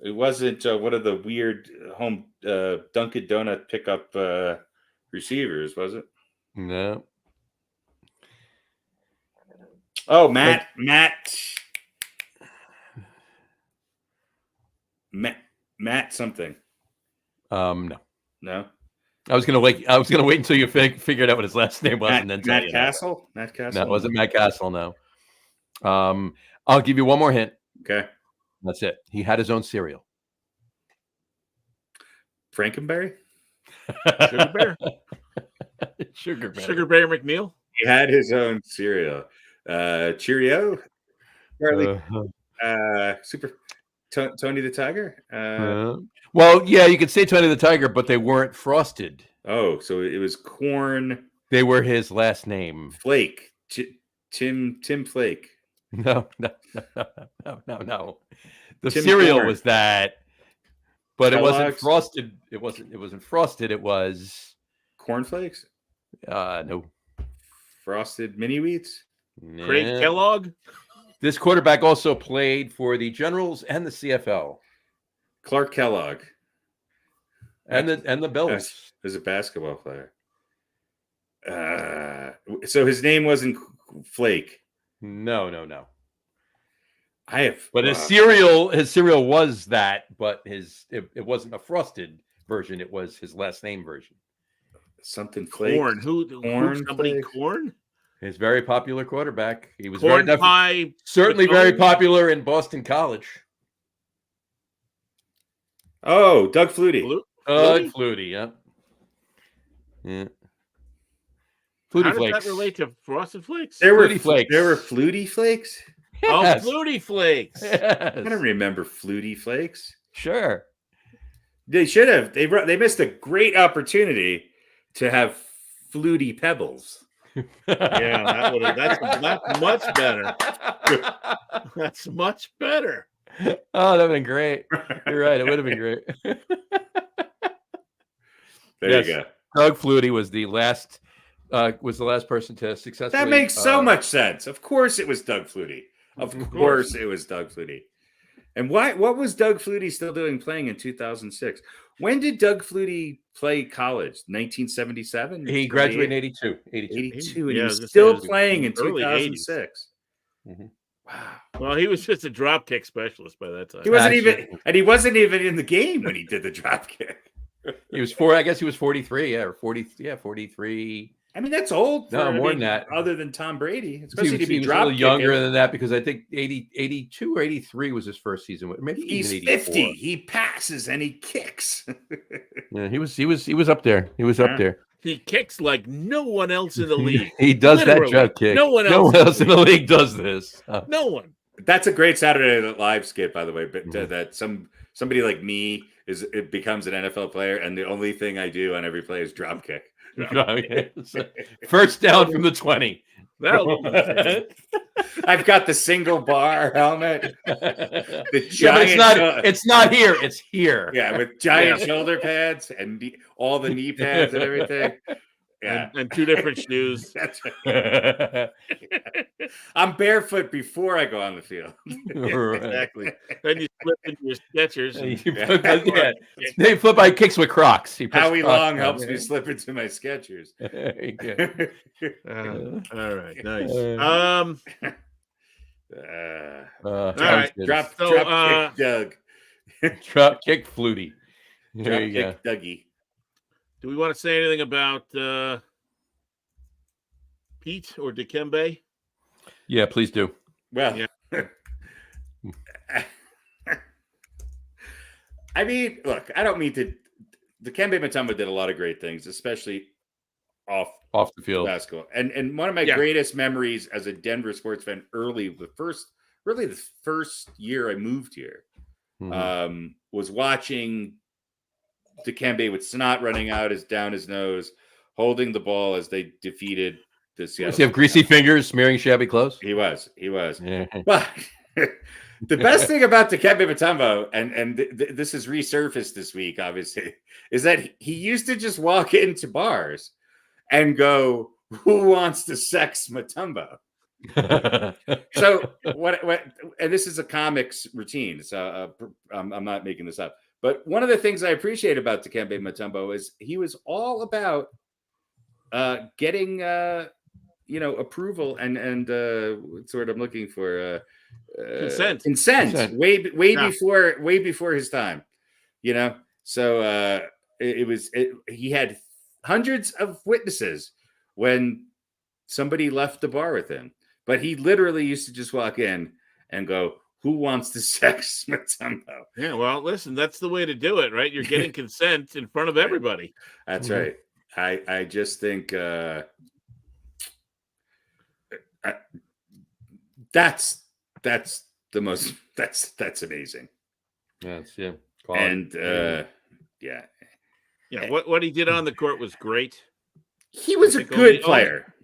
It wasn't one of the weird home Dunkin' Donut pickup receivers, was it? No. Oh, Matt something. No. I was gonna wait until you figured out what his last name was, and then tell you. Castle. Matt Castle. No, it wasn't Matt Castle. No. I'll give you one more hint. Okay. That's it. He had his own cereal. Frankenberry? Sugar Bear? Sugar Bear. Sugar Bear McNeil? He had his own cereal. Cheerio? Charlie? Super Tony the Tiger? Well, yeah, you could say Tony the Tiger, but they weren't frosted. Oh, so it was corn. They were his last name. Flake. Tim Flake. No. The cereal was that, but it wasn't frosted. It wasn't frosted. It was cornflakes. No. Frosted mini wheats. Craig Kellogg. This quarterback also played for the Generals and the CFL. Clark Kellogg. And the Bills. As a basketball player. So his name wasn't Flake. No. But his cereal was that, but it wasn't a frosted version. It was his last name version. Something Flake. Corn. Somebody Corn? His very popular quarterback. He was Corn pie. Certainly very popular in Boston College. Oh, Doug Flutie. Doug Flutie, yeah. Flutie How Flakes. Does that relate to Frosted Flakes? There were Flutie Flakes? Yes. Oh, Flutie Flakes. Yes. I don't remember Flutie Flakes. Sure. They should have. They missed a great opportunity to have Flutie Pebbles. Yeah, that's much better. That's much better. Oh, that'd been great. You're right. It would have been great. There you go. Doug Flutie was the last person to successfully. That makes so much sense. Of course, it was Doug Flutie. Of course, it was Doug Flutie. And what was Doug Flutie still doing playing in 2006? When did Doug Flutie play college? 1977? He graduated in 82. 82, and he was still playing in 2006. Mm-hmm. Wow. Well, he was just a drop kick specialist by that time. He wasn't even in the game when he did the drop kick. He was 43. Yeah, or 43. I mean, that's old. No, more than that. Other than Tom Brady, especially he was a little younger than that, because I think 82 or 83 was his first season. Maybe he's 50. He passes and he kicks. Yeah, he was up there. He was up there. He kicks like no one else in the league. He does that drop kick. No one else in the league does this. No one. That's a great Saturday Night Live skit, by the way. But that somebody like me it becomes an NFL player, and the only thing I do on every play is drop kick. First down from the 20. I've got the single bar helmet. The giant it's not here. It's here. Yeah, with giant shoulder pads and all the knee pads and everything. Yeah, and two different shoes. That's right. I'm barefoot before I go on the field. Exactly. Then you slip into your Skechers. They flip by kicks with Crocs. Howie Long helps me slip into my Skechers. All right, nice. All right, drop kick Doug. Drop kick Flutie. Drop kick Dougie. Do we want to say anything about Pete or Dikembe? Yeah, please do. Well, yeah. I mean, look, I don't mean to Dikembe Mutombo did a lot of great things, especially off the field. basketball. And one of my greatest memories as a Denver sports fan early, the first year I moved here, was watching Dikembe with snot running out down his nose, holding the ball as they defeated the Seattle. Does he have greasy fingers smearing shabby clothes? He was. Yeah. But the best thing about Dikembe Mutombo, and this has resurfaced this week, obviously, is that he used to just walk into bars and go, "Who wants to sex Mutombo?" So what? And this is a comics routine, so I'm not making this up. But one of the things I appreciate about Dikembe Mutombo is he was all about getting approval and what's the word I'm looking for? Consent. Way before his time. So he had hundreds of witnesses when somebody left the bar with him, but he literally used to just walk in and go, "Who wants to sex Mutombo?" Yeah, well, listen, that's the way to do it, right? You're getting consent in front of everybody. That's right. I just think that's the most that's amazing. Yes, yeah. And what he did on the court was great. He was a good player.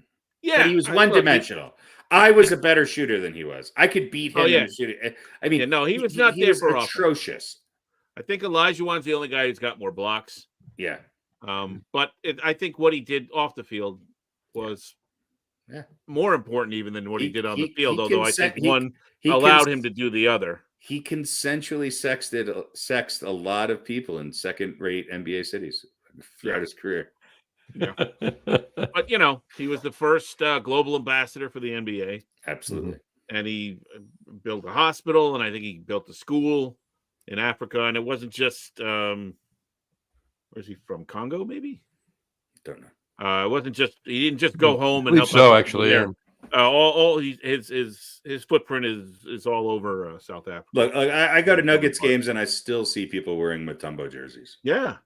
But he was one-dimensional. I was a better shooter than he was. I could beat him in shooting. I mean, he was not there for atrocious. I think Olajuwon's the only guy who's got more blocks. Yeah. But I think what he did off the field was more important even than what he did on the field, although I think one allowed him to do the other. He consensually sexed a lot of people in second-rate NBA cities throughout his career. Yeah. But, he was the first global ambassador for the NBA. Absolutely. And he built a hospital, and I think he built a school in Africa. And it wasn't just, where's he from? Congo, maybe? Don't know. It wasn't just, he didn't just go home and help. So actually, yeah. His footprint is all over South Africa. Look, I go to Nuggets games and I still see people wearing Mutombo jerseys. Yeah.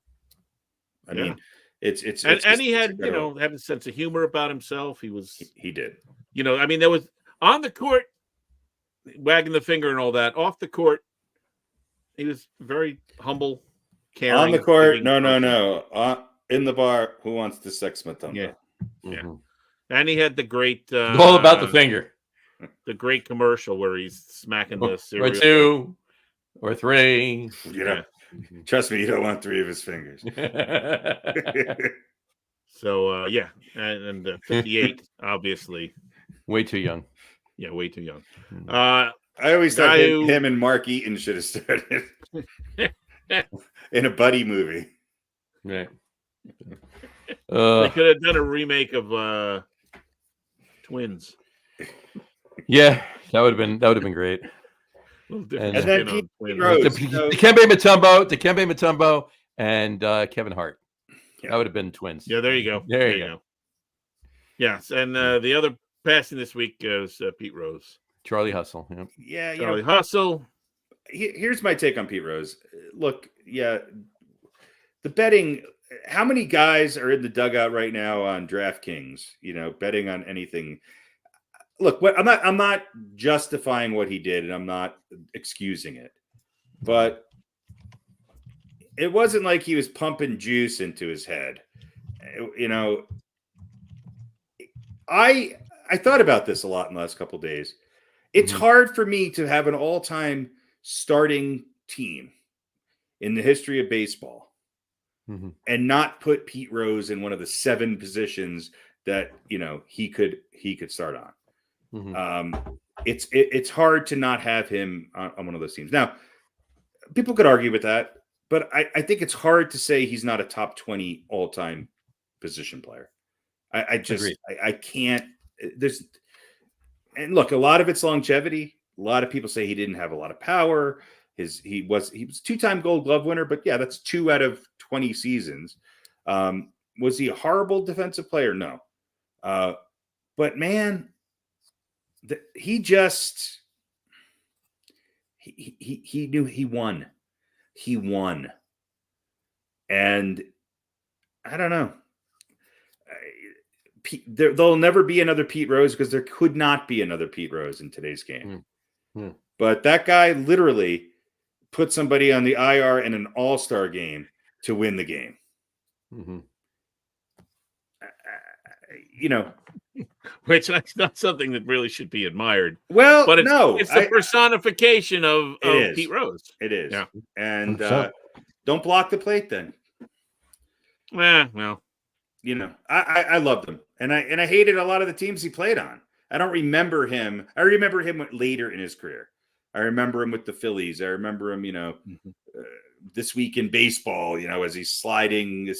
I mean, it's and he had, had a sense of humor about himself. He did. There was on the court wagging the finger and all that. Off the court, he was very humble, caring. On the court, no. In the bar, who wants to sex Mutombo? Yeah. Yeah. And he had the great all about the finger. The great commercial where he's smacking the cereal. Or 2 or 3. Trust me, you don't want 3 of his fingers. So and 58, obviously. Way too young. Yeah, way too young. I always thought him and Mark Eaton should have started in a buddy movie. Right. They could have done a remake of Twins. Yeah, that would have been great. And then Dikembe Mutombo, and Kevin Hart. Yeah. That would have been Twins. Yeah, there you go. There you go. Yes, and the other passing this week is Pete Rose. Charlie Hustle. Yep. Yeah, Charlie Hustle. Here's my take on Pete Rose. Look, the betting. How many guys are in the dugout right now on DraftKings? Betting on anything. Look, I'm not justifying what he did, and I'm not excusing it, but it wasn't like he was pumping juice into his head. I thought about this a lot in the last couple of days. It's hard for me to have an all-time starting team in the history of baseball and not put Pete Rose in one of the 7 positions that he could start on. It's hard to not have him on one of those teams. Now, people could argue with that, but I think it's hard to say he's not a top 20 all-time position player. I can't. And look, a lot of it's longevity. A lot of people say he didn't have a lot of power. He was 2-time Gold Glove winner, but yeah, that's 2 out of 20 seasons. Was he a horrible defensive player? No. But man, he knew he won. He won. And I don't know. There'll never be another Pete Rose because there could not be another Pete Rose in today's game. But that guy literally put somebody on the IR in an all-star game to win the game. Which is not something that really should be admired. Well, but it's the personification of Pete Rose. It is. Yeah. And don't block the plate then. Well, I loved him, and I hated a lot of the teams he played on. I don't remember him. I remember him later in his career. I remember him with the Phillies. I remember him, This Week in Baseball, as he's sliding.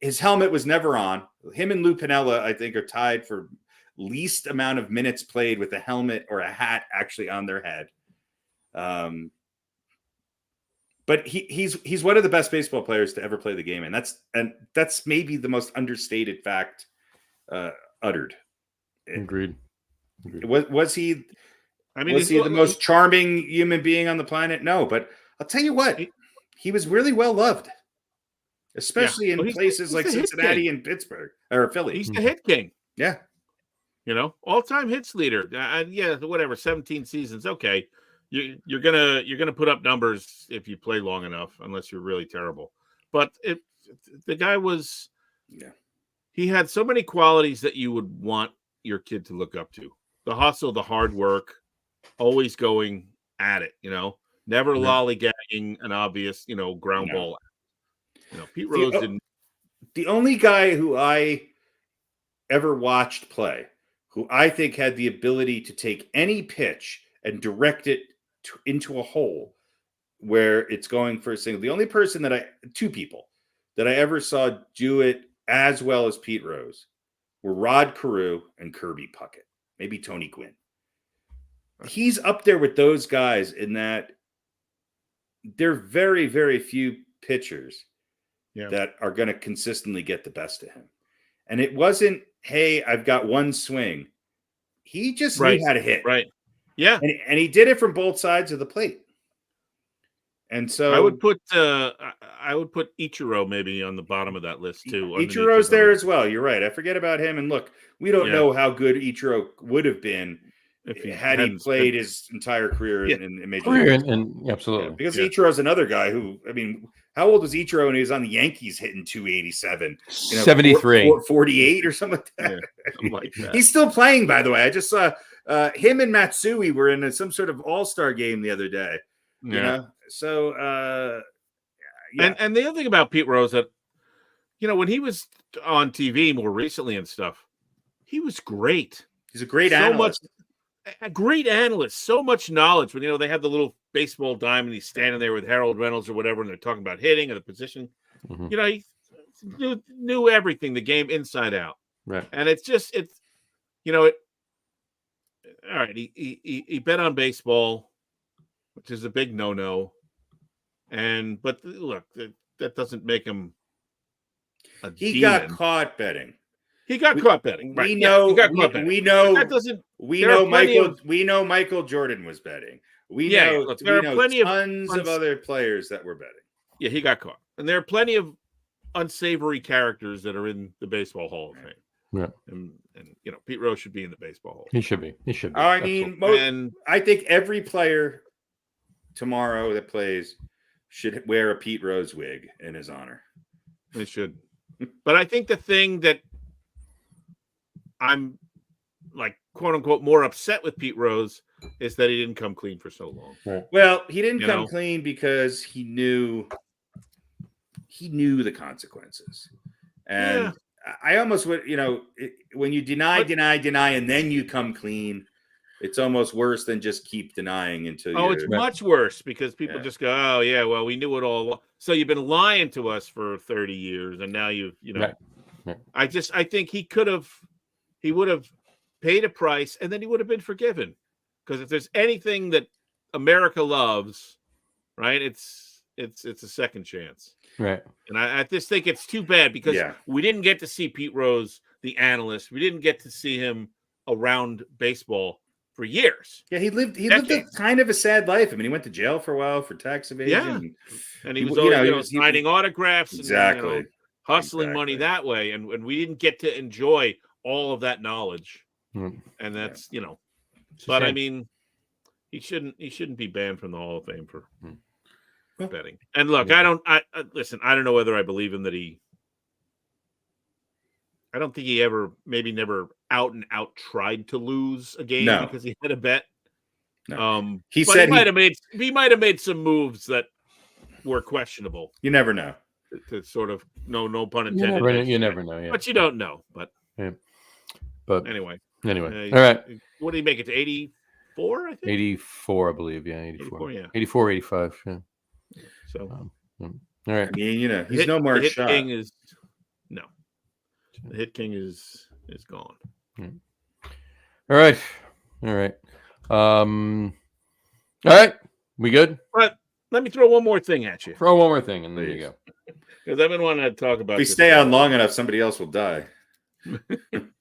His helmet was never on. Him and Lou Piniella, I think, are tied for least amount of minutes played with a helmet or a hat actually on their head. But he's one of the best baseball players to ever play the game, and that's maybe the most understated fact uttered. Agreed. Was he? I mean, was he the most charming human being on the planet? No, but I'll tell you what, he was really well loved, especially in places like Cincinnati and Pittsburgh or Philly. He's the hit king. Yeah, all-time hits leader. Whatever, 17 seasons. Okay. You're gonna put up numbers if you play long enough, unless you're really terrible. But the guy was, he had so many qualities that you would want your kid to look up to: the hustle, the hard work, always going at it. Never lollygagging an obvious ground ball. Pete Rose didn't. The only guy who I ever watched play, who I think had the ability to take any pitch and direct it into a hole where it's going for a single. The only person two people that I ever saw do it as well as Pete Rose were Rod Carew and Kirby Puckett, maybe Tony Gwynn. He's up there with those guys in that there are very, very few pitchers that are going to consistently get the best of him. And it wasn't, hey, I've got one swing. He just knew how to hit. Right. Yeah. And he did it from both sides of the plate. And so I would put Ichiro maybe on the bottom of that list too. Ichiro's there as well. You're right. I forget about him. And look, we don't know how good Ichiro would have been if he played his entire career in Major League. And absolutely. Because Ichiro's another guy who, how old was Ichiro when he was on the Yankees hitting 287? 73. 48 or something like that. Yeah, something like that. He's still playing, by the way. I just saw him and Matsui were in some sort of all-star game the other day. So and the other thing about Pete Rose that when he was on TV more recently and stuff, he was great. He's a great analyst. A great analyst, so much knowledge. When they have the little baseball diamond, he's standing there with Harold Reynolds or whatever, and they're talking about hitting or the position. He knew everything, the game inside out. Right. And all right. He bet on baseball, which is a big no-no. But look, that doesn't make him a demon. Got caught betting. He got caught betting. Right. We know. We know. That doesn't. We know Michael. We know Michael Jordan was betting. We know. Look, there are plenty tons of other players that were betting. Yeah, he got caught, and there are plenty of unsavory characters that are in the Baseball Hall of Fame. Yeah, and Pete Rose should be in the Baseball Hall. He should be. I think every player tomorrow that plays should wear a Pete Rose wig in his honor. They should. But I think the thing that I'm quote unquote more upset with Pete Rose is that he didn't come clean for so long. Right. Well, he didn't come clean because he knew the consequences. And I almost would, when you deny, and then you come clean, it's almost worse than just keep denying until it's much worse because people just go, oh yeah, well, we knew it all. So you've been lying to us for 30 years and now Right. I think he would have paid a price and then he would have been forgiven. Because if there's anything that America loves, right, it's a second chance. Right. And I just think it's too bad because we didn't get to see Pete Rose, the analyst. We didn't get to see him around baseball for years. Yeah, he lived a kind of a sad life. I mean, he went to jail for a while for tax evasion. And he was always signing autographs exactly and hustling money that way. And we didn't get to enjoy all of that knowledge. And that's but I mean, he shouldn't be banned from the Hall of Fame for betting. And look, I don't know whether I believe him that I don't think he never out and out tried to lose a game because he had a bet. No. He might have made some moves that were questionable. You never know. To sort of no pun intended. You never know. Yeah. But you don't know. But anyway. All right. What did he make it to? 84, I think. 84, I believe. Yeah, 84. 84, 85. Yeah. So, all right. I mean, he's no more shot. The Hit King is gone. All right. All right. We good? But let me throw one more thing at you. Throw one more thing, and there you go. Because I've been wanting to talk about. If we stay on long enough, somebody else will die.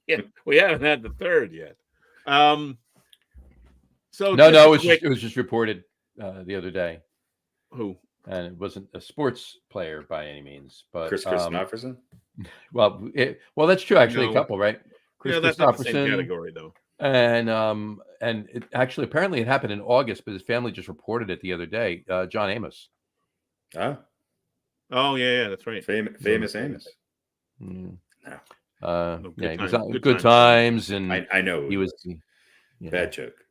Yeah, we haven't had the third yet. So it was just reported the other day. Who? And it wasn't a sports player by any means, but Chris Christopherson. Well, that's true. Actually, a couple, right? Chris that's not the same category, though. And it actually apparently it happened in August, but his family just reported it the other day. John Amos. Oh yeah, that's right. Famous Amos. No. He was on Good Times, and I know he was bad joke.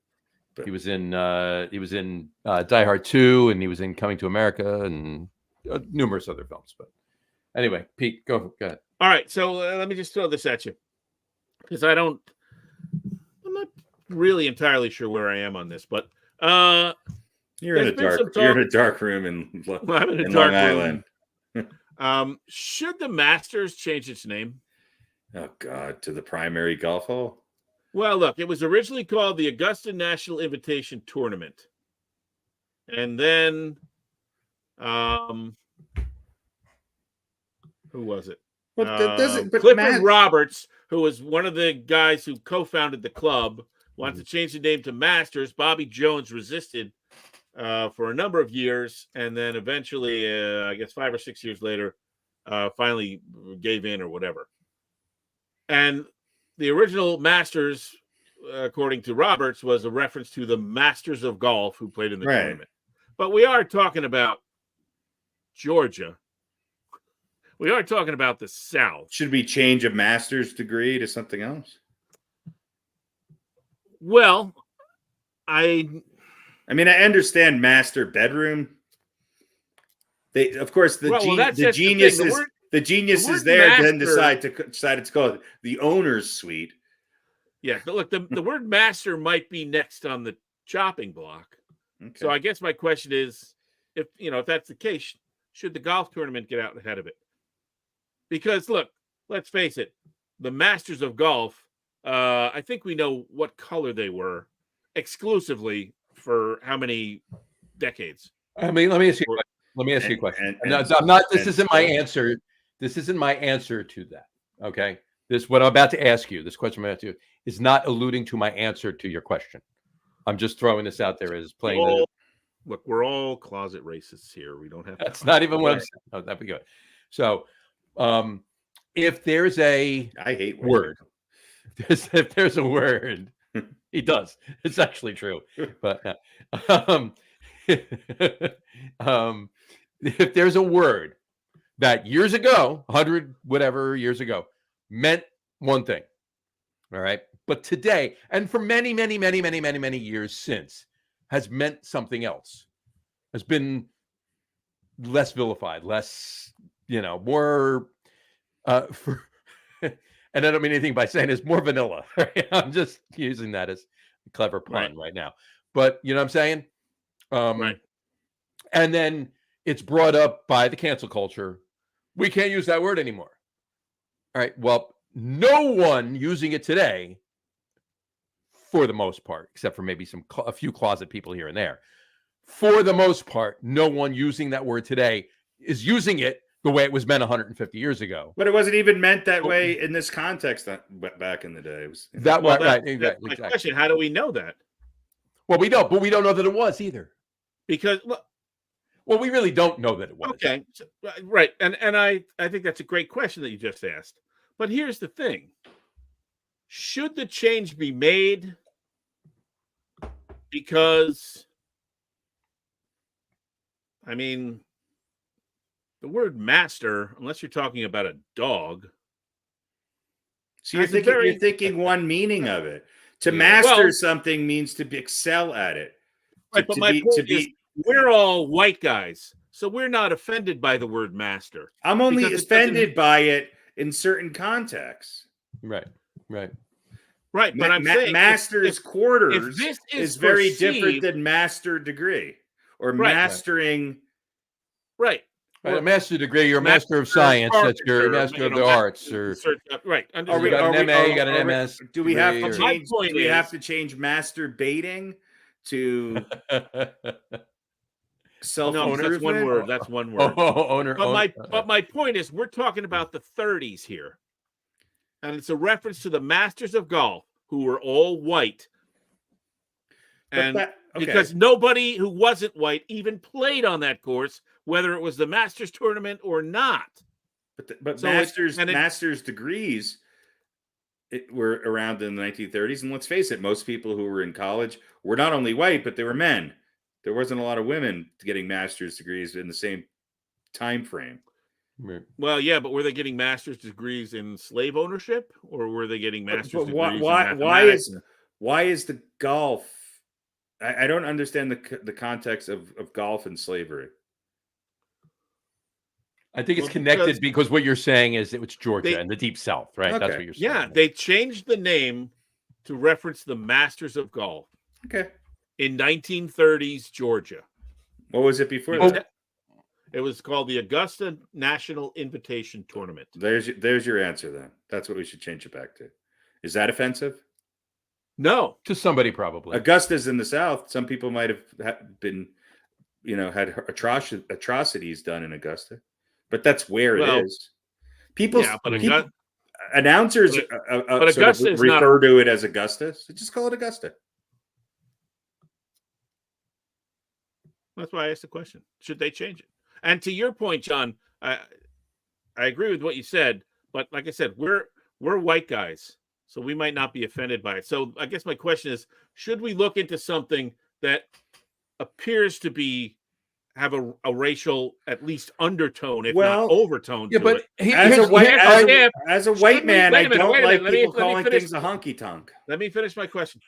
But he was in Die Hard 2, and he was in Coming to America, and numerous other films. But anyway, Pete, go ahead. All right, so let me just throw this at you because I'm not really entirely sure where I am on this, but you're in a dark room in Long Island. Should the Masters change its name? Oh God, to the Primary Golf Hole. Well, look, it was originally called the Augusta National Invitation Tournament. And then, who was it? Clifford Roberts, who was one of the guys who co-founded the club, wanted to change the name to Masters. Bobby Jones resisted for a number of years. And then eventually, I guess 5 or 6 years later, finally gave in or whatever. And the original Masters, according to Roberts, was a reference to the Masters of Golf who played in the tournament. But we are talking about Georgia. We are talking about the South. Should we change a master's degree to something else? Well, I mean, I understand master bedroom. Of course, the genius is. The genius is there, master, then decided to call it the owner's suite. Yeah, but look, the word master might be next on the chopping block. Okay. So I guess my question is, if that's the case, should the golf tournament get out ahead of it? Because look, let's face it, the Masters of Golf, I think we know what color they were exclusively for how many decades. I mean, let me ask you a question. This isn't my answer. This isn't my answer to that. Okay. What I'm about to ask you, this question I'm about to ask you, is not alluding to my answer to your question. I'm just throwing this out there as playing. Look, we're all closet racists here. We don't have. That's not even what I'm saying. Oh, that'd be good. So, if there's a word, if there's a word, he does. It's actually true. But if there's a word that years ago, 100 whatever years ago, meant one thing, all right, but today and for many years since has meant something else, has been less vilified, less, more and I don't mean anything by saying it's more vanilla. Right? I'm just using that as a clever pun right now, but you know what I'm saying? Right. And then it's brought up by the cancel culture. We can't use that word anymore. All right. Well, no one using it today, for the most part, except for maybe a few closet people here and there. For the most part, no one using that word today is using it the way it was meant 150 years ago. But it wasn't even meant that way in this context back in the day. It was right. Exactly. My question: how do we know that? Well, we don't, but we don't know that it was either. Because Well, we really don't know that it was. okay, right, and I think that's a great question that you just asked. But here's the thing: should the change be made? Because, I mean, the word master, unless you're talking about a dog. So you're That's a thinking, very- you're thinking one meaning of it. To master something means to excel at it. Right, but my point is, we're all white guys, so we're not offended by the word master. I'm only because it offended by it in certain contexts. Right. Right, but I'm saying master's quarters if this is very different perceived- than master degree or Right. mastering. Right. A master degree, you're a Master master of science. That's your arts, or, master you of know, the master arts, or right. Are you we- got are an we- MA, are- you got an are we- MS. Do we have to degree, My change? point Do we is- have to change masturbating to self No, improvement? that's one word. That's one word. owner. But my point is, we're talking about the 30s here, and it's a reference to the masters of golf who were all white, and because nobody who wasn't white even played on that course, whether it was the Masters tournament or not. But So master's degrees were around in the 1930s, and let's face it, most people who were in college were not only white, but they were men. There wasn't a lot of women getting master's degrees in the same time frame. Well, yeah, but were they getting master's degrees in slave ownership, or were they getting master's degrees in mathematics? Why is the golf? I don't understand the context of golf and slavery. I think it's connected because what you're saying is it was Georgia and the Deep South, right? Okay. That's what you're saying. Yeah, they changed the name to reference the Masters of Golf. Okay. In 1930s Georgia. What was it before that? It was called the Augusta National Invitation Tournament. There's your answer then. That's what we should change it back to. Is that offensive? No. To somebody probably. Augusta's in the South. Some people might have been, had atrocities done in Augusta, but that's where it is. Announcers but Augusta is refer to it as Augusta. So just call it Augusta. That's why I asked the question. Should they change it? And to your point, John, I agree with what you said, but like I said, we're white guys, so we might not be offended by it. So I guess my question is, should we look into something that appears to have a racial, at least undertone, if not overtone to it? As a white man, I don't like people calling things a honky tonk. Let me finish my question.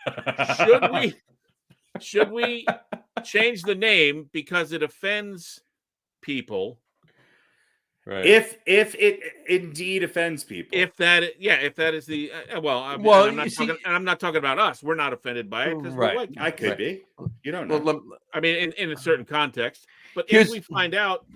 Should we change the name because it offends people? Right. If it indeed offends people. If that is the I'm not talking about us. We're not offended by it because we're white. I could be. You don't know. Well, I mean, in a certain context. But if we find out,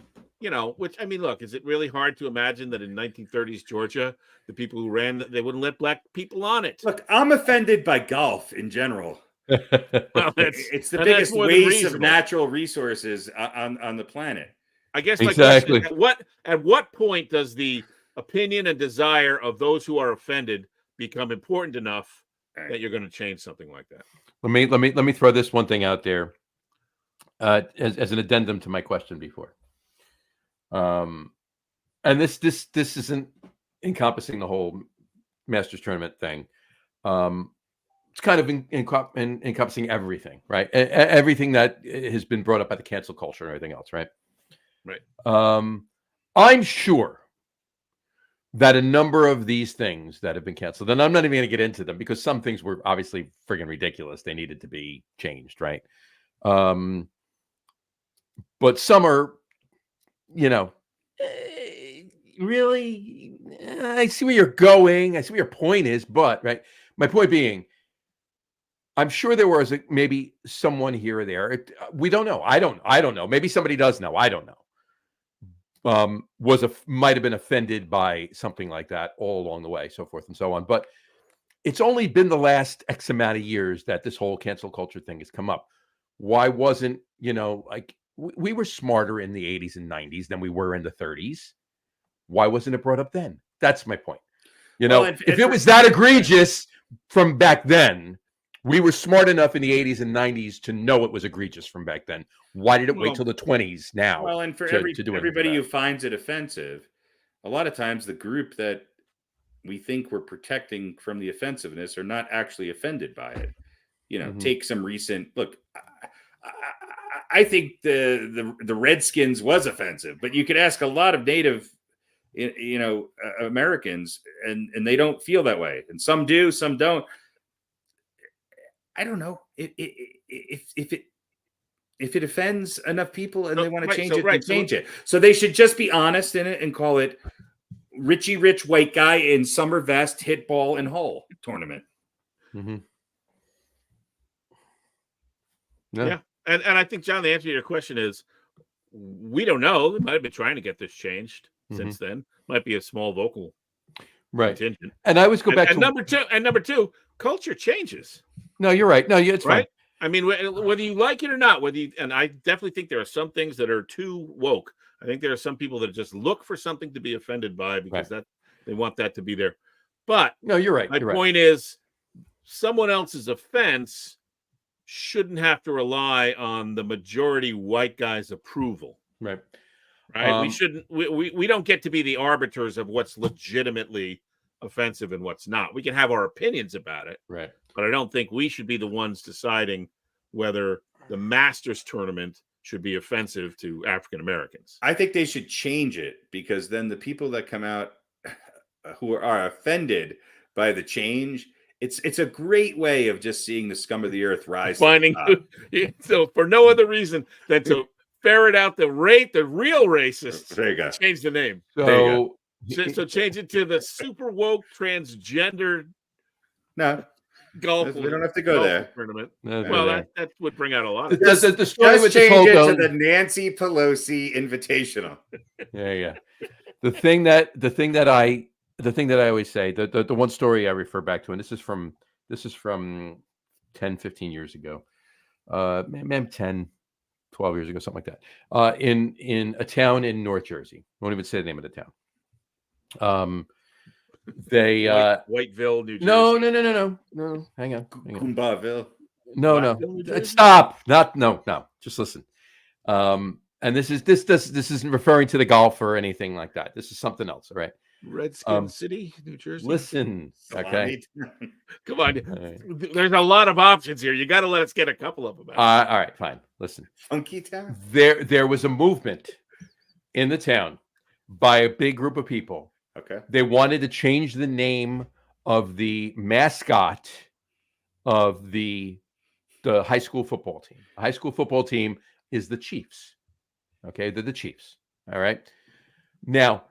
which I mean, look, is it really hard to imagine that in 1930s Georgia, the people who ran, they wouldn't let black people on it? Look, I'm offended by golf in general. Well, it's the biggest waste of natural resources on the planet. I guess my question is, at what point does the opinion and desire of those who are offended become important enough that you're going to change something like that? Let me throw this one thing out there as an addendum to my question before. And this isn't encompassing the whole Masters tournament thing. It's kind of encompassing everything, right? Everything that has been brought up by the cancel culture and everything else, right? Right. I'm sure that a number of these things that have been canceled, and I'm not even going to get into them because some things were obviously friggin' ridiculous. They needed to be changed, right? But some are, really, I see where you're going. I see where your point is, but right. My point being, I'm sure there was maybe someone here or there. We don't know. I don't know. Maybe somebody does know. I don't know. Might have been offended by something like that all along the way, so forth and so on. But it's only been the last X amount of years that this whole cancel culture thing has come up. Why wasn't, we were smarter in the 80s and 90s than we were in the 30s. Why wasn't it brought up then? That's my point. If it was that egregious from back then, We were smart enough in the 80s and 90s to know it was egregious from back then. Why did it wait Well- till the 20s now? Well, and for to do anything everybody about who it? finds it offensive, a lot of times the group that we think we're protecting from the offensiveness are not actually offended by it. Mhm. Take some recent look. I think the Redskins was offensive, but you could ask a lot of Native, Americans, and they don't feel that way, and some do, some don't. I don't know if it offends enough people and they want to change it, they change it. So they should just be honest in it and call it Richie Rich White Guy in Summer Vest Hit Ball and Hole Tournament. Mm-hmm. Yeah. And I think, John, the answer to your question is we don't know. They might have been trying to get this changed since then. Might be a small vocal contingent. And I always go back to number two, culture changes. No, you're right. No, it's right. Fine. I mean, whether you like it or not, and I definitely think there are some things that are too woke. I think there are some people that just look for something to be offended by because that they want that to be there. But no, you're right. My point is, someone else's offense shouldn't have to rely on the majority white guy's approval. Right. We shouldn't. We don't get to be the arbiters of what's legitimately offensive and what's not. We can have our opinions about it. Right. But I don't think we should be the ones deciding whether the Masters tournament should be offensive to African Americans. I think they should change it because then the people that come out who are offended by the change, it's a great way of just seeing the scum of the earth rise. Finding so for no other reason than to ferret out the real racists. There you go. Change the name. So change it to the super woke transgender. No. Golf. We don't have to go there. Tournament. No, Well, that would bring out a lot of the story just with change the it Pogo, to the Nancy Pelosi Invitational. Yeah. The thing that I always say, the one story I refer back to, and this is from 10, 15 years ago, 10, 12 years ago, something like that, in a town in North Jersey. I won't even say the name of the town. They Whiteville, New Jersey. No. Hang on. Goombaville. No. Stop. No. Just listen. And this isn't referring to the golf or anything like that. This is something else. All right. Redskin City, New Jersey. Listen. Okay. Come on. Right. There's a lot of options here. You got to let us get a couple of them out. All right. Fine. Listen. Funky Town. There was a movement in the town by a big group of people. Okay. They wanted to change the name of the mascot of the high school football team. The high school football team is the Chiefs. Okay, they're the Chiefs. All right. Now,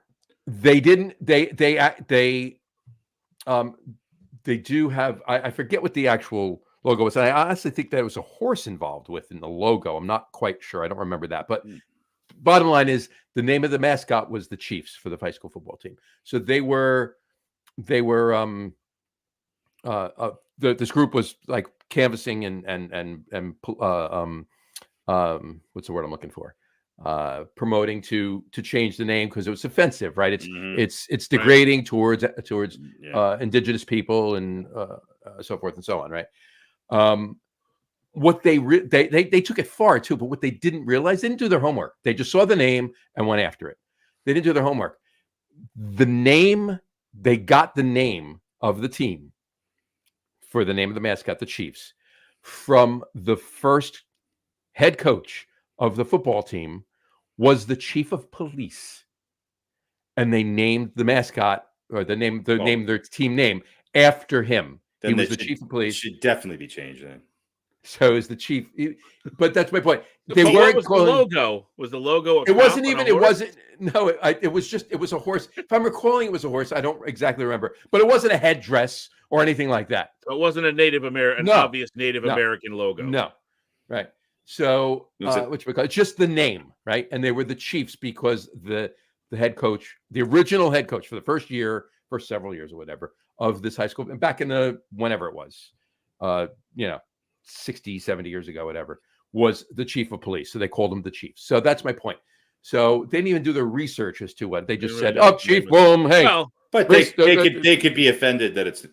they didn't. They do have. I forget what the actual logo was. I honestly think there was a horse involved in the logo. I'm not quite sure. I don't remember that, but. Bottom line is the name of the mascot was the Chiefs for the high school football team. So this group was like canvassing and what's the word I'm looking for? Promoting to change the name because it was offensive, right? It's degrading towards indigenous people and so forth and so on, right? What they took it far too, but what they didn't realize, they didn't do their homework. They just saw the name and went after it. They didn't do their homework. They got the name of the team for the name of the mascot, the Chiefs, from the first head coach of the football team was the chief of police, and they named the mascot or named their team name after him. He was the chief of police. Should definitely be changed then. So is the chief, but that's my point. They weren't calling the logo. Was the logo? It wasn't even. It wasn't. No, it was just. It was a horse. If I'm recalling, it was a horse. I don't exactly remember, but it wasn't a headdress or anything like that. So it wasn't a Native American, obvious Native American logo. No, right. So it's just the name, right? And they were the Chiefs because the head coach, the original head coach for the first several years or whatever of this high school, and back in whenever it was, 60, 70 years ago, whatever, was the chief of police. So they called him the chief. So that's my point. So they didn't even do their research as to what they just said. Oh, chief, boom, hey. Well, but they could be offended that it's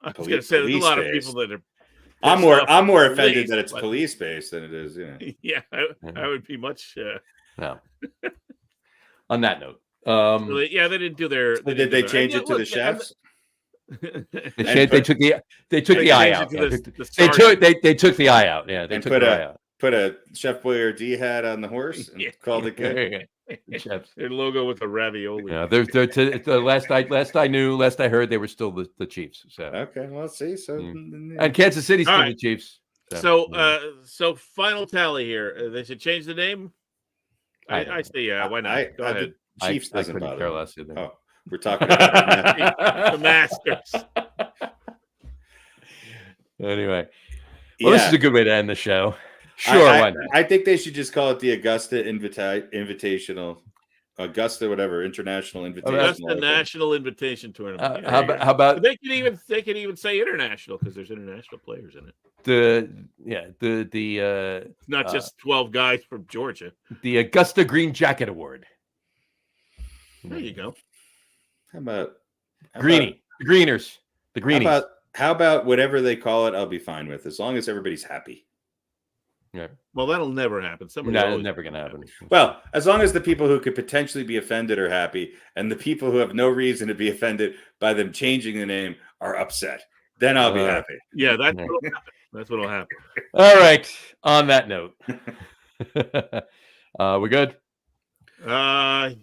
I was going to say there's a lot of people that are I'm off more the offended police, that it's but- police based than it is. Yeah, I would be much. No. On that note, They didn't do their. So did they change and it to the look, chefs? they took the eye out. To Yeah. the They took the eye out. Yeah, they And took the eye out. put a Chef Boyardee hat on the horse and Yeah. called it good. Chefs. Their logo with the ravioli. Yeah, the last I heard, they were still the Chiefs. So Okay, well, see, so and Kansas City's All still right. the Chiefs. So final tally here. They should change the name. I say why not? Go ahead. The Chiefs I doesn't couldn't bother care me. less either. Oh, we're talking about The Masters. Anyway, well, this is a good way to end the show. Sure, why not? I think they should just call it the Augusta Invitational, Augusta, whatever, International Invitational. That's the National Invitation Tournament. How about they can even say international because there's international players in it. It's not just 12 guys from Georgia. The Augusta Green Jacket Award. There you go. How about the Greeners? The Greenies. How about whatever they call it? I'll be fine with, as long as everybody's happy. Yeah. Well, that'll never happen. No, it's never going to happen. Well, as long as the people who could potentially be offended are happy, and the people who have no reason to be offended by them changing the name are upset, then I'll be happy. Yeah, that's what'll happen. That's what'll happen. All right. On that note, we're good. Are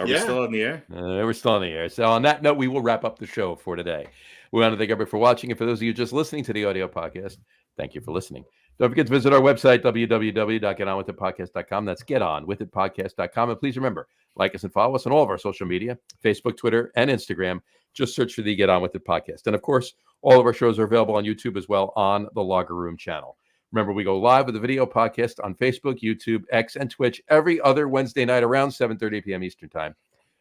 we still on the air? We're still on the air. So on that note, we will wrap up the show for today. We want to thank everybody for watching. And for those of you just listening to the audio podcast, thank you for listening. Don't forget to visit our website, www.getonwithitpodcast.com. That's getonwithitpodcast.com. And please remember, like us and follow us on all of our social media, Facebook, Twitter, and Instagram. Just search for the Get On With It podcast. And of course, all of our shows are available on YouTube as well on the Logger Room channel. Remember, we go live with a video podcast on Facebook, YouTube, X, and Twitch every other Wednesday night around 7:30 p.m. Eastern Time.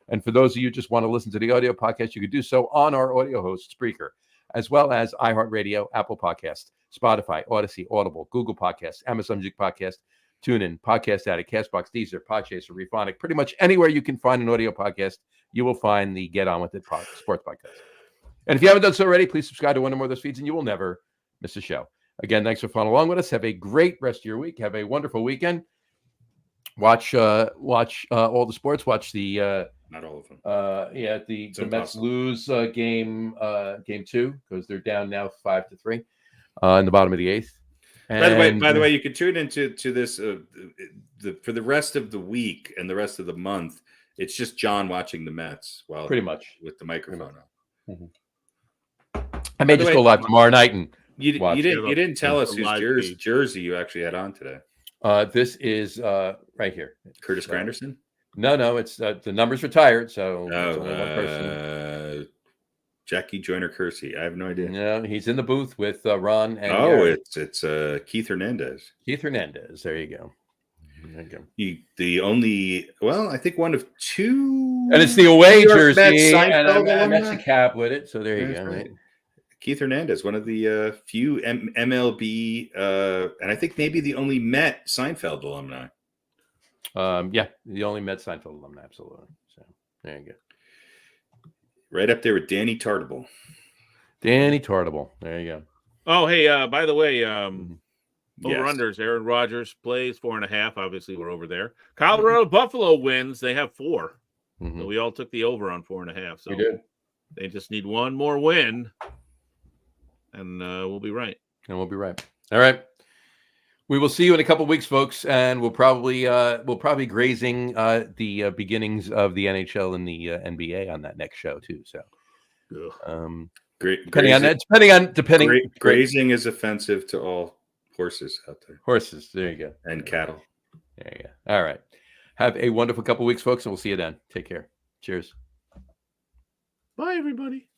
And for those of you who just want to listen to the audio podcast, you can do so on our audio host, Spreaker, as well as iHeartRadio, Apple Podcasts, Spotify, Odyssey, Audible, Google Podcasts, Amazon Music Podcast, TuneIn, Podcast Addict, Castbox, Deezer, Podchaser, Rephonic. Pretty much anywhere you can find an audio podcast, you will find the Get On With It sports podcast. And if you haven't done so already, please subscribe to one or more of those feeds, and you will never miss a show. Again, thanks for following along with us. Have a great rest of your week. Have a wonderful weekend. Watch all the sports. Watch the not all of them. The Mets lose game 2 because they're down now 5-3 in the bottom of the 8th. By the way, you can tune into this for the rest of the week and the rest of the month. It's just John watching the Mets pretty much with the microphone on. Mm-hmm. I may just go live tomorrow night and you didn't tell us whose jersey you actually had on today. This is right here. Curtis Granderson? No, it's the number's retired, so it's only one person. Jackie Joyner Kersey. I have no idea. No, he's in the booth with Ron and it's Keith Hernandez. Keith Hernandez. There you go. The only, I think one of two, and it's the away jersey, and that's a cap with it. So there you go. Right. Keith Hernandez, one of the few MLB, and I think maybe the only Met Seinfeld alumni. The only Met Seinfeld alumni, absolutely. So there you go. Right up there with Danny Tartable. There you go. Oh, hey, by the way, over-unders, Aaron Rodgers plays 4.5. Obviously, we're over there. Colorado Buffalo wins. They have 4. Mm-hmm. So we all took the over on 4.5. So we did. They just need one more win, and we'll be right. All right. We will see you in a couple of weeks, folks, and we'll probably grazing the beginnings of the NHL and the NBA on that next show too. So, grazing is offensive to all horses out there. Horses, there you go, and cattle. There you go. All right. Have a wonderful couple of weeks, folks, and we'll see you then. Take care. Cheers. Bye, everybody.